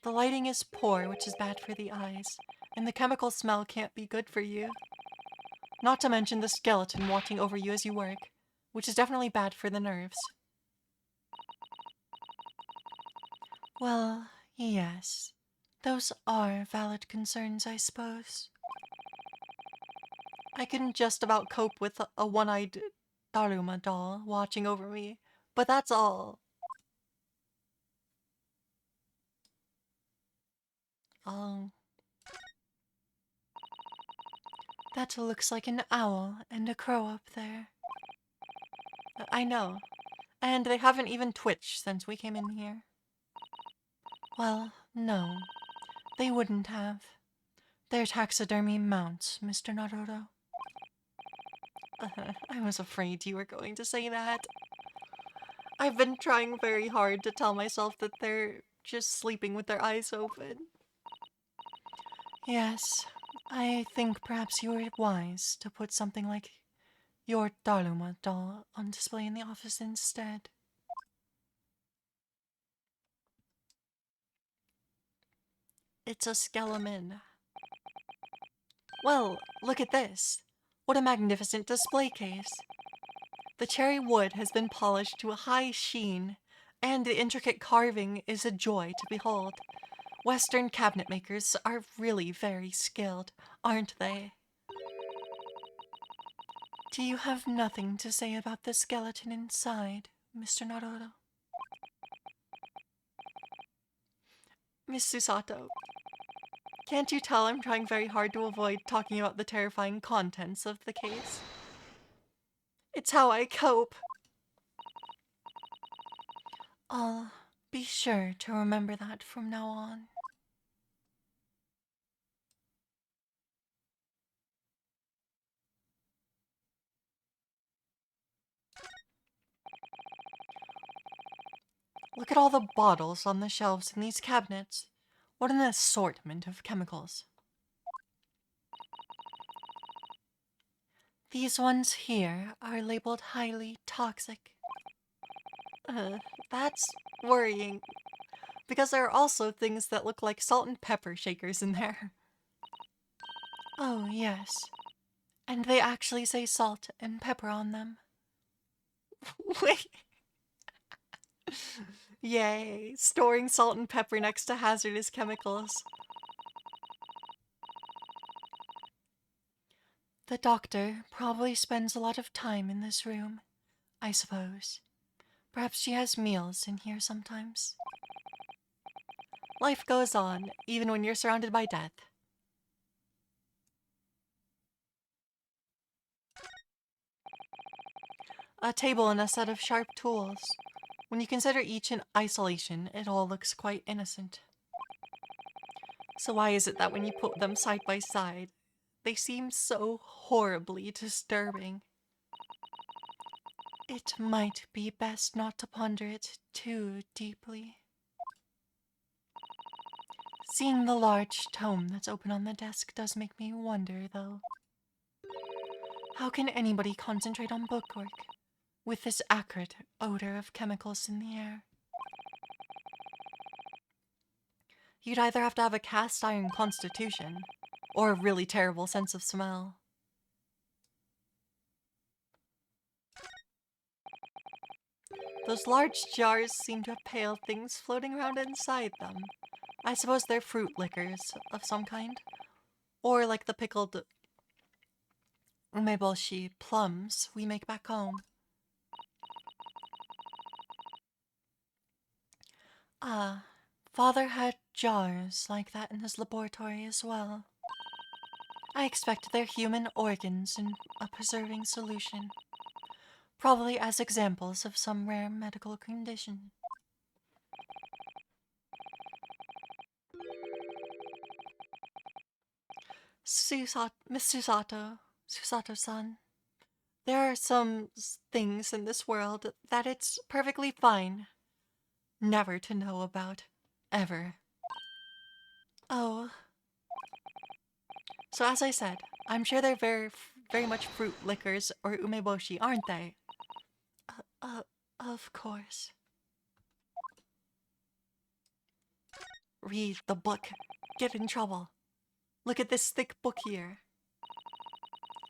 The lighting is poor, which is bad for the eyes, and the chemical smell can't be good for you. Not to mention the skeleton watching over you as you work, which is definitely bad for the nerves. Well, yes. Those are valid concerns, I suppose. I can just about cope with a one-eyed Daruma doll watching over me, but that's all. Oh. That looks like an owl and a crow up there. I know. And they haven't even twitched since we came in here. Well, no. They wouldn't have. They're taxidermy mounts, Mr. Naruto. I was afraid you were going to say that. I've been trying very hard to tell myself that they're just sleeping with their eyes open. Yes, I think perhaps you were wise to put something like your Daruma doll on display in the office instead. It's a skeleton. Well, look at this. What a magnificent display case. The cherry wood has been polished to a high sheen, and the intricate carving is a joy to behold. Western cabinet makers are really very skilled, aren't they? Do you have nothing to say about the skeleton inside, Mr. Naruto? Miss Susato, can't you tell I'm trying very hard to avoid talking about the terrifying contents of the case? It's how I cope. I'll be sure to remember that from now on. Look at all the bottles on the shelves in these cabinets. What an assortment of chemicals. These ones here are labeled highly toxic. That's worrying, because there are also things that look like salt and pepper shakers in there. Oh, yes. And they actually say salt and pepper on them. Wait. Yay, storing salt and pepper next to hazardous chemicals. The doctor probably spends a lot of time in this room, I suppose. Perhaps she has meals in here sometimes. Life goes on, even when you're surrounded by death. A table and a set of sharp tools. When you consider each in isolation, it all looks quite innocent. So why is it that when you put them side by side, they seem so horribly disturbing? It might be best not to ponder it too deeply. Seeing the large tome that's open on the desk does make me wonder, though. How can anybody concentrate on bookwork with this acrid odor of chemicals in the air? You'd either have to have a cast iron constitution or a really terrible sense of smell. Those large jars seem to have pale things floating around inside them. I suppose they're fruit liquors of some kind. Or like the pickled umeboshi plums we make back home. Ah, father had jars like that in his laboratory as well. I expect they're human organs in a preserving solution, probably as examples of some rare medical condition. Miss Susato-san, there are some things in this world that it's perfectly fine never to know about, ever. Oh, so as I said, I'm sure they're very much fruit liquors or umeboshi, aren't they? Of course. Read the book. Get in trouble. Look at this thick book here.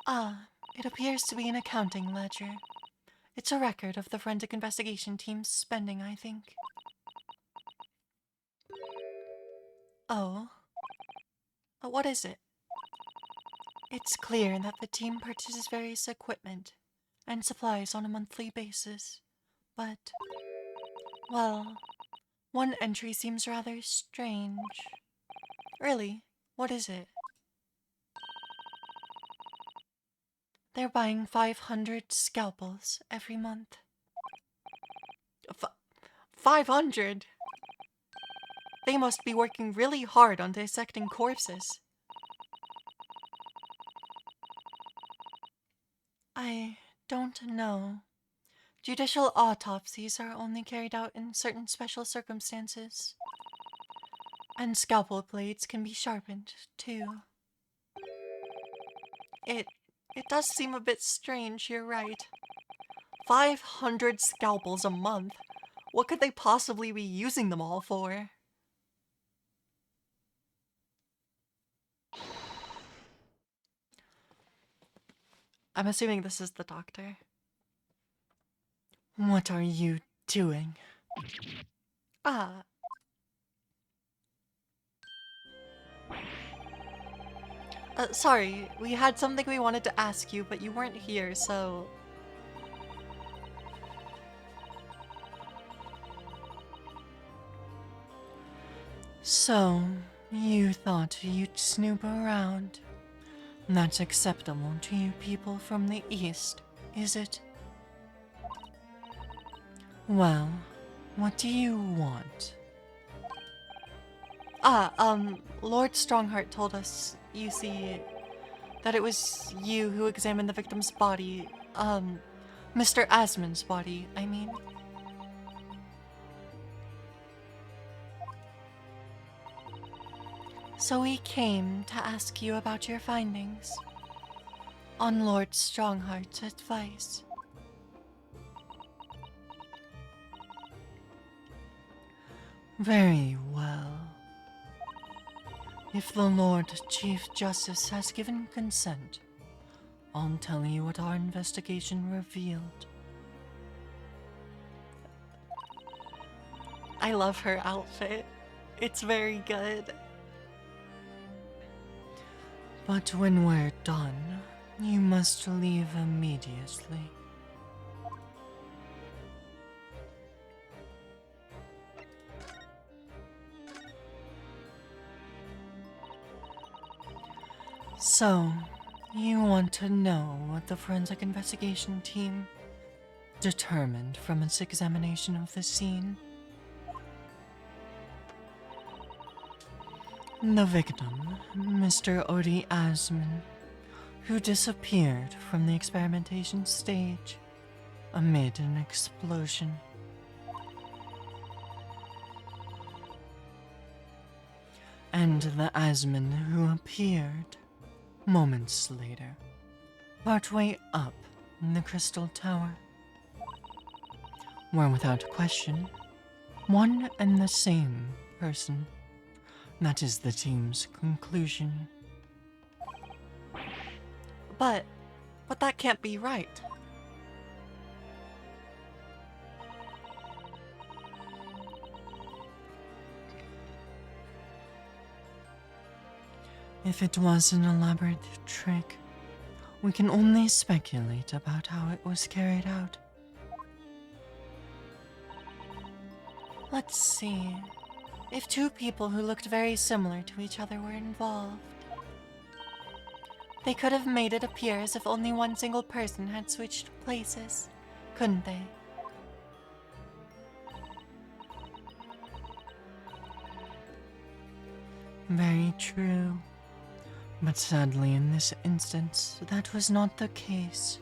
Ah, it appears to be an accounting ledger. It's a record of the forensic investigation team's spending, I think. Oh. What is it? It's clear that the team purchases various equipment and supplies on a monthly basis, but, well, one entry seems rather strange. Really, what is it? They're buying 500 scalpels every month. 500? They must be working really hard on dissecting corpses. I don't know. Judicial autopsies are only carried out in certain special circumstances. And scalpel blades can be sharpened, too. It does seem a bit strange, you're right. 500 scalpels a month? What could they possibly be using them all for? I'm assuming this is the doctor. What are you doing? Ah. Sorry, we had something we wanted to ask you, but you weren't here, so... So, you thought you'd snoop around. That's acceptable to you people from the East, is it? Well, what do you want? Lord Strongheart told us, you see, that it was you who examined the victim's body. Mr. Asmon's body, I mean. So we came to ask you about your findings. On Lord Strongheart's advice. Very well. If the Lord Chief Justice has given consent, I'll tell you what our investigation revealed. I love her outfit. It's very good. But when we're done, you must leave immediately. So, you want to know what the forensic investigation team determined from its examination of the scene? The victim, Mr. Odi Asman, who disappeared from the experimentation stage amid an explosion. And the Asman who appeared moments later, partway up in the Crystal Tower, were without question one and the same person. That is the team's conclusion. But that can't be right. If it was an elaborate trick, we can only speculate about how it was carried out. Let's see. If two people who looked very similar to each other were involved, they could have made it appear as if only one single person had switched places, couldn't they? Very true. But sadly, in this instance, that was not the case.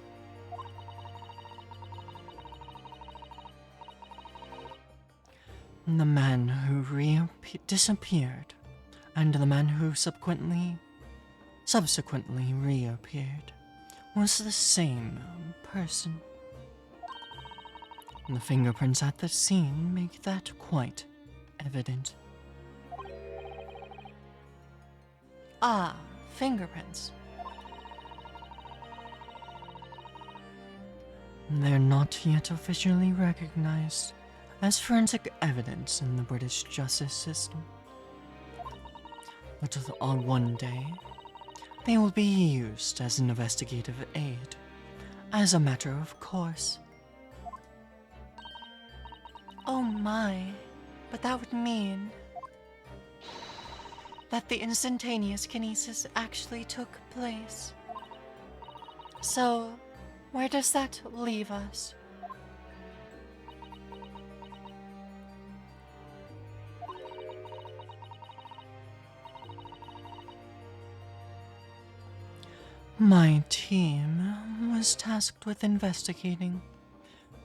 The man who disappeared, and the man who subsequently reappeared, was the same person. The fingerprints at the scene make that quite evident. Ah, fingerprints. They're not yet officially recognized as forensic evidence in the British justice system. But on one day, they will be used as an investigative aid, as a matter of course. Oh my, but that would mean that the instantaneous kinesis actually took place. So, where does that leave us? My team was tasked with investigating,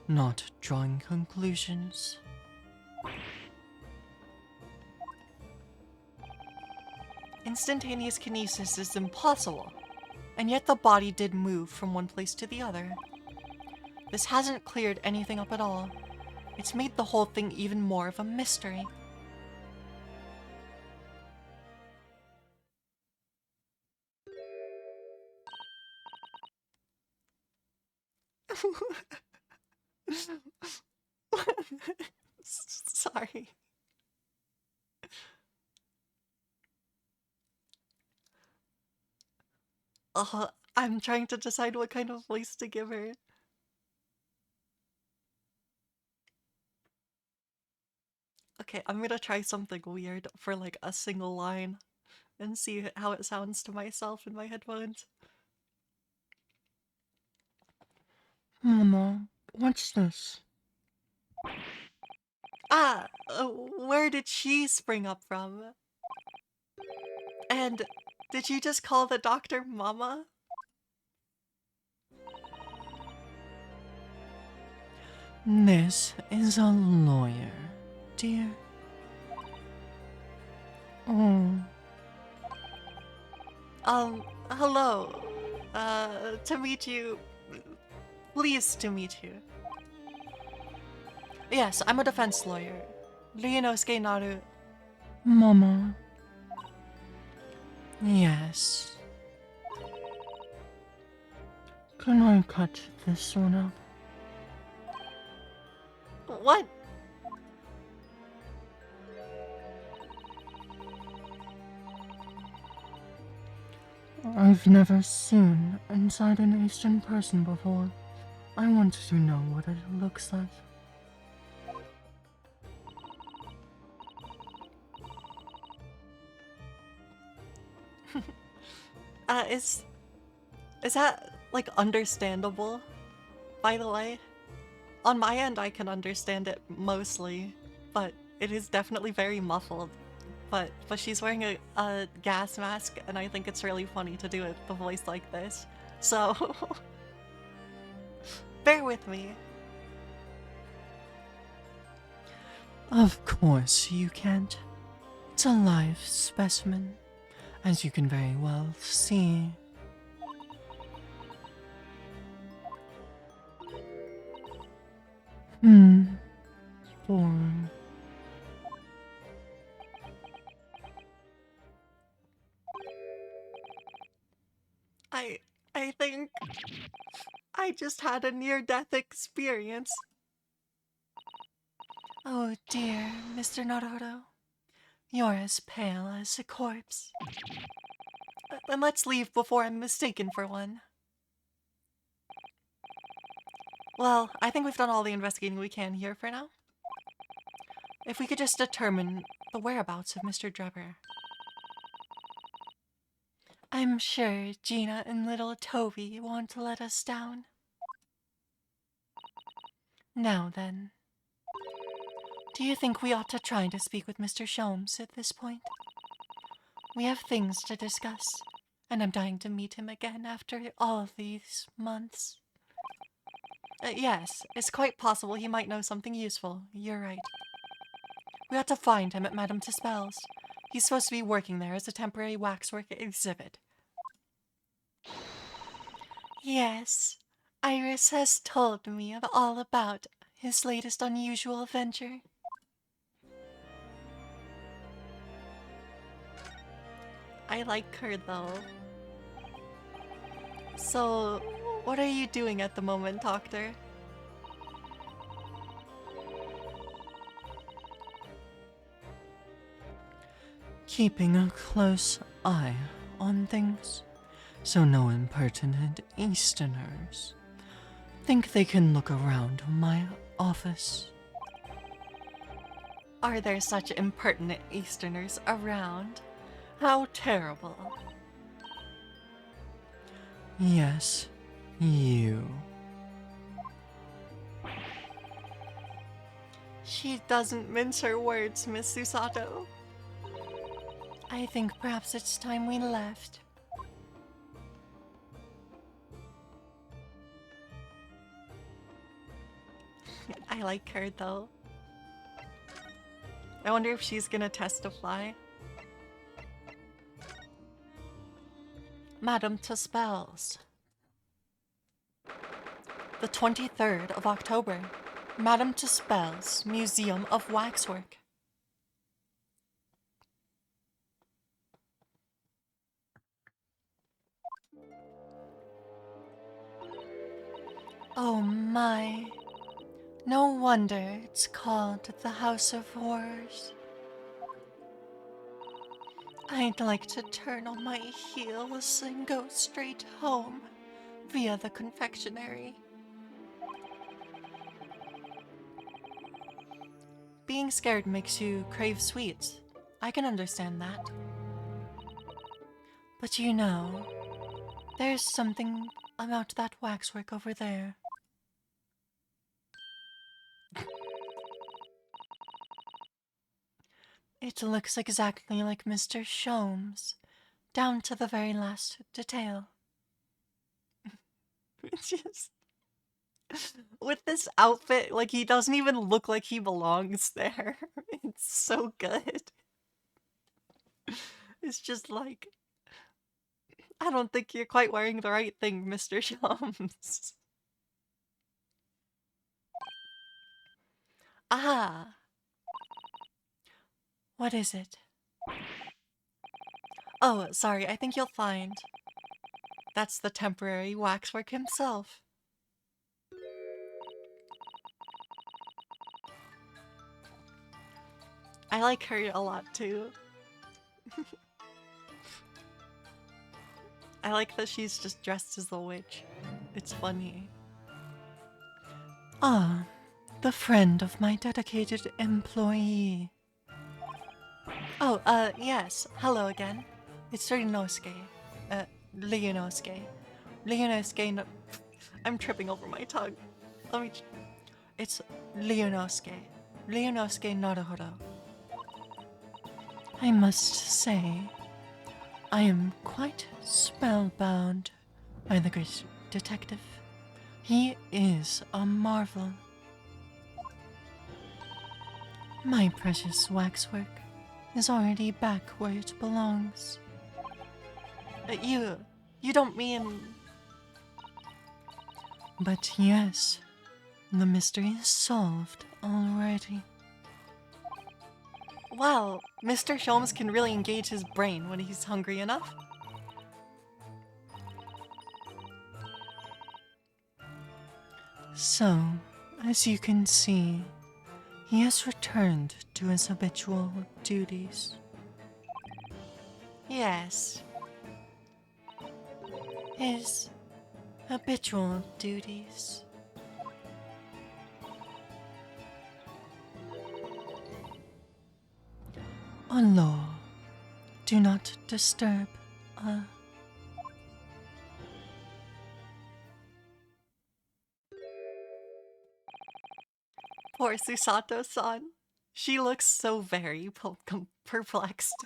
not drawing conclusions. Instantaneous kinesis is impossible, and yet the body did move from one place to the other. This hasn't cleared anything up at all. It's made the whole thing even more of a mystery. Sorry. I'm trying to decide what kind of voice to give her. Okay, I'm gonna try something weird for like a single line and see how it sounds to myself in my headphones. Mama, what's this? Ah, where did she spring up from? And did you just call the doctor Mama? This is a lawyer, dear. Oh. Hello. To meet you. Pleased to meet you. Yes, I'm a defense lawyer. Ryunosuke Naru. Mama. Yes. Can I cut this one up? What? I've never seen inside an Eastern person before. I want to know what it looks like. Is that like understandable? By the way, on my end I can understand it mostly, but it is definitely very muffled. But she's wearing a gas mask, and I think it's really funny to do it the voice like this. So bear with me. Of course you can't. It's a live specimen, as you can very well see. Boring. I think I just had a near-death experience. Oh dear, Mr. Naruto. You're as pale as a corpse. Then let's leave before I'm mistaken for one. Well, I think we've done all the investigating we can here for now. If we could just determine the whereabouts of Mr. Drebber. I'm sure Gina and little Toby won't let us down. Now then, do you think we ought to try to speak with Mr. Sholmes at this point? We have things to discuss, and I'm dying to meet him again after all these months. Yes, it's quite possible he might know something useful. You're right. We ought to find him at Madame Tusspel's. He's supposed to be working there as a temporary waxwork exhibit. Yes, Iris has told me all about his latest unusual venture. I like her though. So, what are you doing at the moment, Doctor? Keeping a close eye on things, so no impertinent Easterners think they can look around my office. Are there such impertinent Easterners around? How terrible. Yes, you. She doesn't mince her words, Miss Susato. I think perhaps it's time we left. I like her though. I wonder if she's gonna testify. Madame Tusspel's. The 23rd of October. Madame Tusspel's Museum of Waxwork. Oh my. No wonder it's called the House of Horrors. I'd like to turn on my heels and go straight home via the confectionery. Being scared makes you crave sweets. I can understand that. But you know, there's something about that waxwork over there. It looks exactly like Mr. Sholmes, down to the very last detail. It's just... With this outfit, like, he doesn't even look like he belongs there. It's so good. It's just like... I don't think you're quite wearing the right thing, Mr. Sholmes. Ah! What is it? Oh, sorry, I think you'll find. That's the temporary waxwork himself. I like her a lot too. I like that she's just dressed as the witch. It's funny. Ah, the friend of my dedicated employee. Oh, yes. Hello again. It's Ryunosuke. Ryunosuke. Ryunosuke no... I'm tripping over my tongue. Let me... It's Ryunosuke. Ryunosuke Naruhodo. I must say, I am quite spellbound by the great detective. He is a marvel. My precious waxwork is already back where it belongs. You don't mean... But yes, the mystery is solved already. Wow, Mr. Sholmes can really engage his brain when he's hungry enough. So, as you can see, he has returned to his habitual duties. Yes. his habitual duties. Allah, do not disturb. Poor Susato-san. She looks so very perplexed.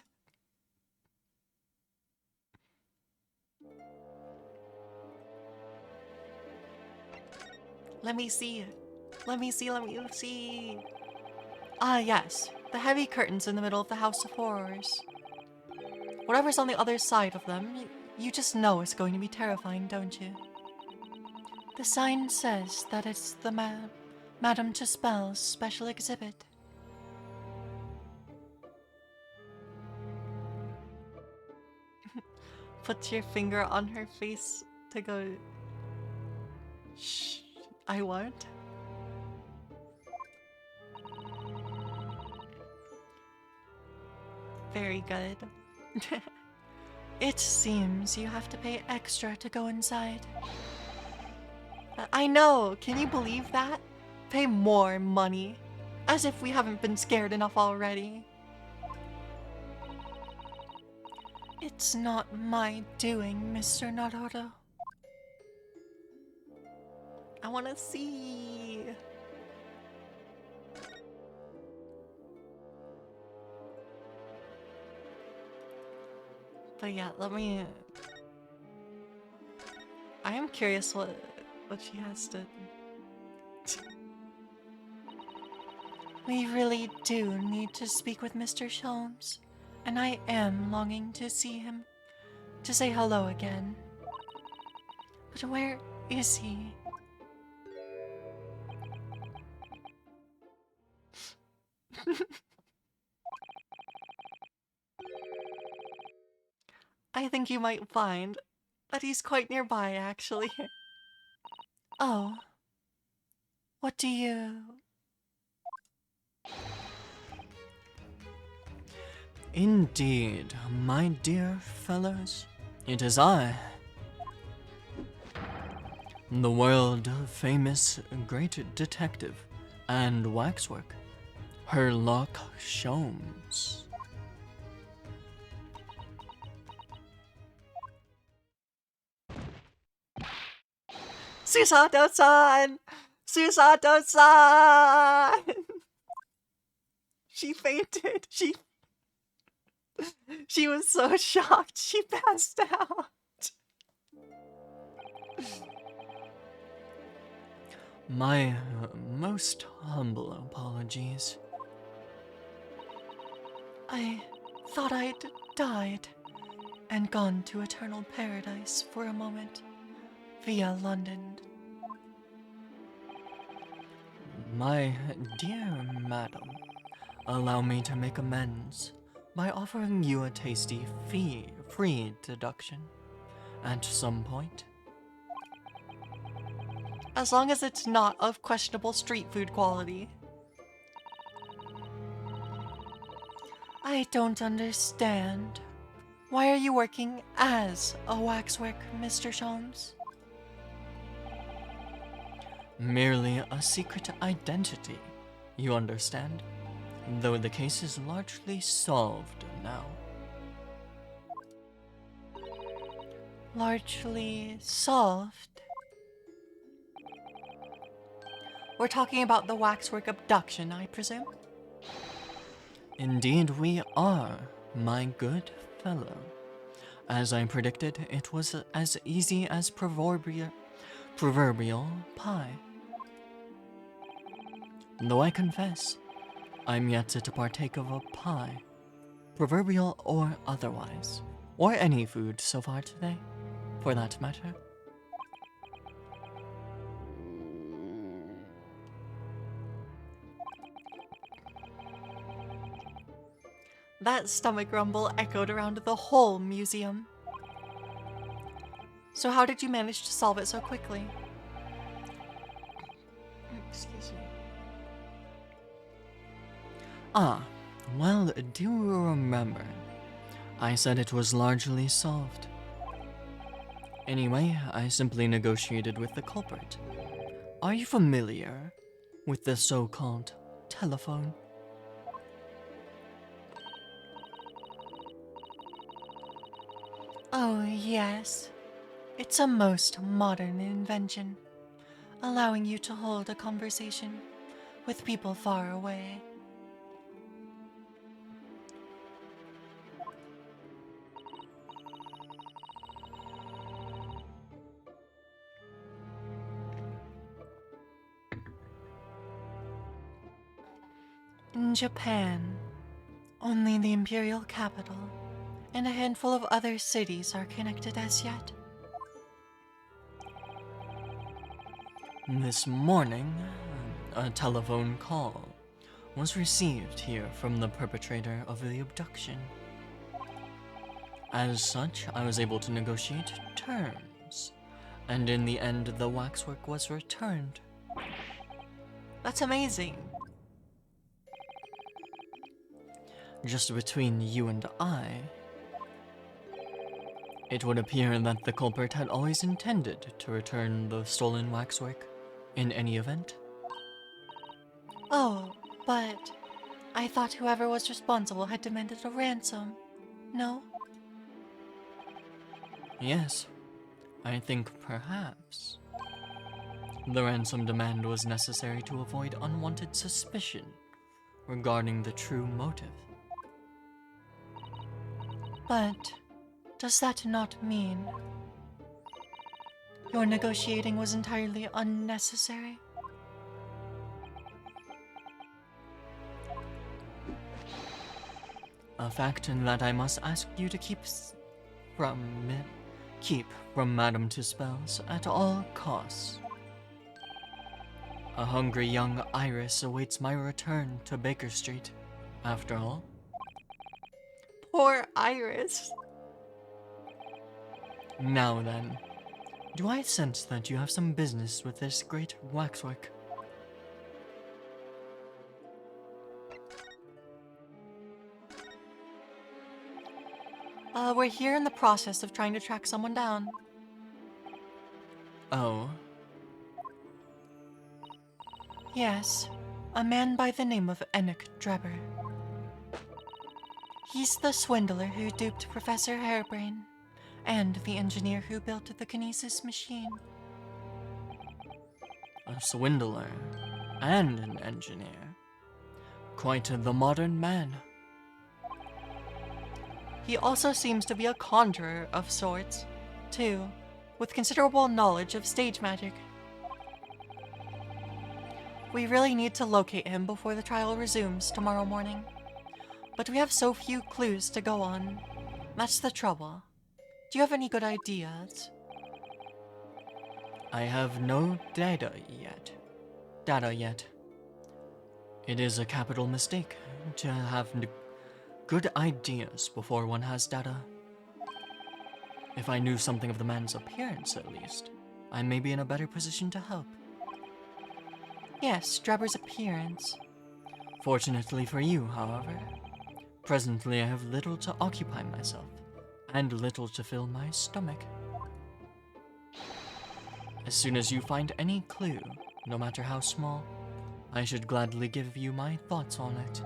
Let me see. Let me see. Ah, yes. The heavy curtains in the middle of the House of Horrors. Whatever's on the other side of them, you just know it's going to be terrifying, don't you? The sign says that it's the Madame Tuspel's special exhibit. Put your finger on her face to go. Shh, I won't. Very good. It seems you have to pay extra to go inside. I know, can you believe that? Pay more money. As if we haven't been scared enough already. It's not my doing, Mr. Naruto. I wanna see. But yeah, I am curious what she has to. We really do need to speak with Mr. Sholmes, and I am longing to see him, to say hello again. But where is he? I think you might find that he's quite nearby, actually. Oh. What do you... Indeed, my dear fellows, it is I, the world-famous great detective and waxwork, Herlock Sholmes. Susato-san! Susato-san! She fainted. She was so shocked. She passed out. My most humble apologies. I thought I'd died and gone to eternal paradise for a moment via London. My dear madam, allow me to make amends by offering you a tasty fee-free deduction at some point. As long as it's not of questionable street food quality. I don't understand. Why are you working as a waxwork, Mr. Sholmes? Merely a secret identity, you understand? Though the case is largely solved now. Largely solved? We're talking about the waxwork abduction, I presume? Indeed we are, my good fellow. As I predicted, it was as easy as proverbial pie. Though I confess, I'm yet to partake of a pie, proverbial or otherwise, or any food so far today, for that matter. That stomach rumble echoed around the whole museum. So how did you manage to solve it so quickly? Excuse me. Ah, well, do you remember? I said it was largely solved. Anyway, I simply negotiated with the culprit. Are you familiar with the so-called telephone? Oh, yes. It's a most modern invention, allowing you to hold a conversation with people far away. In Japan, only the imperial capital and a handful of other cities are connected as yet. This morning, a telephone call was received here from the perpetrator of the abduction. As such, I was able to negotiate terms, and in the end, the waxwork was returned. That's amazing. Just between you and I, it would appear that the culprit had always intended to return the stolen waxwork in any event. Oh, but I thought whoever was responsible had demanded a ransom. No? Yes, I think perhaps the ransom demand was necessary to avoid unwanted suspicion regarding the true motive. But does that not mean your negotiating was entirely unnecessary? A fact that I must ask you to keep from Madame Tuspel's at all costs. A hungry young Iris awaits my return to Baker Street, after all. Poor Iris. Now then, do I sense that you have some business with this great waxwork? We're here in the process of trying to track someone down. Oh, Yes, a man by the name of Enoch Drebber. He's the swindler who duped Professor Hairbrain, and the engineer who built the Kinesis machine. a swindler and an engineer. Quite the modern man. He also seems to be a conjurer of sorts, too, with considerable knowledge of stage magic. We really need to locate him before the trial resumes tomorrow morning. But we have so few clues to go on. That's the trouble. Do you have any good ideas? I have no data yet. It is a capital mistake to have good ideas before one has data. If I knew something of the man's appearance, at least, I may be in a better position to help. Yes, Drebber's appearance. Fortunately for you, however, presently I have little to occupy myself, and little to fill my stomach. As soon as you find any clue, no matter how small, I should gladly give you my thoughts on it.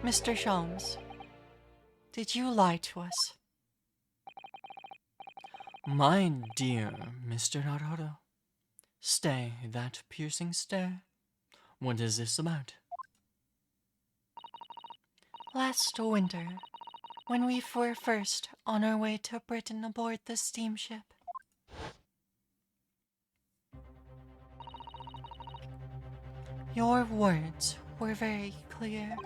Mr. Sholmes, did you lie to us? My dear Mr. Naruto, stay that piercing stare. What is this about? Last winter, when we were first on our way to Britain aboard the steamship, your words were very clear.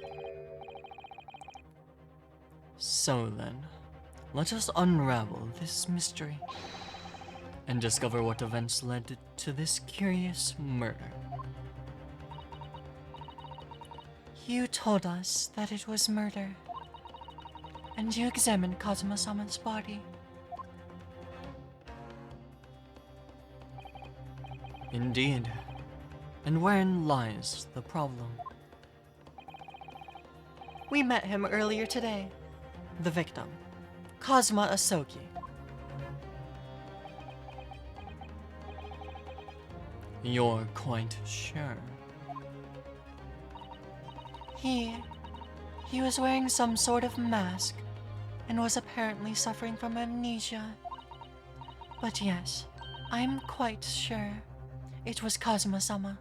So then, let us unravel this mystery and discover what events led to this curious murder. You told us that it was murder, and you examined Kazuma-sama's body. Indeed. And wherein lies the problem? We met him earlier today. The victim, Kazuma Asogi. You're quite sure? He was wearing some sort of mask and was apparently suffering from amnesia. But yes, I'm quite sure it was Kazuma-sama.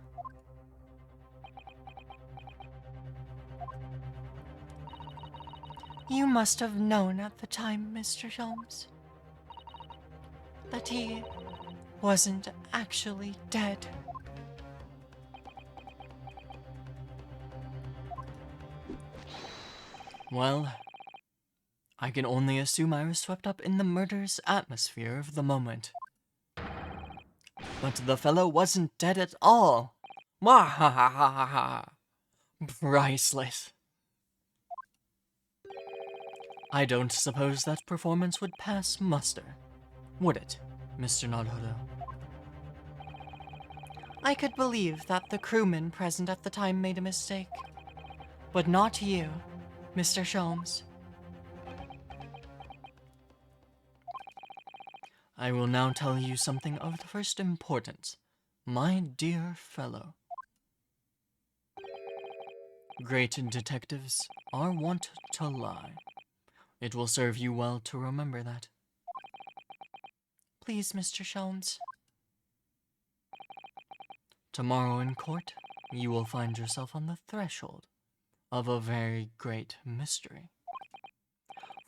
You must have known at the time, Mr. Sholmes, that he wasn't actually dead. Well, I can only assume I was swept up in the murderous atmosphere of the moment. But the fellow wasn't dead at all. Mwahahaha. Priceless. I don't suppose that performance would pass muster, would it, Mr. Naruto? I could believe that the crewmen present at the time made a mistake, but not you, Mr. Sholmes. I will now tell you something of the first importance, my dear fellow. Great detectives are wont to lie. It will serve you well to remember that. Please, Mr. Sholmes. Tomorrow in court, you will find yourself on the threshold of a very great mystery.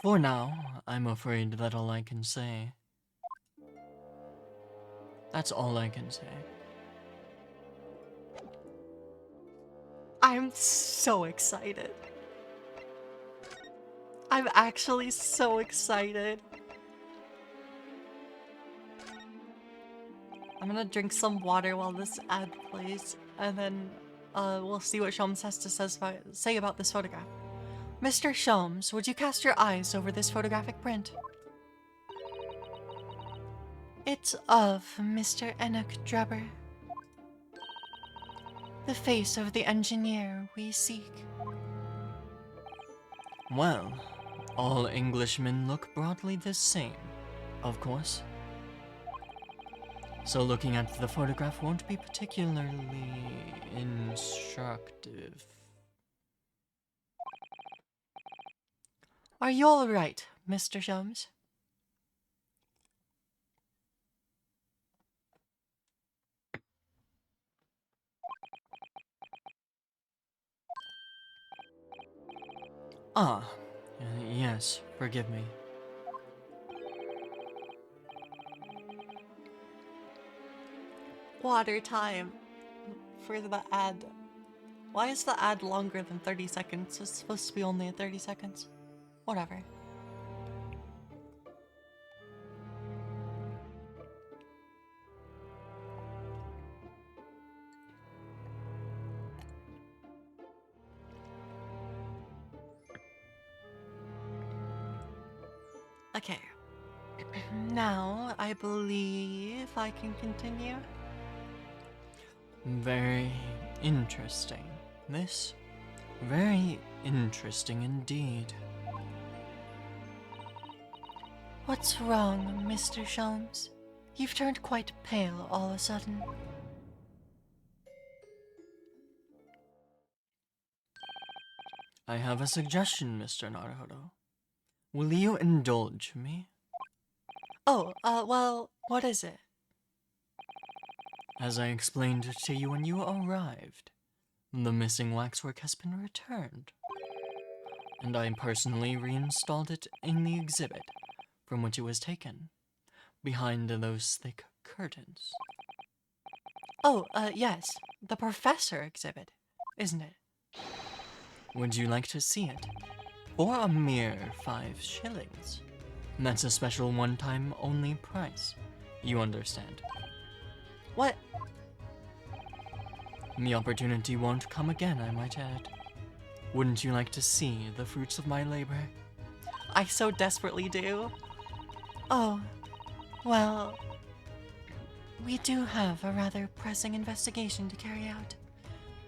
For now, I'm afraid that's all I can say. That's all I can say. I'm so excited. I'm actually so excited. I'm gonna drink some water while this ad plays, and then we'll see what Sholmes has to say about this photograph. Mr. Sholmes, would you cast your eyes over this photographic print? It's of Mr. Enoch Drebber, the face of the engineer we seek. Well, all Englishmen look broadly the same, of course. So looking at the photograph won't be particularly instructive. Are you all right, Mr. Sholmes? Ah, yes, forgive me. Water time for the ad. Why is the ad longer than 30 seconds? It's supposed to be only at 30 seconds. Whatever. Okay. Now, I believe I can continue. Very interesting. This? Very interesting indeed. What's wrong, Mr. Sholmes? You've turned quite pale all of a sudden. I have a suggestion, Mr. Naruto. Will you indulge me? Oh, well, what is it? As I explained to you when you arrived, the missing waxwork has been returned. And I personally reinstalled it in the exhibit from which it was taken, behind those thick curtains. Oh, yes. The Professor exhibit, isn't it? Would you like to see it? For a mere 5 shillings. That's a special one-time only price. You understand. What? The opportunity won't come again, I might add. Wouldn't you like to see the fruits of my labor? I so desperately do. Oh, well, we do have a rather pressing investigation to carry out.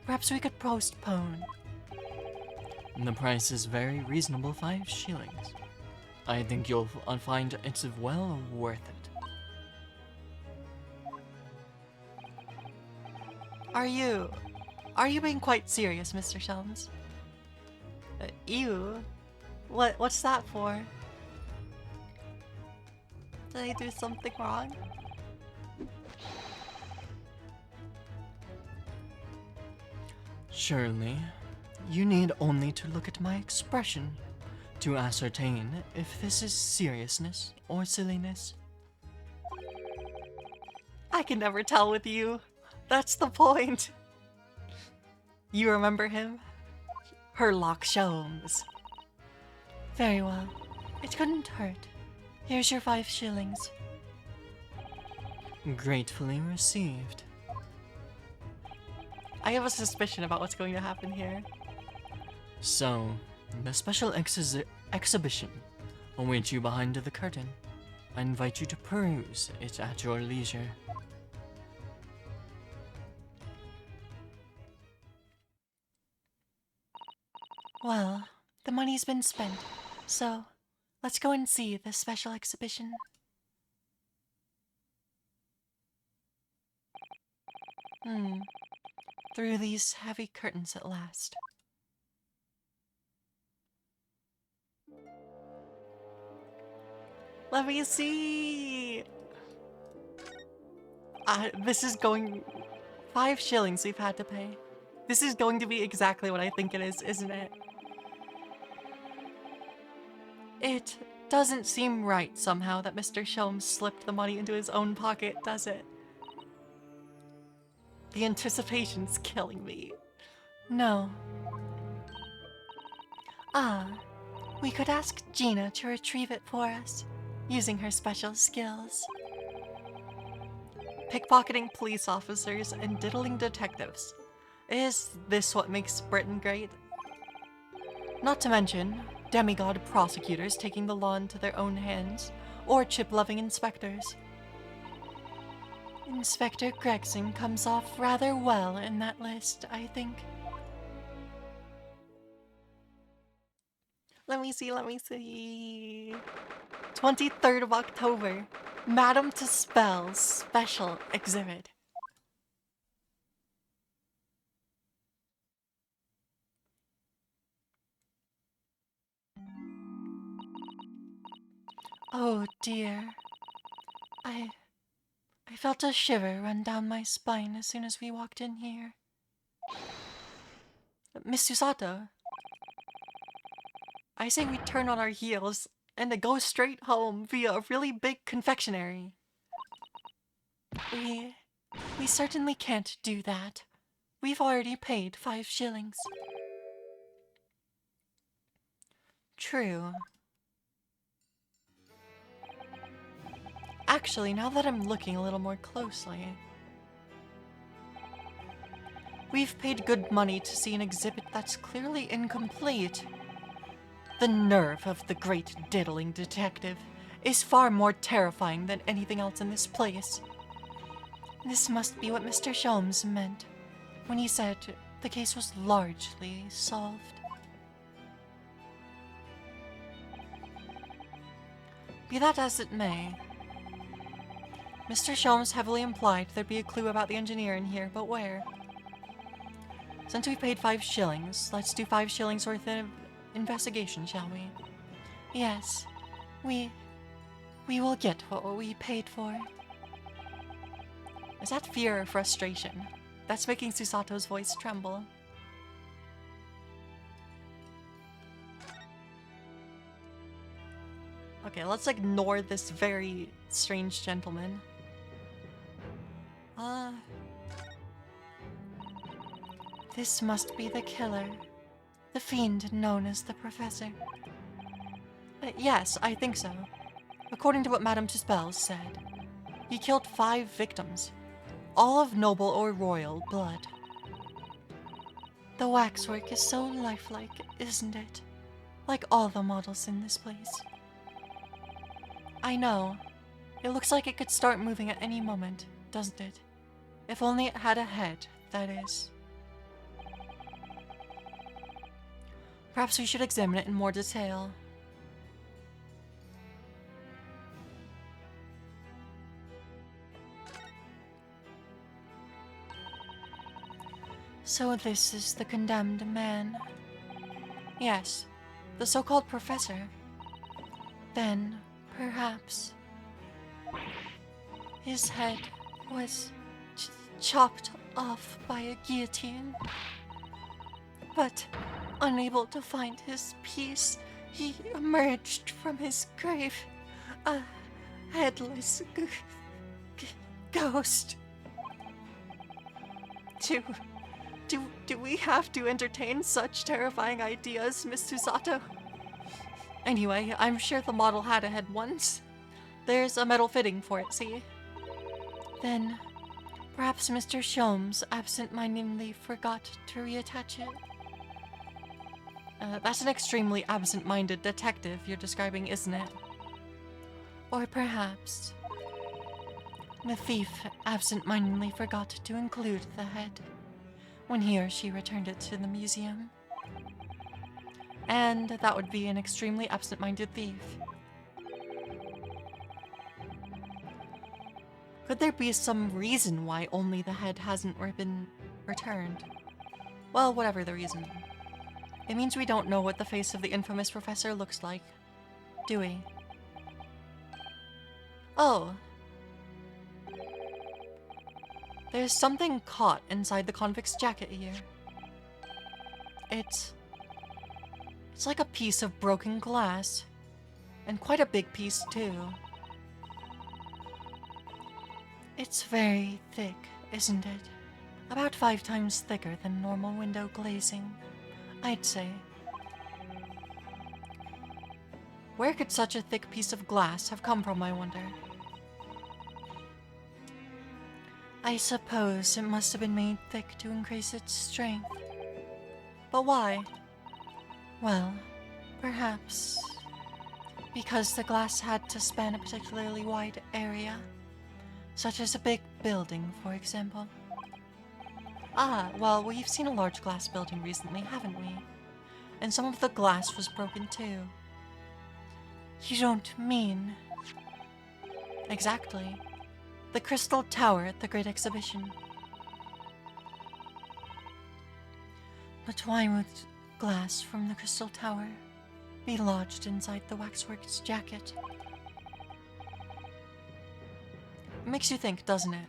Perhaps we could postpone. The price is very reasonable, 5 shillings. I think you'll find it's well worth it. Are you being quite serious, Mr. Shelms? Ew. What's that for? Did I do something wrong? Surely, you need only to look at my expression to ascertain if this is seriousness or silliness. I can never tell with you. That's the point. You remember him? Herlock Sholmes. Very well. It couldn't hurt. Here's your 5 shillings. Gratefully received. I have a suspicion about what's going to happen here. So, the special exhibition awaits you behind the curtain. I invite you to peruse it at your leisure. Well, the money's been spent, so let's go and see the special exhibition. Through these heavy curtains at last. Let me see! This is going... 5 shillings we've had to pay. This is going to be exactly what I think it is, isn't it? It doesn't seem right somehow that Mr. Sholmes slipped the money into his own pocket, does it? The anticipation's killing me. No. We could ask Gina to retrieve it for us, using her special skills. Pickpocketing police officers and diddling detectives. Is this what makes Britain great? Not to mention, demigod prosecutors taking the law into their own hands, or chip-loving inspectors. Inspector Gregson comes off rather well in that list, I think. Let me see. 23rd of October. Madame Tuspel's special exhibit. Oh dear. I felt a shiver run down my spine as soon as we walked in here. Miss Susato, I say we turn on our heels and go straight home via a really big confectionery. We certainly can't do that. We've already paid 5 shillings. True. Actually, now that I'm looking a little more closely, we've paid good money to see an exhibit that's clearly incomplete. The nerve of the great diddling detective is far more terrifying than anything else in this place. This must be what Mr. Sholmes meant when he said the case was largely solved. Be that as it may, Mr. Sholmes heavily implied there'd be a clue about the engineer in here, but where? Since we paid 5 shillings, let's do 5 shillings worth of investigation, shall we? Yes, we will get what we paid for. Is that fear or frustration? That's making Susato's voice tremble. Okay, let's ignore this very strange gentleman. This must be the killer. The fiend known as the Professor. Yes, I think so. According to what Madame Tuspel said, he killed 5 victims, all of noble or royal blood. The waxwork is so lifelike, isn't it? Like all the models in this place. I know. It looks like it could start moving at any moment, doesn't it? If only it had a head, that is. Perhaps we should examine it in more detail. So this is the condemned man. Yes, the so-called professor. Then, perhaps, his head was chopped off by a guillotine. But, unable to find his piece, he emerged from his grave, a headless ghost. Do we have to entertain such terrifying ideas, Miss Susato? Anyway, I'm sure the model had a head once. There's a metal fitting for it, see? Then, perhaps Mr. Sholmes absent-mindedly forgot to reattach it. That's an extremely absent-minded detective you're describing, isn't it? Or perhaps the thief absent-mindedly forgot to include the head when he or she returned it to the museum. And that would be an extremely absent-minded thief. Could there be some reason why only the head hasn't been returned? Well, whatever the reason. It means we don't know what the face of the infamous professor looks like, do we? Oh. There's something caught inside the convict's jacket here. It's like a piece of broken glass. And quite a big piece, too. It's very thick, isn't it? About 5 times thicker than normal window glazing, I'd say. Where could such a thick piece of glass have come from, I wonder? I suppose it must have been made thick to increase its strength. But why? Well, perhaps because the glass had to span a particularly wide area, such as a big building, for example. Ah, well, we've seen a large glass building recently, haven't we? And some of the glass was broken too. You don't mean... Exactly. The Crystal Tower at the Great Exhibition. But why would glass from the Crystal Tower be lodged inside the waxwork's jacket? It makes you think, doesn't it?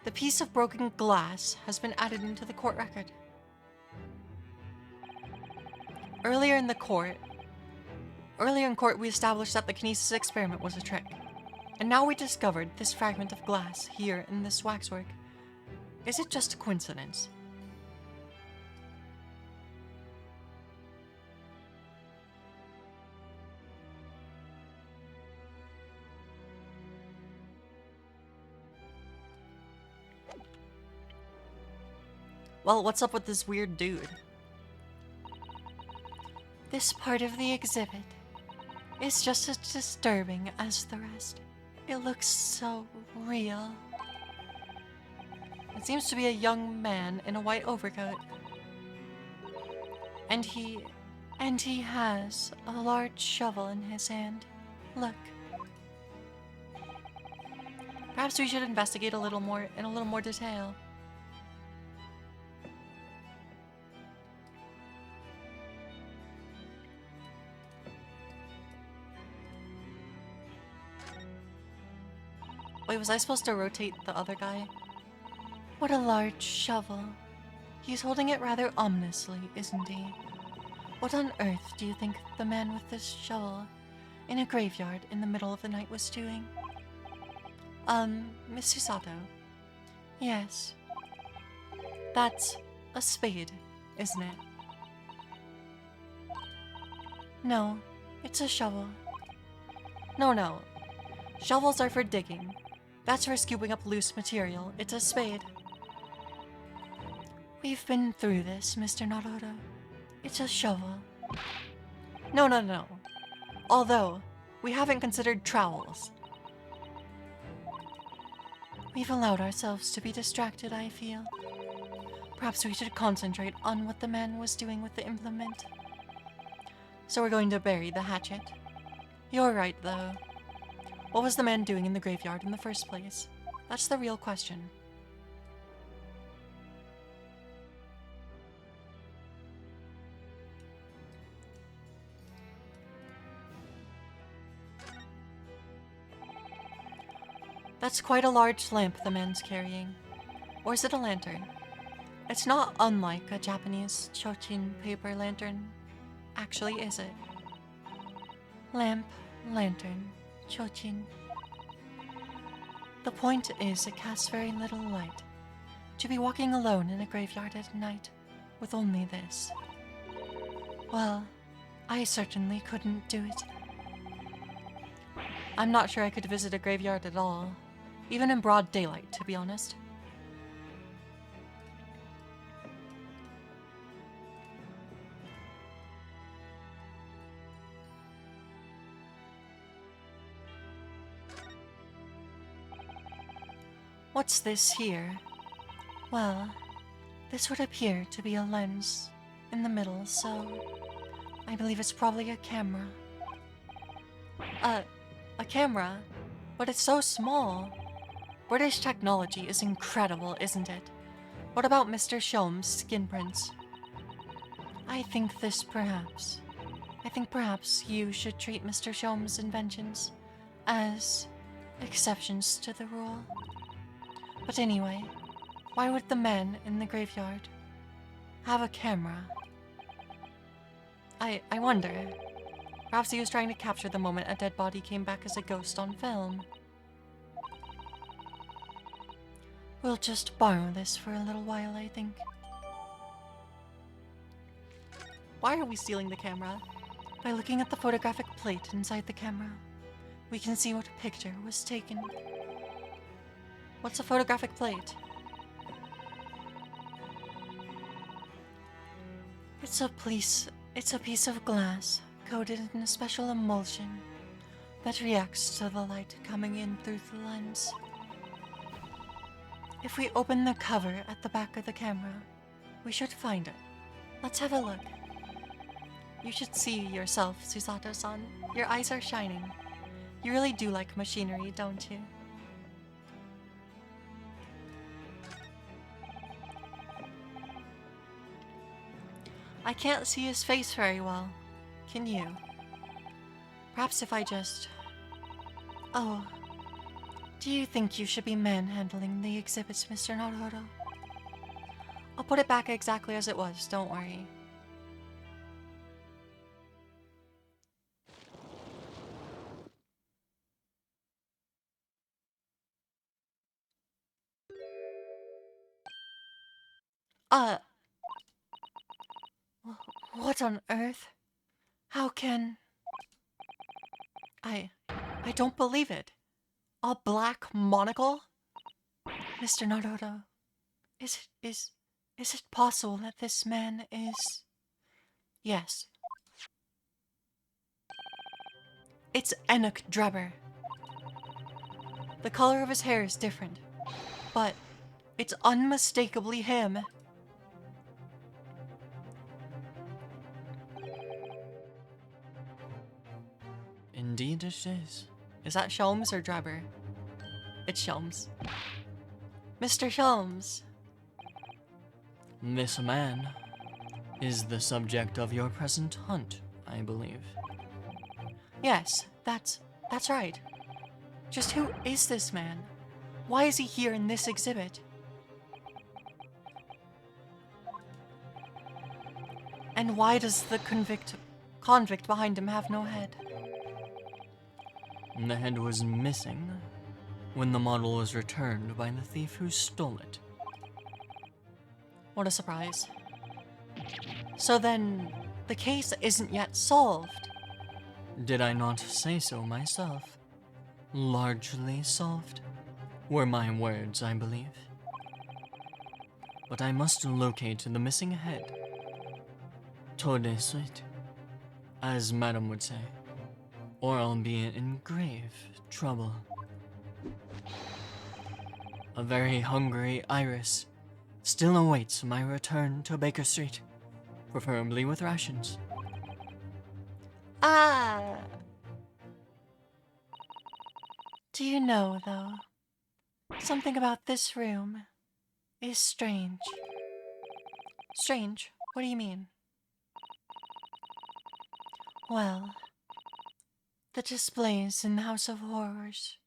The piece of broken glass has been added into the court record. Earlier in court, we established that the kinesis experiment was a trick. And now we discovered this fragment of glass here in this waxwork. Is it just a coincidence? Well, what's up with this weird dude? This part of the exhibit is just as disturbing as the rest. It looks so real. It seems to be a young man in a white overcoat. And he has a large shovel in his hand. Look. Perhaps we should investigate in a little more detail. Wait, was I supposed to rotate the other guy? What a large shovel. He's holding it rather ominously, isn't he? What on earth do you think the man with this shovel in a graveyard in the middle of the night was doing? Miss Susato? Yes. That's a spade, isn't it? No, it's a shovel. No. Shovels are for digging. That's for scooping up loose material. It's a spade. We've been through this, Mr. Naruto. It's a shovel. No. Although, we haven't considered trowels. We've allowed ourselves to be distracted, I feel. Perhaps we should concentrate on what the man was doing with the implement. So we're going to bury the hatchet. You're right, though. What was the man doing in the graveyard in the first place? That's the real question. That's quite a large lamp the man's carrying. Or is it a lantern? It's not unlike a Japanese chochin paper lantern. Actually, is it? Lamp, lantern, chochin. The point is, it casts very little light. To be walking alone in a graveyard at night with only this. Well, I certainly couldn't do it. I'm not sure I could visit a graveyard at all. Even in broad daylight, to be honest. What's this here? Well, this would appear to be a lens in the middle, so I believe it's probably a camera. A camera? But it's so small. British technology is incredible, isn't it? What about Mr. Sholmes' skin prints? I think perhaps you should treat Mr. Sholmes' inventions as exceptions to the rule. But anyway, why would the man in the graveyard have a camera? I wonder. Perhaps he was trying to capture the moment a dead body came back as a ghost on film. We'll just borrow this for a little while, I think. Why are we stealing the camera? By looking at the photographic plate inside the camera, we can see what picture was taken. What's a photographic plate? It's a piece of glass coated in a special emulsion that reacts to the light coming in through the lens. If we open the cover at the back of the camera, we should find it. Let's have a look. You should see yourself, Susato-san. Your eyes are shining. You really do like machinery, don't you? I can't see his face very well. Can you? Perhaps if I just... Oh. Do you think you should be manhandling the exhibits, Mr. Naruto? I'll put it back exactly as it was, don't worry. What on earth? How can... I don't believe it. A black monocle? Mr. Naruto, is it possible that this man is... Yes. It's Enoch Drebber. The color of his hair is different, but it's unmistakably him. Indeed it is. Is that Sholmes or Drebber? It's Sholmes. Mr. Sholmes. This man is the subject of your present hunt, I believe. Yes, that's right. Just who is this man? Why is he here in this exhibit? And why does the convict behind him have no head? The head was missing when the model was returned by the thief who stole it. What a surprise. So then, the case isn't yet solved. Did I not say so myself? Largely solved were my words, I believe. But I must locate the missing head. Tode suite, as Madam would say, or I'll be in grave trouble. A very hungry iris still awaits my return to Baker Street, preferably with rations. Ah. Do you know, though, something about this room is strange. Strange? What do you mean? Well, the displays in House of Horrors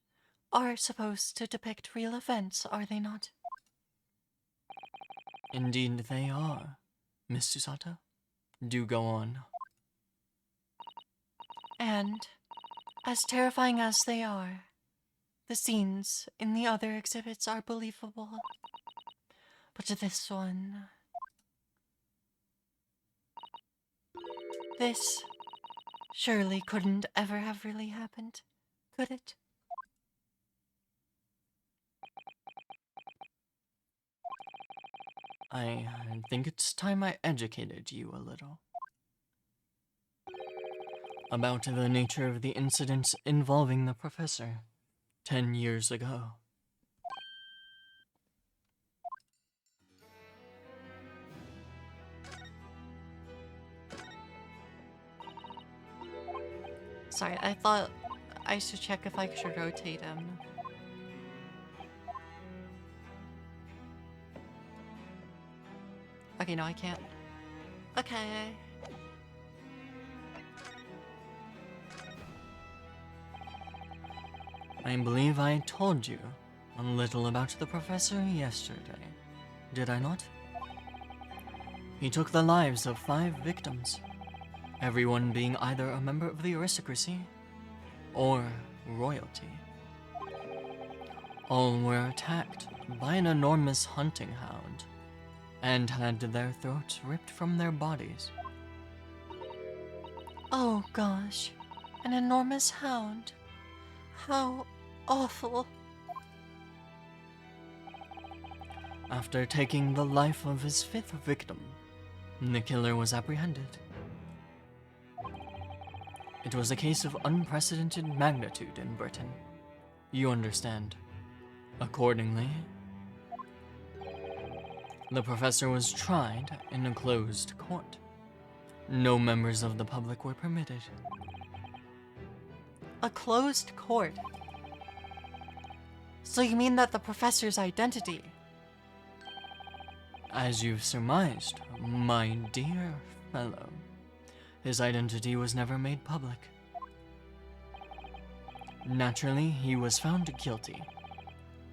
are supposed to depict real events, are they not? Indeed they are, Miss Susata. Do go on. And, as terrifying as they are, the scenes in the other exhibits are believable. But this one... This surely couldn't ever have really happened, could it? I think it's time I educated you a little. About the nature of the incidents involving the professor 10 years ago. Sorry, I thought I should check if I should rotate him. Okay, no, I can't. Okay. I believe I told you a little about the professor yesterday, did I not? He took the lives of 5 victims, everyone being either a member of the aristocracy or royalty. All were attacked by an enormous hunting hound and had their throats ripped from their bodies. Oh gosh, an enormous hound. How awful. After taking the life of his 5th victim, the killer was apprehended. It was a case of unprecedented magnitude in Britain. You understand. Accordingly, the professor was tried in a closed court. No members of the public were permitted. A closed court. So you mean that the professor's identity... As you've surmised, my dear fellow, his identity was never made public. Naturally, he was found guilty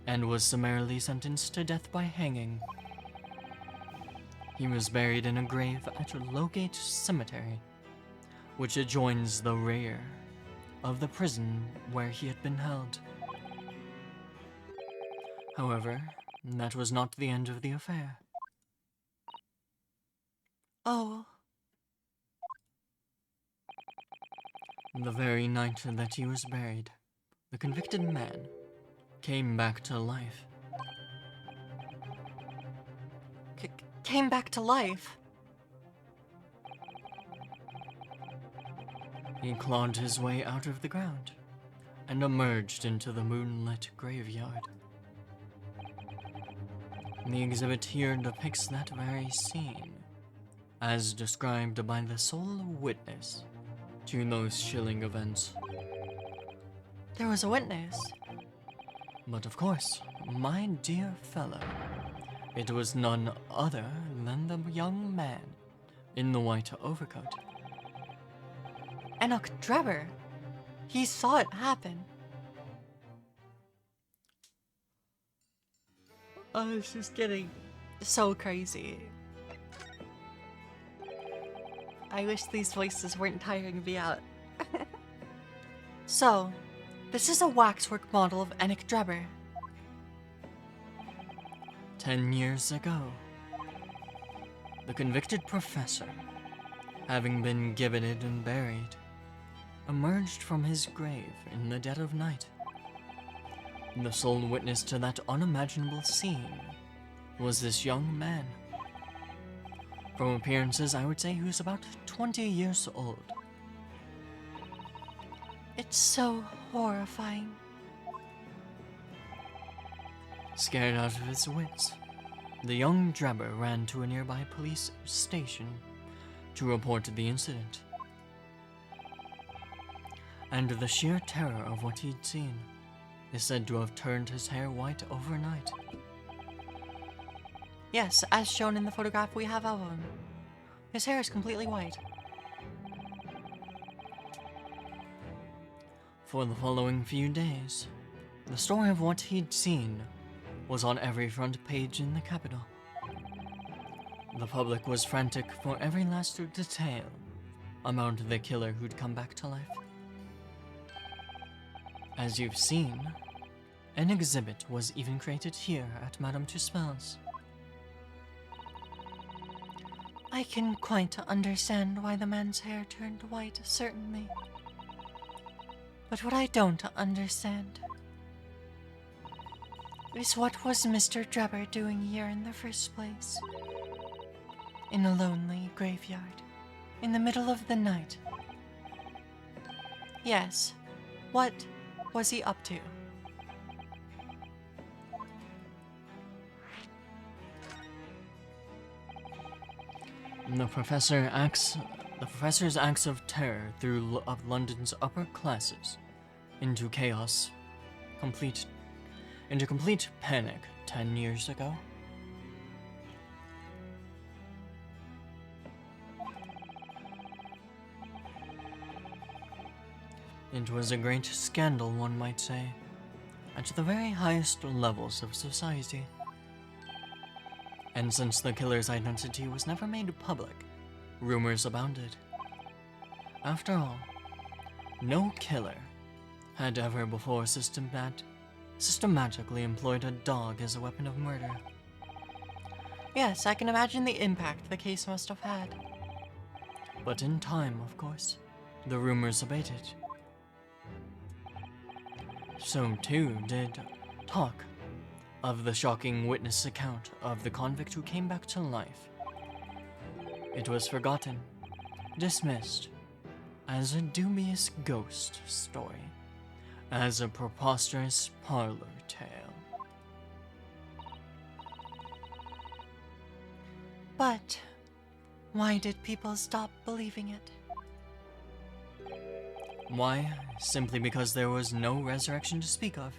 and was summarily sentenced to death by hanging. He was buried in a grave at Lowgate Cemetery, which adjoins the rear of the prison where he had been held. However, that was not the end of the affair. Oh, The very night that he was buried, the convicted man came back to life. came back to life. He clawed his way out of the ground and emerged into the moonlit graveyard. The exhibit here depicts that very scene, as described by the sole witness to those chilling events. There was a witness. But of course, my dear fellow, it was none other than the young man in the white overcoat. Enoch Drebber. He saw it happen. Oh, this is getting so crazy. I wish these voices weren't tiring me out. So, this is a waxwork model of Enoch Drebber. 10 years ago, the convicted professor, having been gibbeted and buried, emerged from his grave in the dead of night. The sole witness to that unimaginable scene was this young man. From appearances, I would say he was about 20 years old. It's so horrifying. Scared out of his wits, the young Drebber ran to a nearby police station to report the incident. And the sheer terror of what he'd seen is said to have turned his hair white overnight. Yes, as shown in the photograph we have of him. His hair is completely white. For the following few days, the story of what he'd seen was on every front page in the capital. The public was frantic for every last detail about the killer who'd come back to life. As you've seen, an exhibit was even created here at Madame Tussauds. I can quite understand why the man's hair turned white, certainly. But what I don't understand is what was Mr. Drebber doing here in the first place? In a lonely graveyard, in the middle of the night. Yes, what was he up to? The professor's acts of terror threw London's upper classes into chaos, into complete panic 10 years ago. It was a great scandal, one might say, at the very highest levels of society. And since the killer's identity was never made public, rumors abounded. After all, no killer had ever before systematically employed a dog as a weapon of murder. Yes, I can imagine the impact the case must have had. But in time, of course, the rumors abated. So too did talk of the shocking witness account of the convict who came back to life. It was forgotten, dismissed, as a dubious ghost story, as a preposterous parlor tale. But why did people stop believing it? Why? Simply because there was no resurrection to speak of,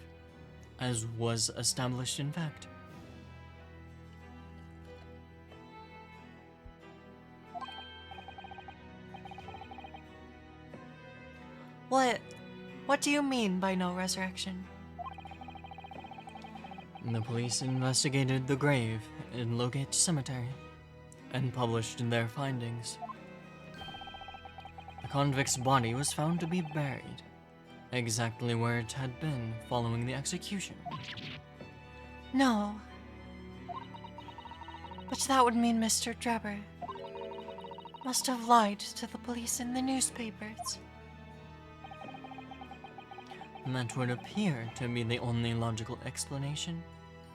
as was established in fact. What do you mean by no resurrection? The police investigated the grave in Logate Cemetery and published their findings. The convict's body was found to be buried exactly where it had been following the execution. No. But that would mean Mr. Drebber must have lied to the police in the newspapers. That would appear to be the only logical explanation,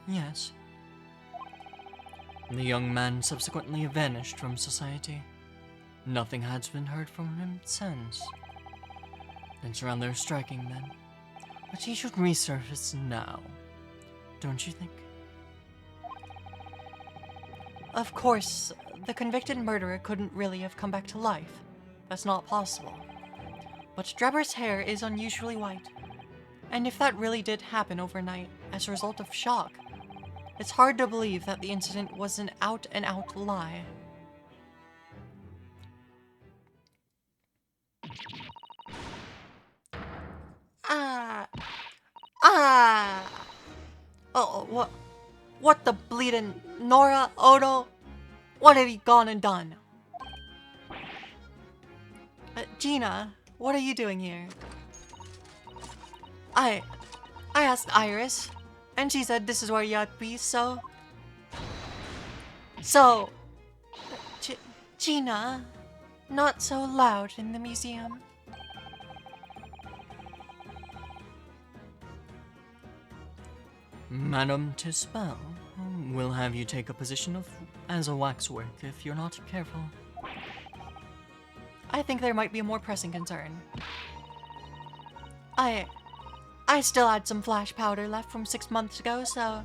yes. The young man subsequently vanished from society. Nothing has been heard from him since. It's rather striking then, but he should resurface now, don't you think? Of course, the convicted murderer couldn't really have come back to life. That's not possible. But Drebber's hair is unusually white. And if that really did happen overnight as a result of shock, it's hard to believe that the incident was an out-and-out lie. Oh, what the bleeding Nora, Odo? What have you gone and done? Gina, what are you doing here? I asked Iris, and she said this is where you ought to be, so... Gina, not so loud in the museum. Madame Tussauds will have you take a position as a waxwork if you're not careful. I think there might be a more pressing concern. I still had some flash powder left from 6 months ago, so...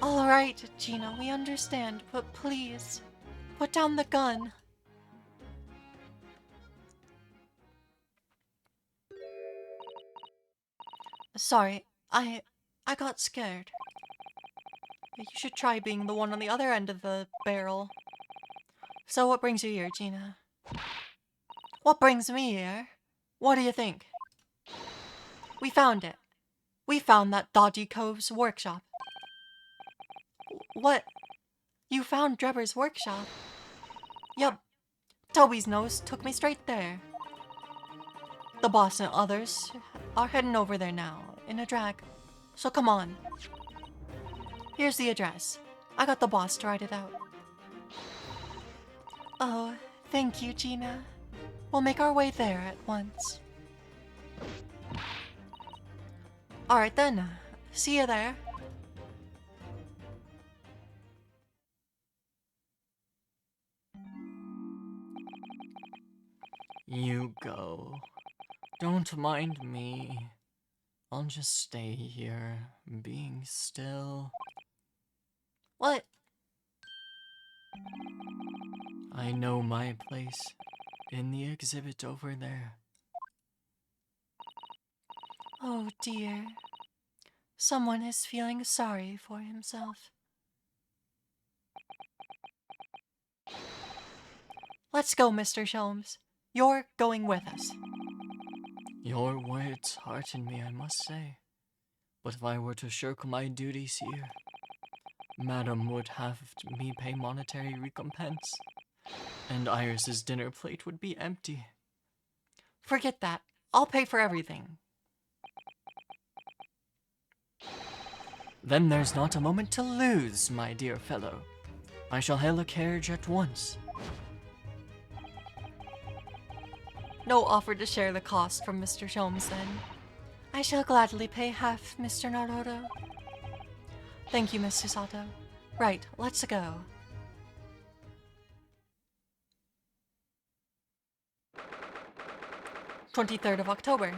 All right, Gina, we understand, but please, put down the gun. Sorry, I got scared. You should try being the one on the other end of the barrel. So what brings you here, Gina? What brings me here? What do you think? We found it. We found that Dodgy Cove's workshop. What? You found Drebber's workshop? Yup. Toby's nose took me straight there. The boss and others are heading over there now, in a drag. So come on. Here's the address. I got the boss to write it out. Oh, thank you, Gina. We'll make our way there at once. Alright then. See you there. You go. Don't mind me. I'll just stay here, being still. What? I know my place. In the exhibit over there. Oh dear. Someone is feeling sorry for himself. Let's go, Mr. Sholmes. You're going with us. Your words hearten me, I must say. But if I were to shirk my duties here, Madam would have me pay monetary recompense, and Iris's dinner plate would be empty. Forget that. I'll pay for everything. Then there's not a moment to lose, my dear fellow. I shall hail a carriage at once. No offer to share the cost from Mr. Sholmes, then. I shall gladly pay half, Mr. Naruto. Thank you, Mr. Sato. Right, let's go. "23rd of October.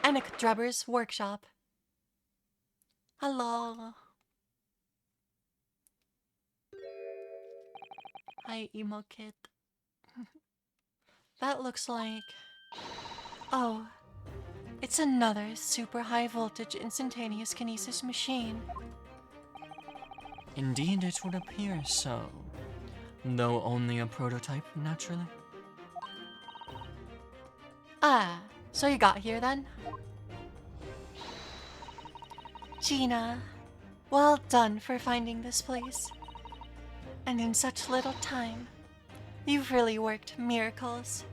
Anik Drebber's workshop. Hello. Hi, emo kid. That looks like... Oh, it's another super high voltage instantaneous kinesis machine. Indeed, it would appear so. Though only a prototype, naturally. Ah, so you got here then? Gina, well done for finding this place. And in such little time. You've really worked miracles.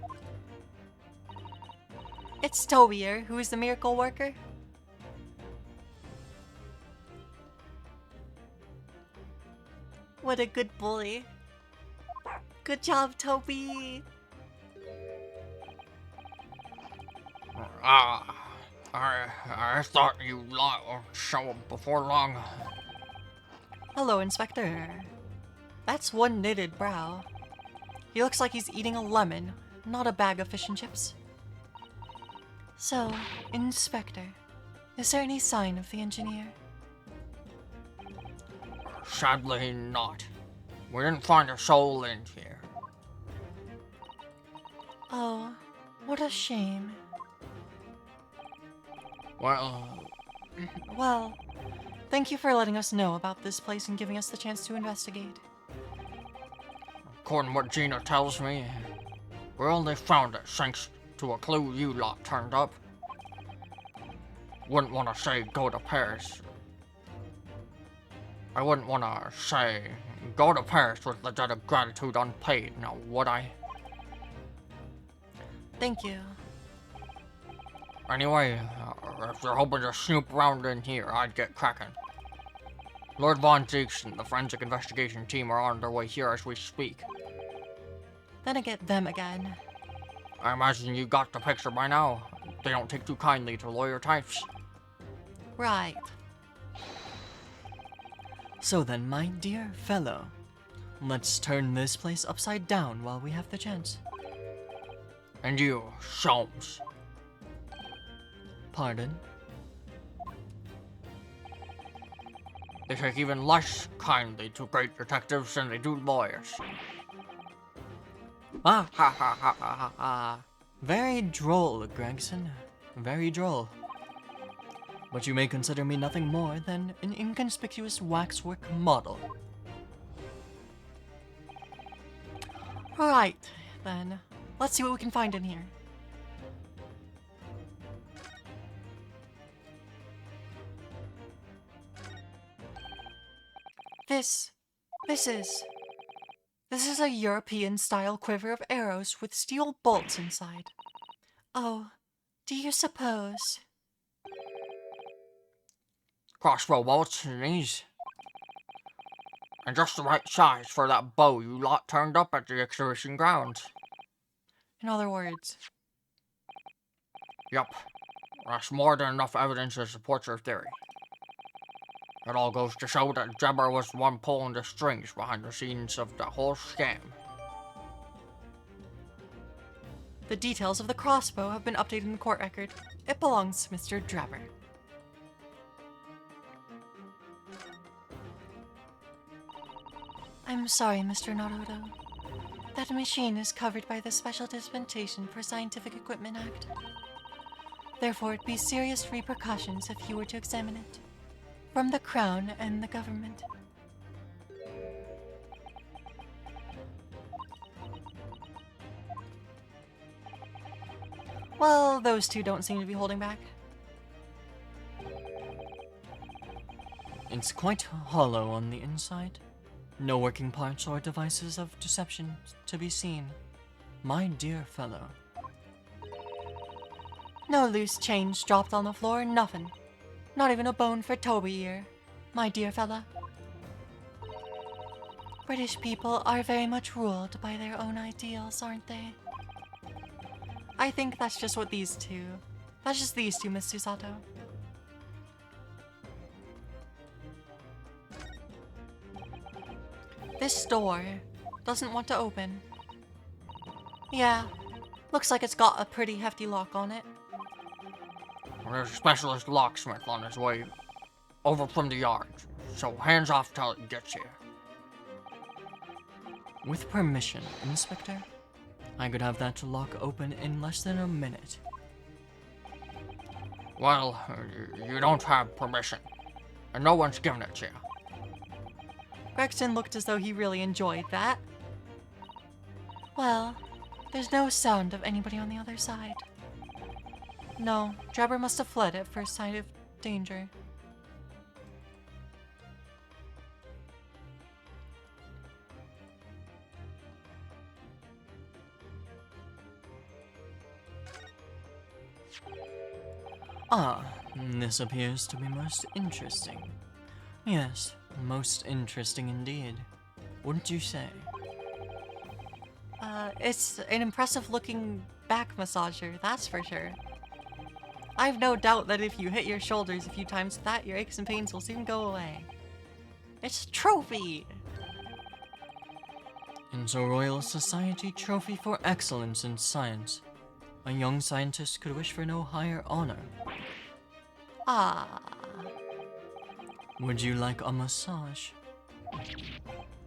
It's Toby here, who is the miracle worker. What a good bully. Good job, Toby. I thought you lot would show up before long. Hello, Inspector. That's one knitted brow. He looks like he's eating a lemon, not a bag of fish and chips. So, Inspector, is there any sign of the engineer? Sadly not. We didn't find a soul in here. Oh, what a shame. Well, thank you for letting us know about this place and giving us the chance to investigate. According to what Gina tells me, we only found it thanks to a clue you lot turned up. Wouldn't want to say go to Paris. I wouldn't want to say go to Paris with the debt of gratitude unpaid, now would I? Thank you. Anyway, if you're hoping to snoop around in here, I'd get cracking. Lord Von Zeeks and the forensic investigation team are on their way here as we speak. Then I get them again. I imagine you got the picture by now. They don't take too kindly to lawyer types. Right. So then, my dear fellow, let's turn this place upside down while we have the chance. And you, Sholmes. Pardon? They take even less kindly to great detectives than they do lawyers. Ah, ha ha ha ha ha ha. Very droll, Gregson. Very droll. But you may consider me nothing more than an inconspicuous waxwork model. Alright, then. Let's see what we can find in here. This is a European-style quiver of arrows with steel bolts inside. Oh, do you suppose? Crossbow bolts and these. And just the right size for that bow you lot turned up at the exhibition grounds. In other words, Yup. That's more than enough evidence to support your theory. It all goes to show that Jabber was the one pulling the strings behind the scenes of the whole scam. the details of the crossbow have been updated in the court record. It belongs to Mr. Drabber. I'm sorry, Mr. Naruto. That machine is covered by the Special Dispensation for Scientific Equipment Act. Therefore, it'd be serious repercussions if you were to examine it. From the Crown and the government. Well, those two don't seem to be holding back. It's quite hollow on the inside. No working parts or devices of deception to be seen. My dear fellow. No loose change dropped on the floor, nothing. Not even a bone for Toby here, my dear fella. British people are very much ruled by their own ideals, aren't they? I think that's just what these two... That's just these two, Miss Susato. This door doesn't want to open. Yeah, looks like it's got a pretty hefty lock on it. There's a specialist locksmith on his way over from the yard, so hands off till it gets here. With permission, Inspector, I could have that lock open in less than a minute. Well, you don't have permission, and no one's given it to you. Gregson looked as though he really enjoyed that. Well, there's no sound of anybody on the other side. No, Drabber must have fled at first sign of danger. Ah, this appears to be most interesting. Yes, most interesting indeed. Wouldn't you say? It's an impressive looking back massager, that's for sure. I've no doubt that if you hit your shoulders a few times with that, your aches and pains will soon go away. It's a trophy! It's a Royal Society trophy for excellence in science. A young scientist could wish for no higher honor. Ah. Would you like a massage?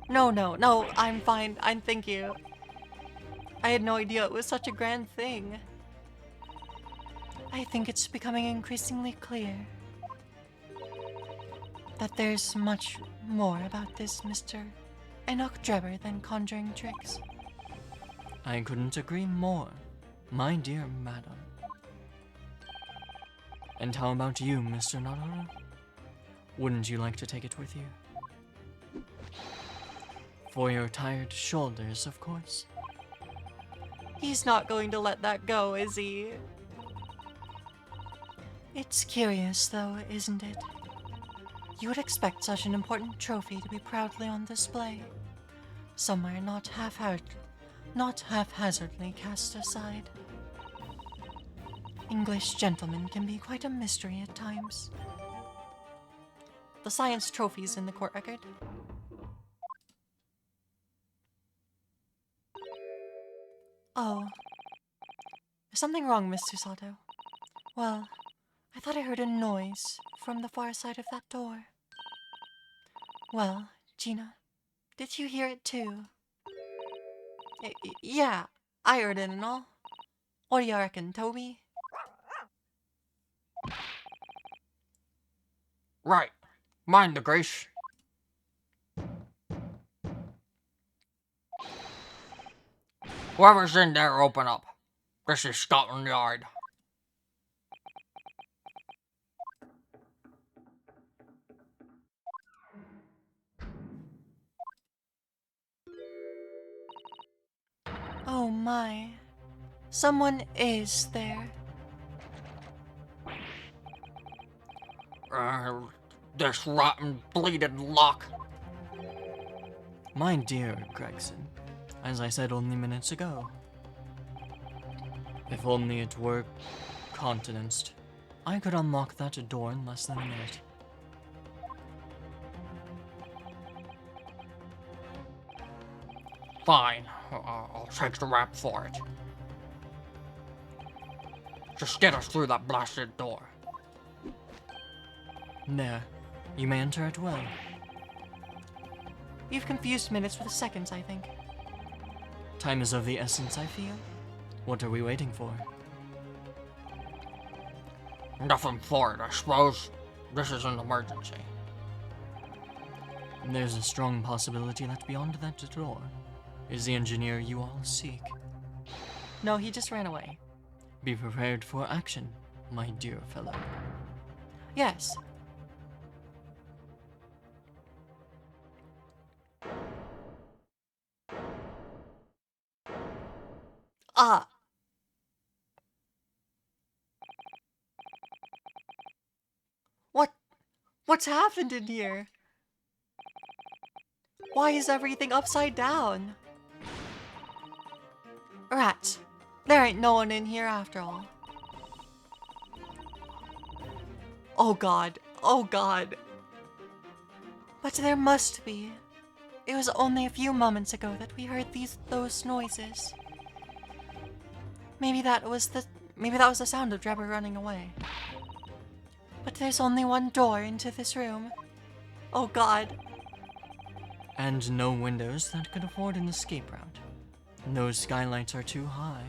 No, I'm fine. Thank you. I had no idea it was such a grand thing. I think it's becoming increasingly clear that there's much more about this Mr. Enoch Drabber than conjuring tricks. I couldn't agree more, my dear madam. And how about you, Mr. Naruto? Wouldn't you like to take it with you? For your tired shoulders, of course. He's not going to let that go, is he? It's curious, though, isn't it? You would expect such an important trophy to be proudly on display, somewhere not haphazardly cast aside. English gentlemen can be quite a mystery at times. The science trophy's in the court record. Oh. Is something wrong, Miss Susato? Well, I thought I heard a noise from the far side of that door. Well, Gina, did you hear it too? Yeah, I heard it and all. What do you reckon, Toby? Right. Mind the Grace. Whoever's in there, open up. This is Scotland Yard. Oh my. Someone is there. This rotten, bleeding lock. My dear Gregson, as I said only minutes ago, if only it were continenced, I could unlock that door in less than a minute. Fine. I'll take the rap for it. Just get us through that blasted door. There, you may enter at will. You've confused minutes with seconds, I think. Time is of the essence, I feel. What are we waiting for? Nothing for it, I suppose. This is an emergency. There's a strong possibility that beyond that door is the engineer you all seek. No, he just ran away. Be prepared for action, my dear fellow. Yes. Ah. What's happened in here? Why is everything upside down? Rats. There ain't no one in here after all. Oh god. Oh god. But there must be. It was only a few moments ago that we heard those noises. Maybe that was the sound of Drebber running away. But there's only one door into this room. Oh god. And no windows that could afford an escape route. Those skylights are too high.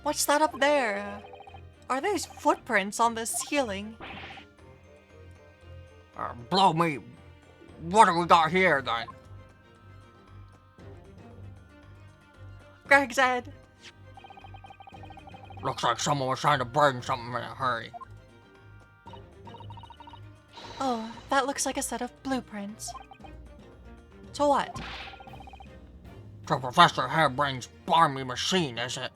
What's that up there? Are those footprints on the ceiling? Blow me. What have we got here, then? Greg's head. Looks like someone was trying to burn something in a hurry. Oh, that looks like a set of blueprints. To what? To Professor Harebrain's barmy machine, is it?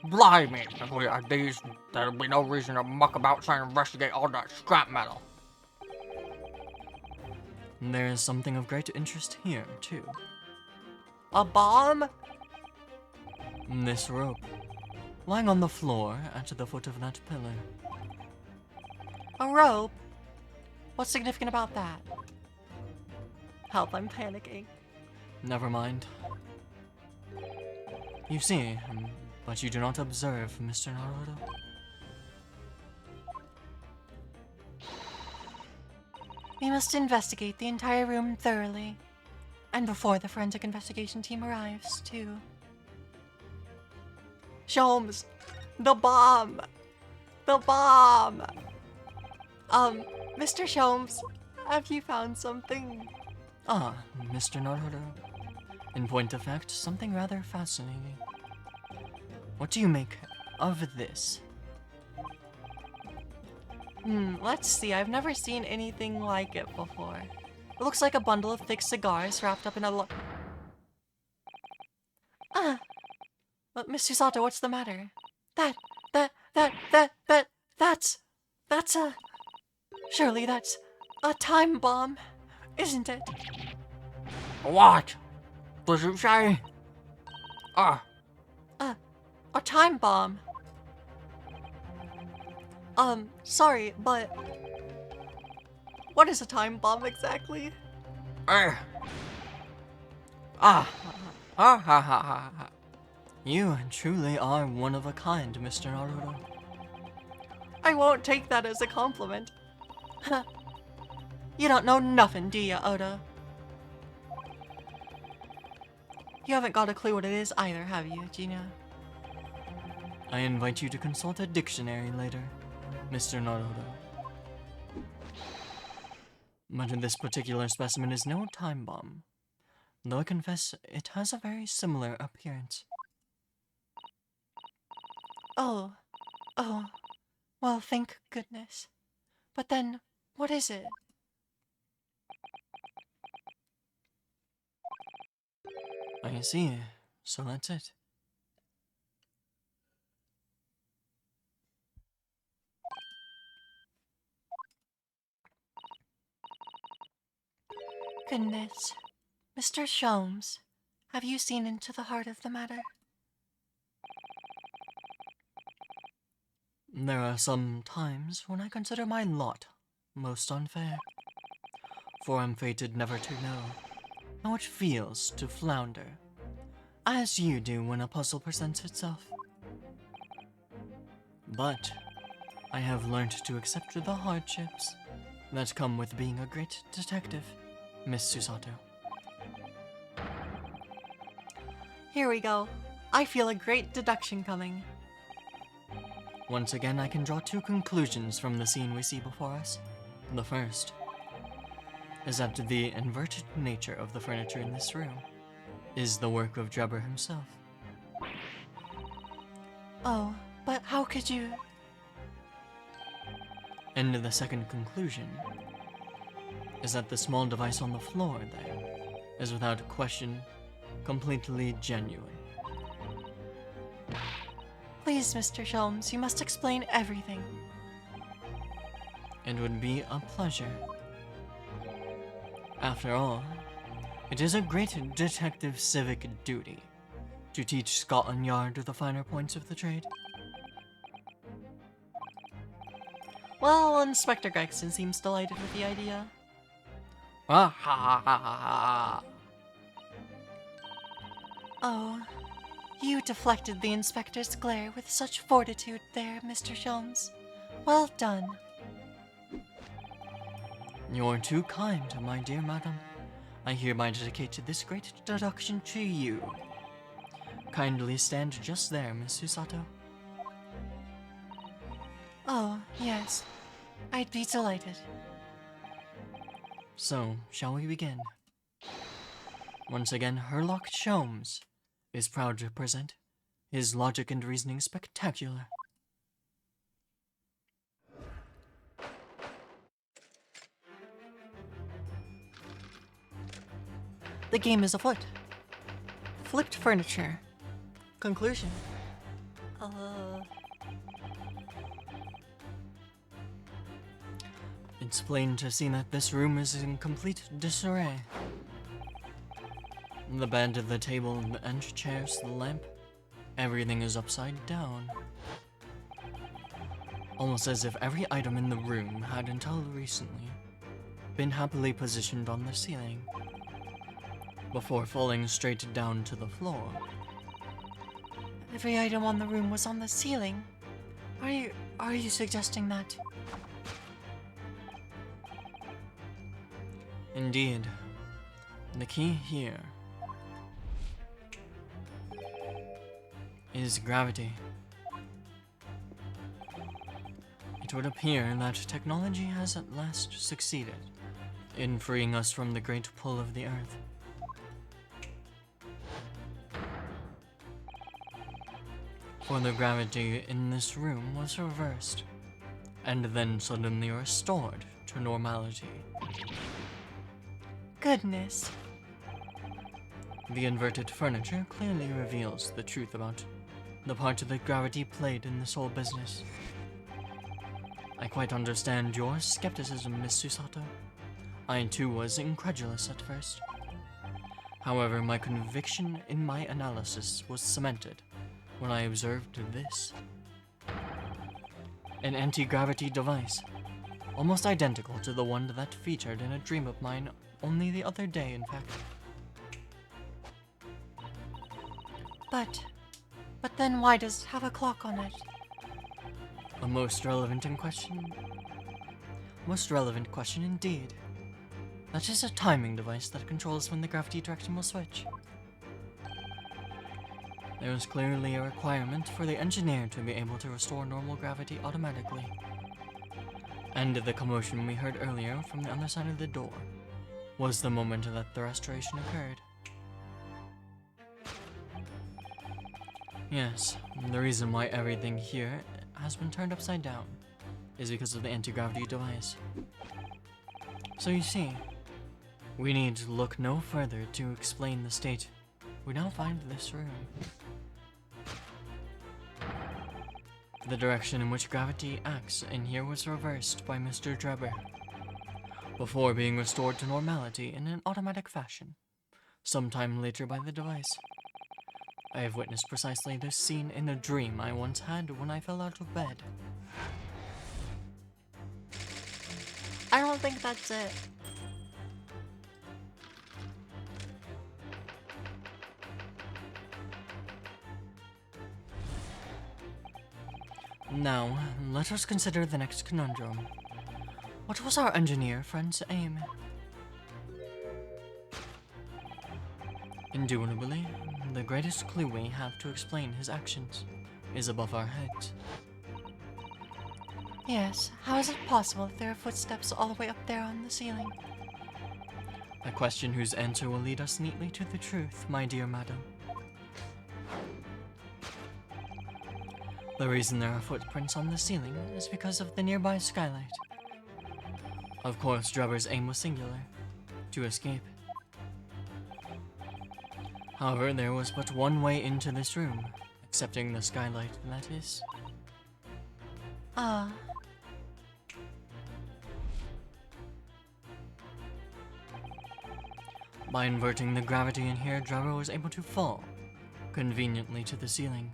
Blimey, if we had these, there'd be no reason to muck about trying to investigate all that scrap metal. There is something of great interest here, too. A bomb? This rope, lying on the floor at the foot of that pillar. A rope? What's significant about that? Help, I'm panicking. Never mind. You see, but you do not observe, Mr. Naruto. We must investigate the entire room thoroughly. And before the forensic investigation team arrives, too. Sholmes! The bomb! The bomb! Mr. Sholmes, have you found something? Ah, Mr. Naruto. In point of fact, something rather fascinating. What do you make of this? Let's see. I've never seen anything like it before. It looks like a bundle of thick cigars wrapped up in a Mr. Sato, what's the matter? That's a... Surely that's a time bomb, isn't it? What? Did you say? A time bomb. Sorry, but... What is a time bomb exactly? You truly are one of a kind, Mr. Naruto. I won't take that as a compliment. You don't know nothing, do ya, Oda? You haven't got a clue what it is either, have you, Gina? I invite you to consult a dictionary later, Mr. Naruto. But this particular specimen is no time bomb, though I confess it has a very similar appearance. Oh. Well, thank goodness. But then, what is it? I see, so that's it. Goodness. Mr. Sholmes, have you seen into the heart of the matter? There are some times when I consider my lot most unfair, for I'm fated never to know how it feels to flounder, as you do when a puzzle presents itself. But I have learned to accept the hardships that come with being a great detective, Miss Susato. Here we go. I feel a great deduction coming. Once again, I can draw two conclusions from the scene we see before us. The first is that the inverted nature of the furniture in this room is the work of Drebber himself. Oh, but how could you... And the second conclusion is that the small device on the floor there is without question completely genuine. Please, Mr. Sholmes, you must explain everything. It would be a pleasure. After all, it is a great detective civic duty to teach Scotland Yard the finer points of the trade. Well, Inspector Gregson seems delighted with the idea. Ah ha ha ha ha ha. Oh, you deflected the inspector's glare with such fortitude there, Mr. Sholmes. Well done. You're too kind, my dear madam. I hereby dedicate this great deduction to you. Kindly stand just there, Miss Susato. Oh, yes. I'd be delighted. So, shall we begin? Once again, Herlock Sholmes is proud to present his logic and reasoning spectacular. The game is afoot. Flipped furniture. Conclusion. It's plain to see that this room is in complete disarray. The bed, the table, and chairs, the lamp, everything is upside down. Almost as if every item in the room had until recently been happily positioned on the ceiling before falling straight down to the floor. Every item on the room was on the ceiling. Are you suggesting that? Indeed, the key here is gravity. It would appear that technology has at last succeeded in freeing us from the great pull of the Earth. For the gravity in this room was reversed, and then suddenly restored to normality. Goodness. The inverted furniture clearly reveals the truth about the part that gravity played in this whole business. I quite understand your skepticism, Miss Susato. I too was incredulous at first. However, my conviction in my analysis was cemented when I observed this. An anti-gravity device, almost identical to the one that featured in a dream of mine only the other day, in fact. But But then why does it have a clock on it? A most relevant question indeed. That is a timing device that controls when the gravity direction will switch. There was clearly a requirement for the engineer to be able to restore normal gravity automatically. And the commotion we heard earlier from the other side of the door was the moment that the restoration occurred. Yes, the reason why everything here has been turned upside down is because of the anti-gravity device. So you see, we need to look no further to explain the state we now find this room. The direction in which gravity acts in here was reversed by Mr. Drebber, before being restored to normality in an automatic fashion, sometime later by the device. I have witnessed precisely this scene in a dream I once had when I fell out of bed. I don't think that's it. Now, let us consider the next conundrum. What was our engineer friend's aim? Indubitably, the greatest clue we have to explain his actions is above our heads. Yes, how is it possible if there are footsteps all the way up there on the ceiling? A question whose answer will lead us neatly to the truth, my dear madam. The reason there are footprints on the ceiling is because of the nearby skylight. Of course, Drebber's aim was singular: to escape. However, there was but one way into this room, excepting the skylight, that is. By inverting the gravity in here, Drebber was able to fall conveniently to the ceiling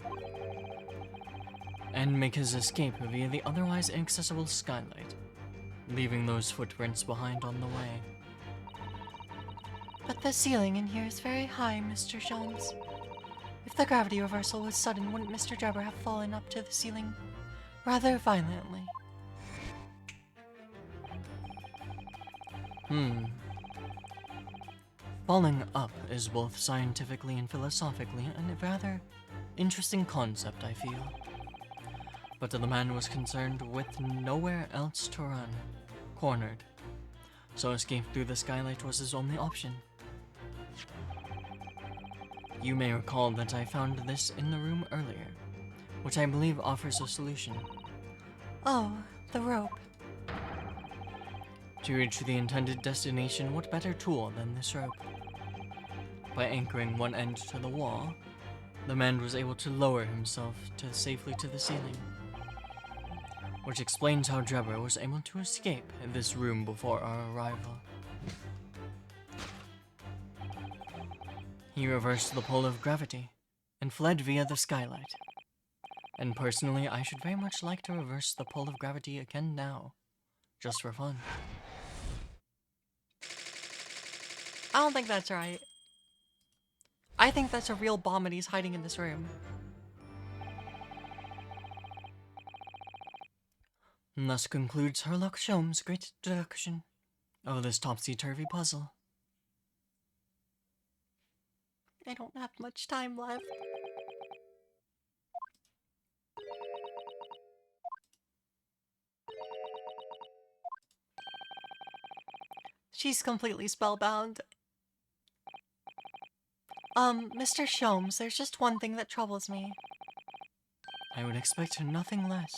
and make his escape via the otherwise inaccessible skylight, leaving those footprints behind on the way. But the ceiling in here is very high, Mr. Jones. If the gravity reversal was sudden, wouldn't Mr. Drebber have fallen up to the ceiling rather violently? Falling up is both scientifically and philosophically a rather interesting concept, I feel. But the man was concerned with nowhere else to run, cornered, so escape through the skylight was his only option. You may recall that I found this in the room earlier, which I believe offers a solution. Oh, the rope. To reach the intended destination, what better tool than this rope? By anchoring one end to the wall, the man was able to lower himself safely to the ceiling, which explains how Drebber was able to escape this room before our arrival. He reversed the pull of gravity and fled via the skylight. And personally, I should very much like to reverse the pull of gravity again now, just for fun. I don't think that's right. I think that's a real bomb and he's hiding in this room. And thus concludes Sherlock Sholmes' great deduction of this topsy-turvy puzzle. I don't have much time left. She's completely spellbound. Mr. Sholmes, there's just one thing that troubles me. I would expect nothing less.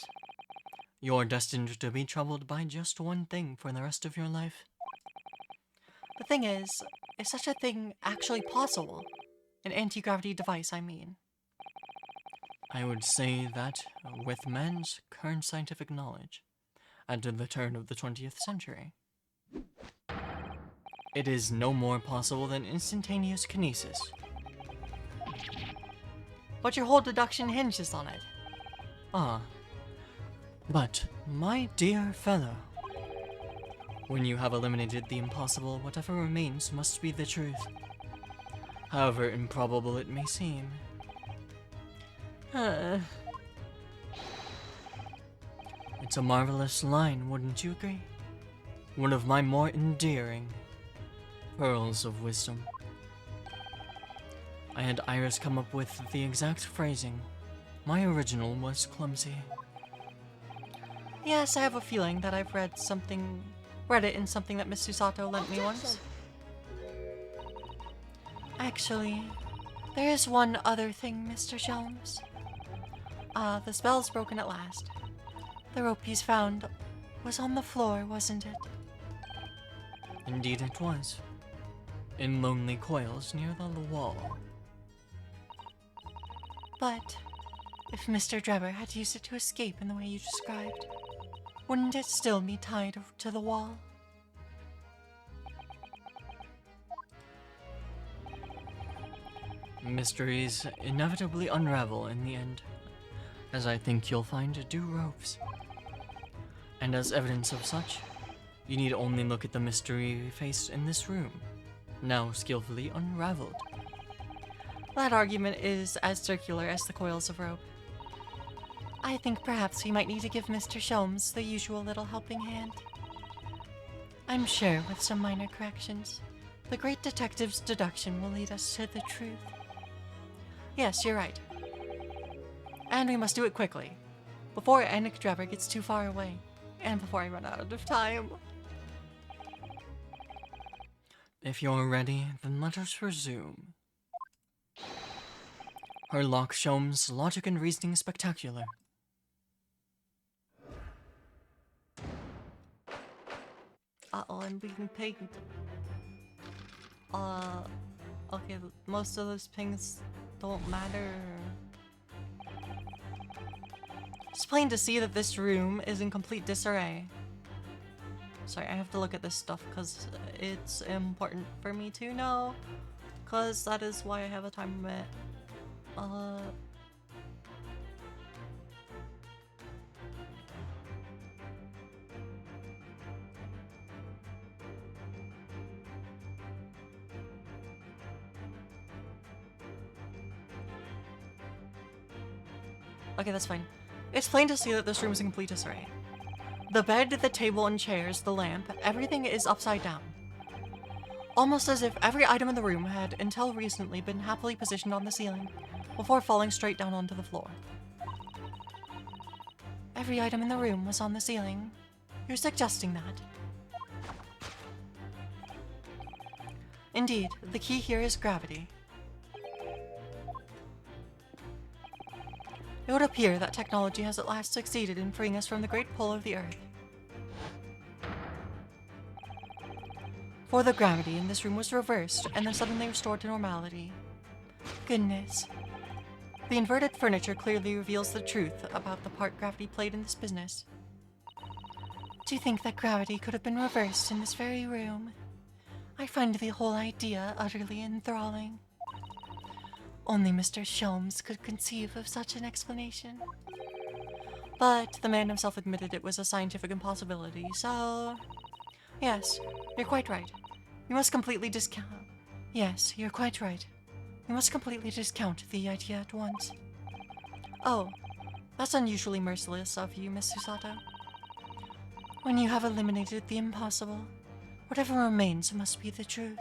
You're destined to be troubled by just one thing for the rest of your life. The thing is such a thing actually possible? An anti-gravity device, I mean. I would say that, with man's current scientific knowledge, at the turn of the 20th century, it is no more possible than instantaneous kinesis. But your whole deduction hinges on it. Ah. But, my dear fellow, when you have eliminated the impossible, whatever remains must be the truth. However improbable it may seem. It's a marvelous line, wouldn't you agree? One of my more endearing pearls of wisdom. I had Iris come up with the exact phrasing. My original was clumsy. Yes, I have a feeling that I've read it in something that Miss Susato lent me once. Actually, there is one other thing, Mr. Sholmes. The spell's broken at last. The rope he's found was on the floor, wasn't it? Indeed it was. In lonely coils near the wall. But if Mr. Drebber had used it to escape in the way you described, wouldn't it still be tied to the wall? Mysteries inevitably unravel in the end, as I think you'll find do ropes. And as evidence of such, you need only look at the mystery faced in this room, now skillfully unraveled. That argument is as circular as the coils of rope. I think perhaps we might need to give Mr. Sholmes the usual little helping hand. I'm sure with some minor corrections, the great detective's deduction will lead us to the truth. Yes, you're right. And we must do it quickly, before Anik Drebber gets too far away, and before I run out of time. If you're ready, then let us resume. Herlock Sholmes' logic and reasoning spectacular. Uh-oh, I'm being pinged. Okay, most of those pings don't matter. It's plain to see that this room is in complete disarray. Sorry, I have to look at this stuff because it's important for me to know. Because that is why I have a time limit. Okay, that's fine. It's plain to see that this room is in complete disarray. The bed, the table and chairs, the lamp, everything is upside down. Almost as if every item in the room had, until recently, been happily positioned on the ceiling, before falling straight down onto the floor. Every item in the room was on the ceiling. You're suggesting that? Indeed, the key here is gravity. It would appear that technology has at last succeeded in freeing us from the great pull of the Earth. For the gravity in this room was reversed and then suddenly restored to normality. Goodness. The inverted furniture clearly reveals the truth about the part gravity played in this business. Do you think that gravity could have been reversed in this very room? I find the whole idea utterly enthralling. Only Mr. Sholmes could conceive of such an explanation. But the man himself admitted it was a scientific impossibility, so... Yes, you're quite right. You must completely discount... Yes, you're quite right. You must completely discount the idea at once. Oh, that's unusually merciless of you, Miss Susato. When you have eliminated the impossible, whatever remains must be the truth.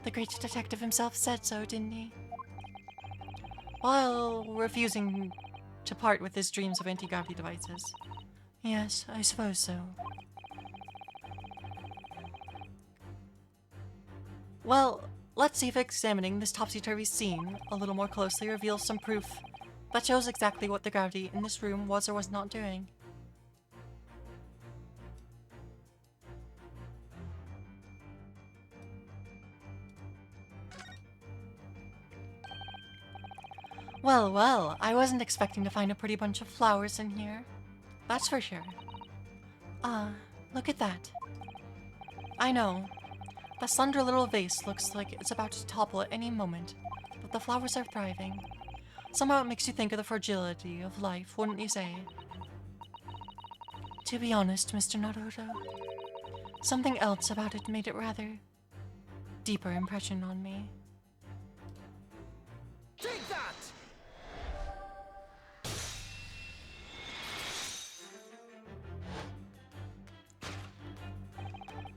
The great detective himself said so, didn't he? While refusing to part with his dreams of anti-gravity devices. Yes, I suppose so. Well, let's see if examining this topsy-turvy scene a little more closely reveals some proof that shows exactly what the gravity in this room was or was not doing. Well, well, I wasn't expecting to find a pretty bunch of flowers in here. That's for sure. Look at that. I know. The slender little vase looks like it's about to topple at any moment, but the flowers are thriving. Somehow it makes you think of the fragility of life, wouldn't you say? To be honest, Mr. Naruto, something else about it made a rather deeper impression on me. Take that!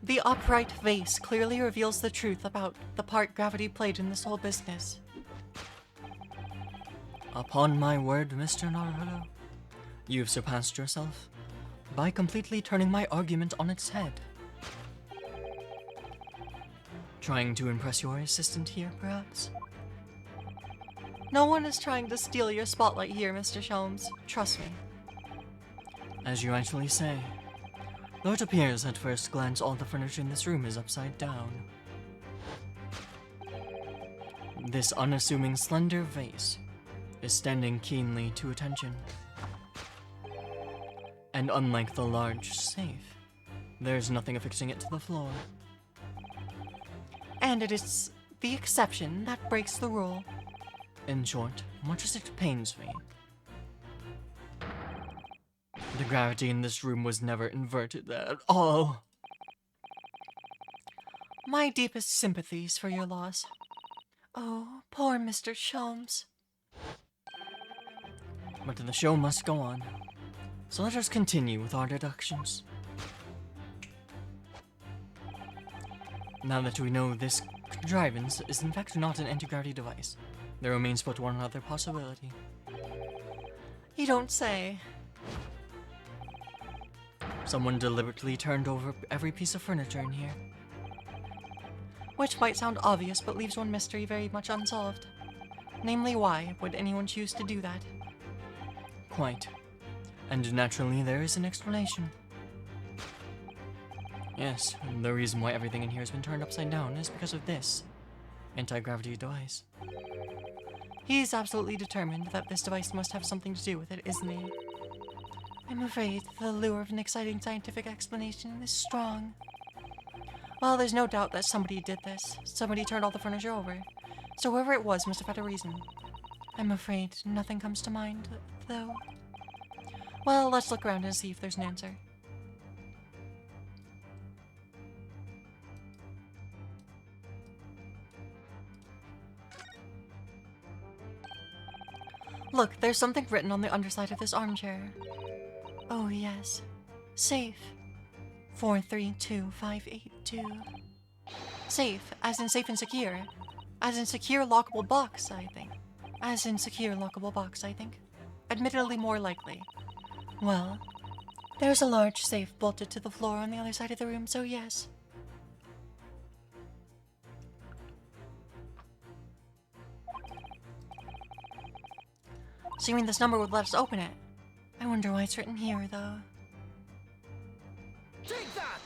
The upright vase clearly reveals the truth about the part gravity played in this whole business. Upon my word, Mr. Naruto, you've surpassed yourself by completely turning my argument on its head. Trying to impress your assistant here, perhaps? No one is trying to steal your spotlight here, Mr. Sholmes. Trust me. As you actually say, though it appears at first glance all the furniture in this room is upside down. This unassuming slender vase is standing keenly to attention. And unlike the large safe, there's nothing affixing it to the floor. And it is the exception that breaks the rule. In short, much as it pains me, the gravity in this room was never inverted at all. My deepest sympathies for your loss. Oh, poor Mr. Sholmes. But the show must go on, so let us continue with our deductions. Now that we know this contrivance is in fact not an anti-gravity device, there remains but one other possibility. You don't say. Someone deliberately turned over every piece of furniture in here. Which might sound obvious, but leaves one mystery very much unsolved. Namely, why would anyone choose to do that? Quite. And naturally, there is an explanation. Yes, the reason why everything in here has been turned upside down is because of this anti-gravity device. He's absolutely determined that this device must have something to do with it, isn't he? I'm afraid the lure of an exciting scientific explanation is strong. Well, there's no doubt that somebody did this. Somebody turned all the furniture over. So whoever it was must have had a reason. I'm afraid nothing comes to mind, though. Well, let's look around and see if there's an answer. Look, there's something written on the underside of this armchair. Oh, yes. Safe. 432582. Safe, as in safe and secure. As in secure lockable box, I think. As in secure lockable box, I think. Admittedly more likely. Well, there's a large safe bolted to the floor on the other side of the room, so yes. So you mean this number would let us open it? I wonder why it's written here, though. Take that!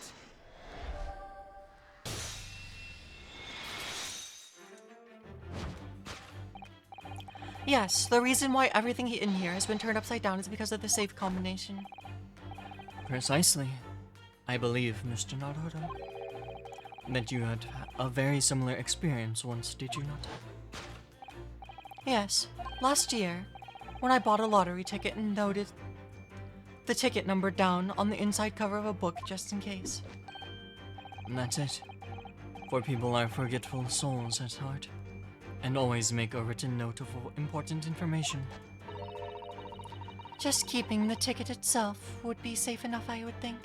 Yes, the reason why everything in here has been turned upside down is because of the safe combination. Precisely. I believe, Mr. Naruto, that you had a very similar experience once, did you not? Yes, last year, when I bought a lottery ticket and noted the ticket number down on the inside cover of a book just in case. And that's it. For people are forgetful souls at heart, and always make a written note of important information. Just keeping the ticket itself would be safe enough, I would think.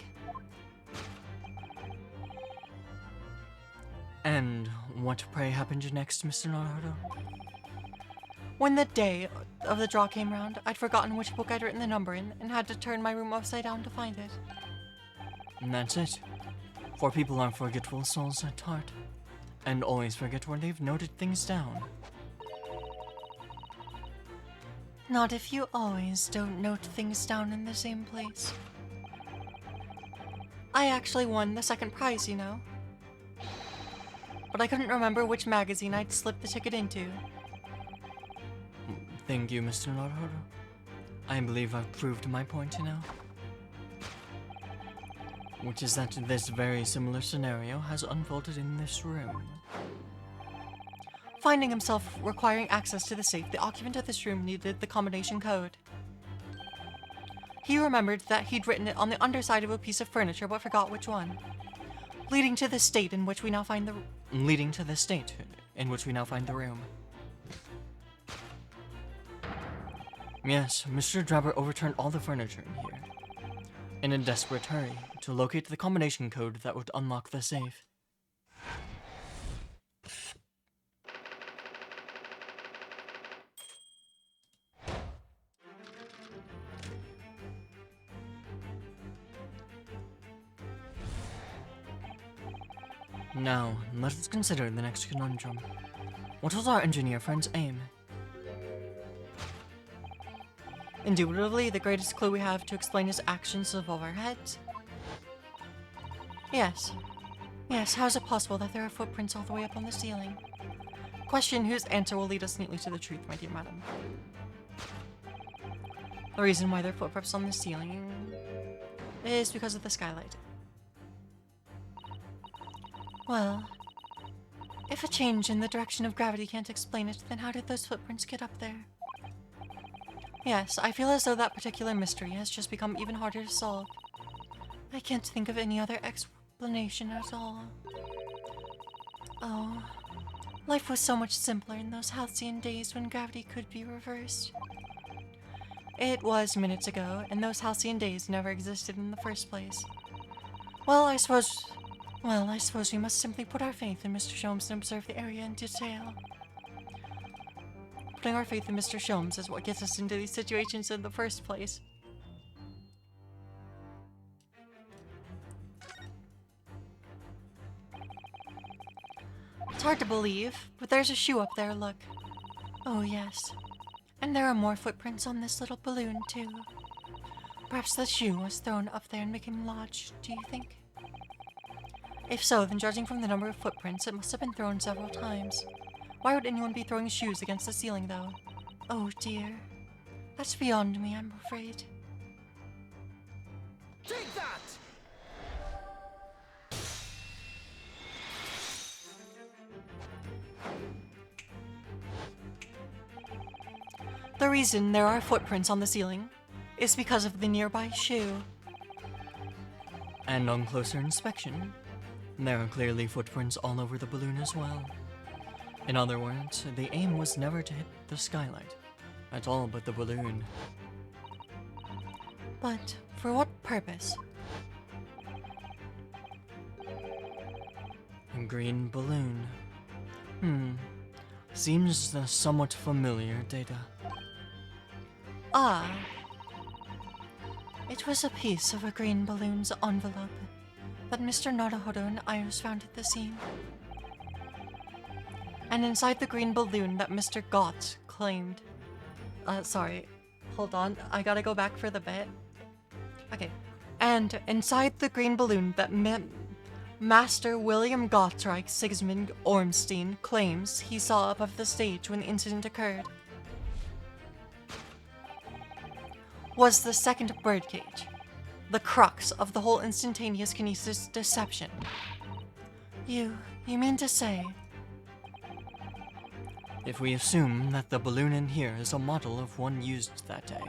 And what, pray, happened next, Mr. Naruto? When the day of the draw came round, I'd forgotten which book I'd written the number in and had to turn my room upside down to find it. And that's it. For people are forgetful souls at heart, and always forget where they've noted things down. Not if you always don't note things down in the same place. I actually won the second prize, you know. But I couldn't remember which magazine I'd slipped the ticket into. Thank you, Mr. Naruto. I believe I've proved my point now. Which is that this very similar scenario has unfolded in this room. Finding himself requiring access to the safe, the occupant of this room needed the combination code. He remembered that he'd written it on the underside of a piece of furniture but forgot which one. Leading to the state in which we now find the room. Yes, Mr. Drabber overturned all the furniture in here. in a desperate hurry to locate the combination code that would unlock the safe. Now, let us consider the next conundrum. What was our engineer friend's aim? Indubitably, the greatest clue we have to explain his actions above our heads. Yes. Yes, how is it possible that there are footprints all the way up on the ceiling? Question whose answer will lead us neatly to the truth, my dear madam. The reason why there are footprints on the ceiling is because of the skylight. Well, if a change in the direction of gravity can't explain it, then how did those footprints get up there? Yes, I feel as though that particular mystery has just become even harder to solve. I can't think of any other explanation at all. Oh, life was so much simpler in those halcyon days when gravity could be reversed. It was minutes ago, and those halcyon days never existed in the first place. Well, I suppose we must simply put our faith in Mr. Sholmes and observe the area in detail. Putting our faith in Mr. Sholmes is what gets us into these situations in the first place. It's hard to believe, but there's a shoe up there, look. Oh yes. And there are more footprints on this little balloon, too. Perhaps the shoe was thrown up there and became lodged, do you think? If so, then judging from the number of footprints, it must have been thrown several times. Why would anyone be throwing shoes against the ceiling, though? Oh dear. That's beyond me, I'm afraid. Take that! The reason there are footprints on the ceiling is because of the nearby shoe. And on closer inspection, there are clearly footprints all over the balloon as well. In other words, the aim was never to hit the skylight, at all but the balloon. But for what purpose? A green balloon. Seems somewhat familiar data. Ah. It was a piece of a green balloon's envelope that Mr. Naruhodo and Iris found at the scene. And inside the green balloon that Mr. Gott claimed. Sorry. Hold on. I gotta go back for the bit. Okay. And inside the green balloon that Master William Gottreich Sigismund Ormstein claims he saw above the stage when the incident occurred was the second birdcage, the crux of the whole instantaneous kinesis deception. You mean to say? If we assume that the balloon in here is a model of one used that day,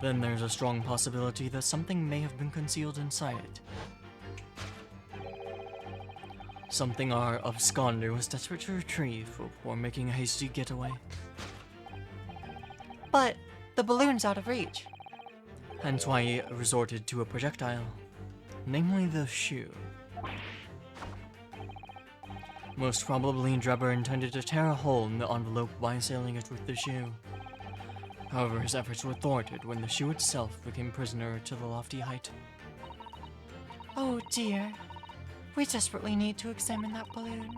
then there's a strong possibility that something may have been concealed inside it. Something our absconder was desperate to retrieve before making a hasty getaway. But the balloon's out of reach. Hence why he resorted to a projectile, namely the shoe. Most probably, Drebber intended to tear a hole in the envelope by assailing it with the shoe. However, his efforts were thwarted when the shoe itself became prisoner to the lofty height. Oh dear. We desperately need to examine that balloon.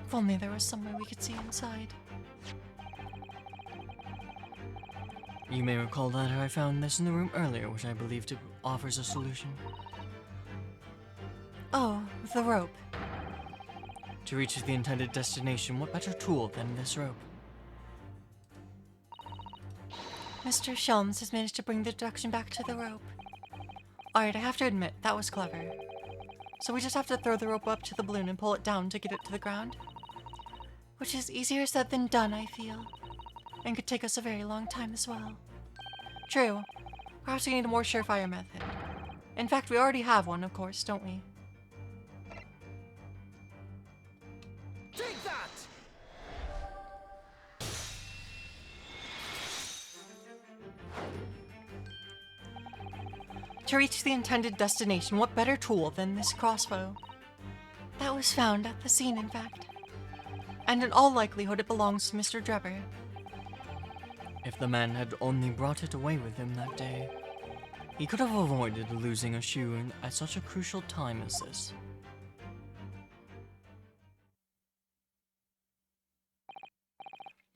If only there was somewhere we could see inside. You may recall that I found this in the room earlier, which I believe offers a solution. Oh, the rope. To reach the intended destination, what better tool than this rope? Mr. Sholmes has managed to bring the deduction back to the rope. Alright, I have to admit, that was clever. So we just have to throw the rope up to the balloon and pull it down to get it to the ground? Which is easier said than done, I feel. And could take us a very long time as well. True. Perhaps we need a more surefire method. In fact, we already have one, of course, don't we? Take that! To reach the intended destination, what better tool than this crossbow? That was found at the scene, in fact. And in all likelihood, it belongs to Mr. Drebber. If the man had only brought it away with him that day, he could have avoided losing a shoe at such a crucial time as this.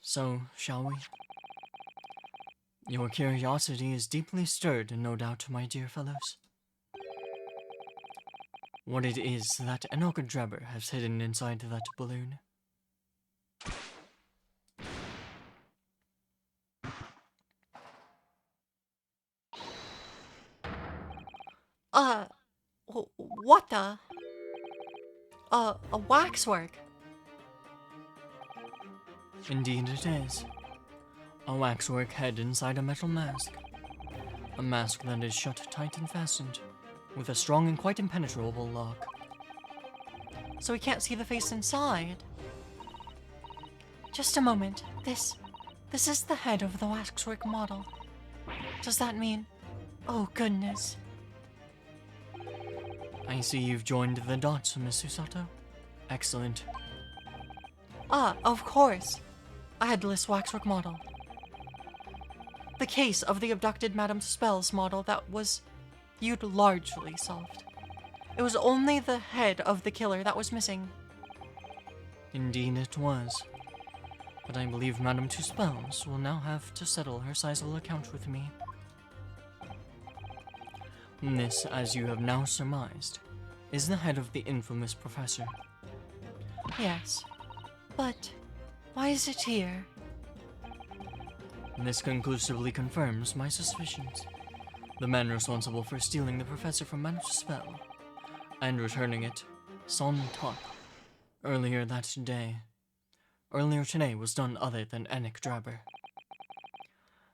So, shall we? Your curiosity is deeply stirred, no doubt, my dear fellows. What it is that Enoch Drebber has hidden inside that balloon. What the? A waxwork. Indeed it is. A waxwork head inside a metal mask. A mask that is shut tight and fastened, with a strong and quite impenetrable lock. So we can't see the face inside. Just a moment. This is the head of the waxwork model. Does that mean... Oh, goodness. I see you've joined the dots, Miss Usato. Excellent. Of course. A headless waxwork model. The case of the abducted Madame Spell's model that was... you'd largely solved. It was only the head of the killer that was missing. Indeed it was. But I believe Madame Tuspels will now have to settle her sizable account with me. This, as you have now surmised, is the head of the infamous professor. Yes. But... why is it here? This conclusively confirms my suspicions. The man responsible for stealing the professor from Madame Tuspel and returning it, Son Tak, earlier today was none other than Enoch Drebber.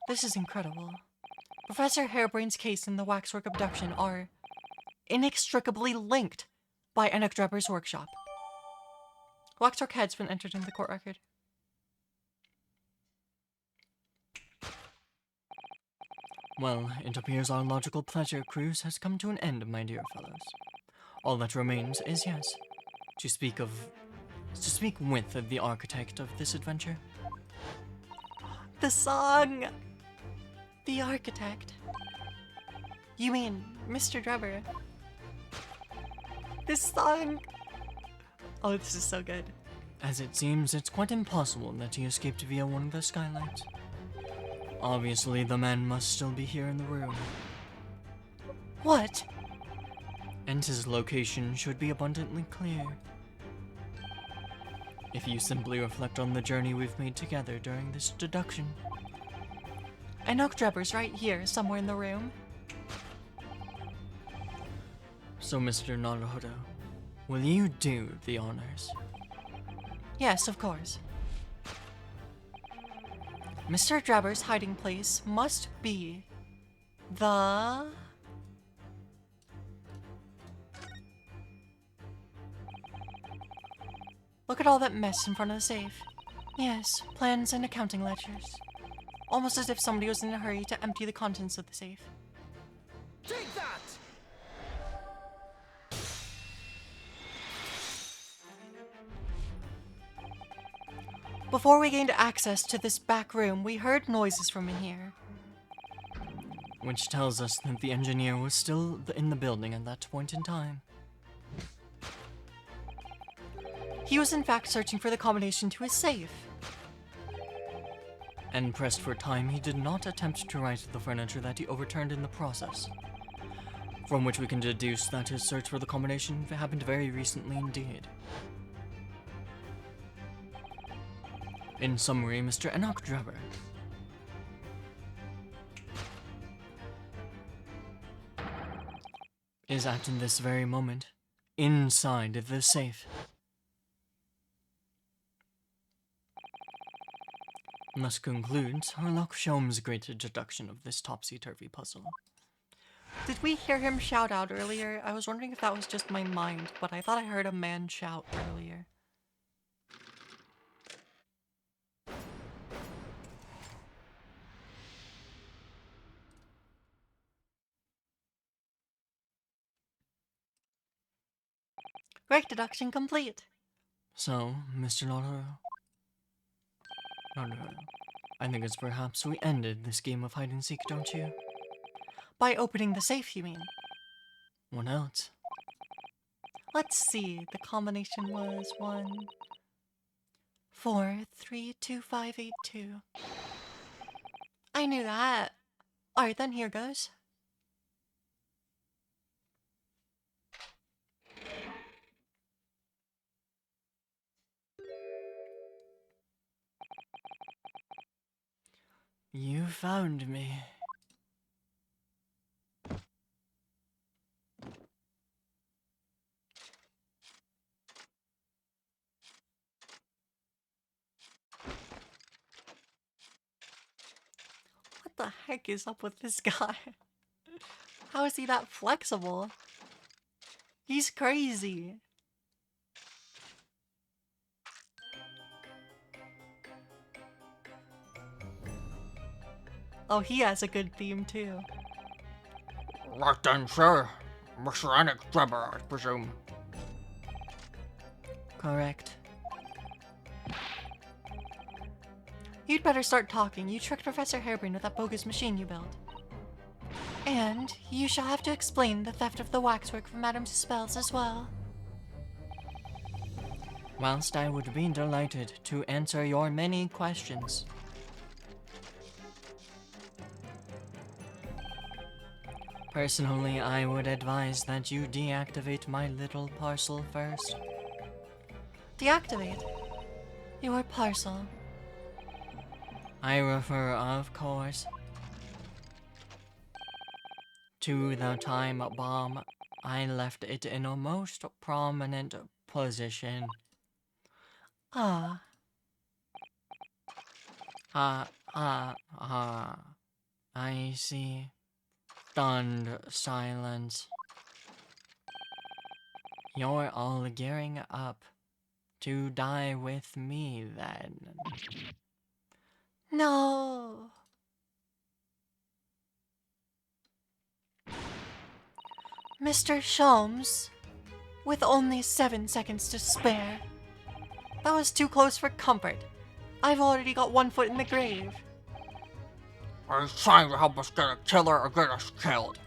This is incredible. Professor Harebrain's case and the waxwork abduction are inextricably linked by Enoch Drebber's workshop. Waxwork head's been entered into the court record. Well, it appears our logical pleasure cruise has come to an end, my dear fellows. All that remains is, yes, to speak with the architect of this adventure. The song! The architect. You mean Mr. Drebber? This song! Oh, this is so good. As it seems, it's quite impossible that he escaped via one of the skylights. Obviously, the man must still be here in the room. What? And his location should be abundantly clear. If you simply reflect on the journey we've made together during this deduction. Enoch Drebber's right here, somewhere in the room. So, Mr. Naruhodo, will you do the honors? Yes, of course. Mr. Drebber's hiding place must be the... Look at all that mess in front of the safe. Yes, plans and accounting ledgers. Almost as if somebody was in a hurry to empty the contents of the safe. Take that! Before we gained access to this back room, we heard noises from in here. Which tells us that the engineer was still in the building at that point in time. He was in fact searching for the combination to his safe. And pressed for time, he did not attempt to right the furniture that he overturned in the process. From which we can deduce that his search for the combination happened very recently indeed. In summary, Mr. Enoch Drebber is at this very moment inside the safe. Thus concludes Sherlock Holmes' great deduction of this topsy-turvy puzzle. Did we hear him shout out earlier? I was wondering if that was just my mind, but I thought I heard a man shout earlier. Great deduction complete. So, Mr. Notaru? No. I think it's perhaps we ended this game of hide and seek, don't you? By opening the safe, you mean? What else? Let's see. The combination was 1, 4, 3, 2, 5, 8, 2. I knew that. Alright, then here goes. You found me. What the heck is up with this guy? How is he that flexible? He's crazy. Oh, he has a good theme too. Right then, sir. Mr. Annex Drebber, I presume. Correct. You'd better start talking. You tricked Professor Harebrine with that bogus machine you built. And you shall have to explain the theft of the waxwork from Madame Spells as well. Whilst I would be delighted to answer your many questions. Personally, I would advise that you deactivate my little parcel first. Deactivate your parcel. I refer, of course, to the time bomb. I left it in a most prominent position. Ah, I see. Stunned silence. You're all gearing up to die with me then. no. Mr. Sholmes, with only 7 seconds to spare. That was too close for comfort. I've already got 1 foot in the grave. He's trying to help us get a killer or get us killed.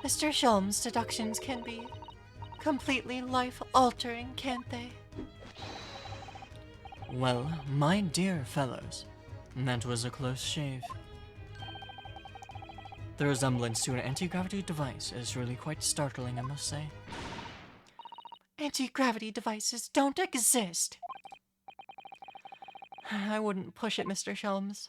Mr. Sholmes' deductions can be completely life-altering, can't they? Well, my dear fellows, that was a close shave. The resemblance to an anti-gravity device is really quite startling, I must say. Anti-gravity devices don't exist. I wouldn't push it, Mr. Sholmes.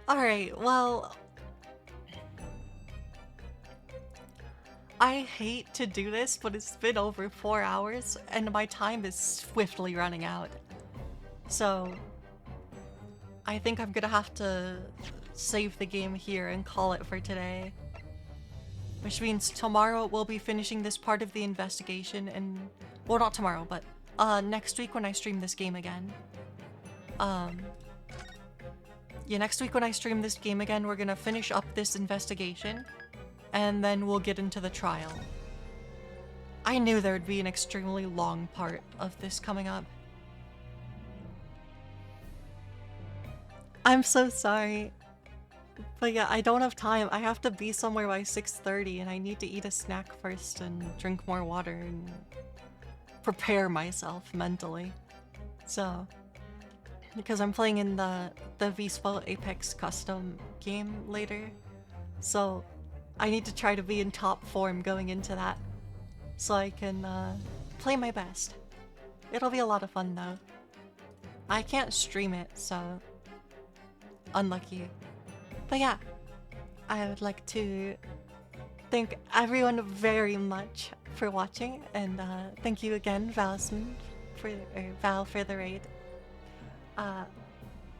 Alright, well... I hate to do this, but it's been over 4 hours, and my time is swiftly running out. So... I think I'm gonna have to save the game here and call it for today. Which means tomorrow we'll be finishing this part of the investigation and... Well, not tomorrow, but next week when I stream this game again. Yeah, next week when I stream this game again, we're gonna finish up this investigation, and then we'll get into the trial. I knew there would be an extremely long part of this coming up. I'm so sorry. But yeah, I don't have time. I have to be somewhere by 6:30, and I need to eat a snack first and drink more water and prepare myself mentally. So... because I'm playing in the V-Spell Apex custom game later. So I need to try to be in top form going into that so I can play my best. It'll be a lot of fun though. I can't stream it, so unlucky. But yeah, I would like to thank everyone very much for watching, and thank you again, Val for the raid.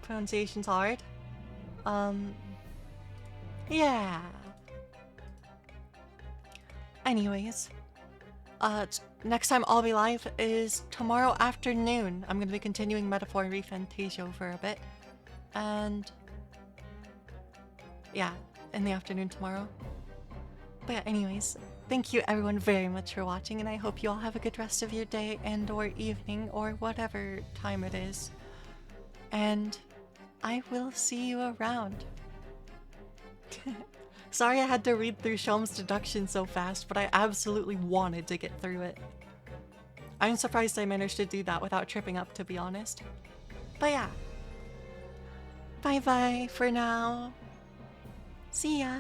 Pronunciation's hard. Yeah. Anyways, next time I'll be live is tomorrow afternoon. I'm gonna be continuing Metaphor Refantasio for a bit. And yeah, in the afternoon tomorrow. But yeah, anyways, thank you everyone very much for watching, and I hope you all have a good rest of your day and or evening or whatever time it is. And I will see you around. Sorry I had to read through Shelm's deduction so fast, but I absolutely wanted to get through it. I'm surprised I managed to do that without tripping up, to be honest. But yeah. Bye bye for now. See ya.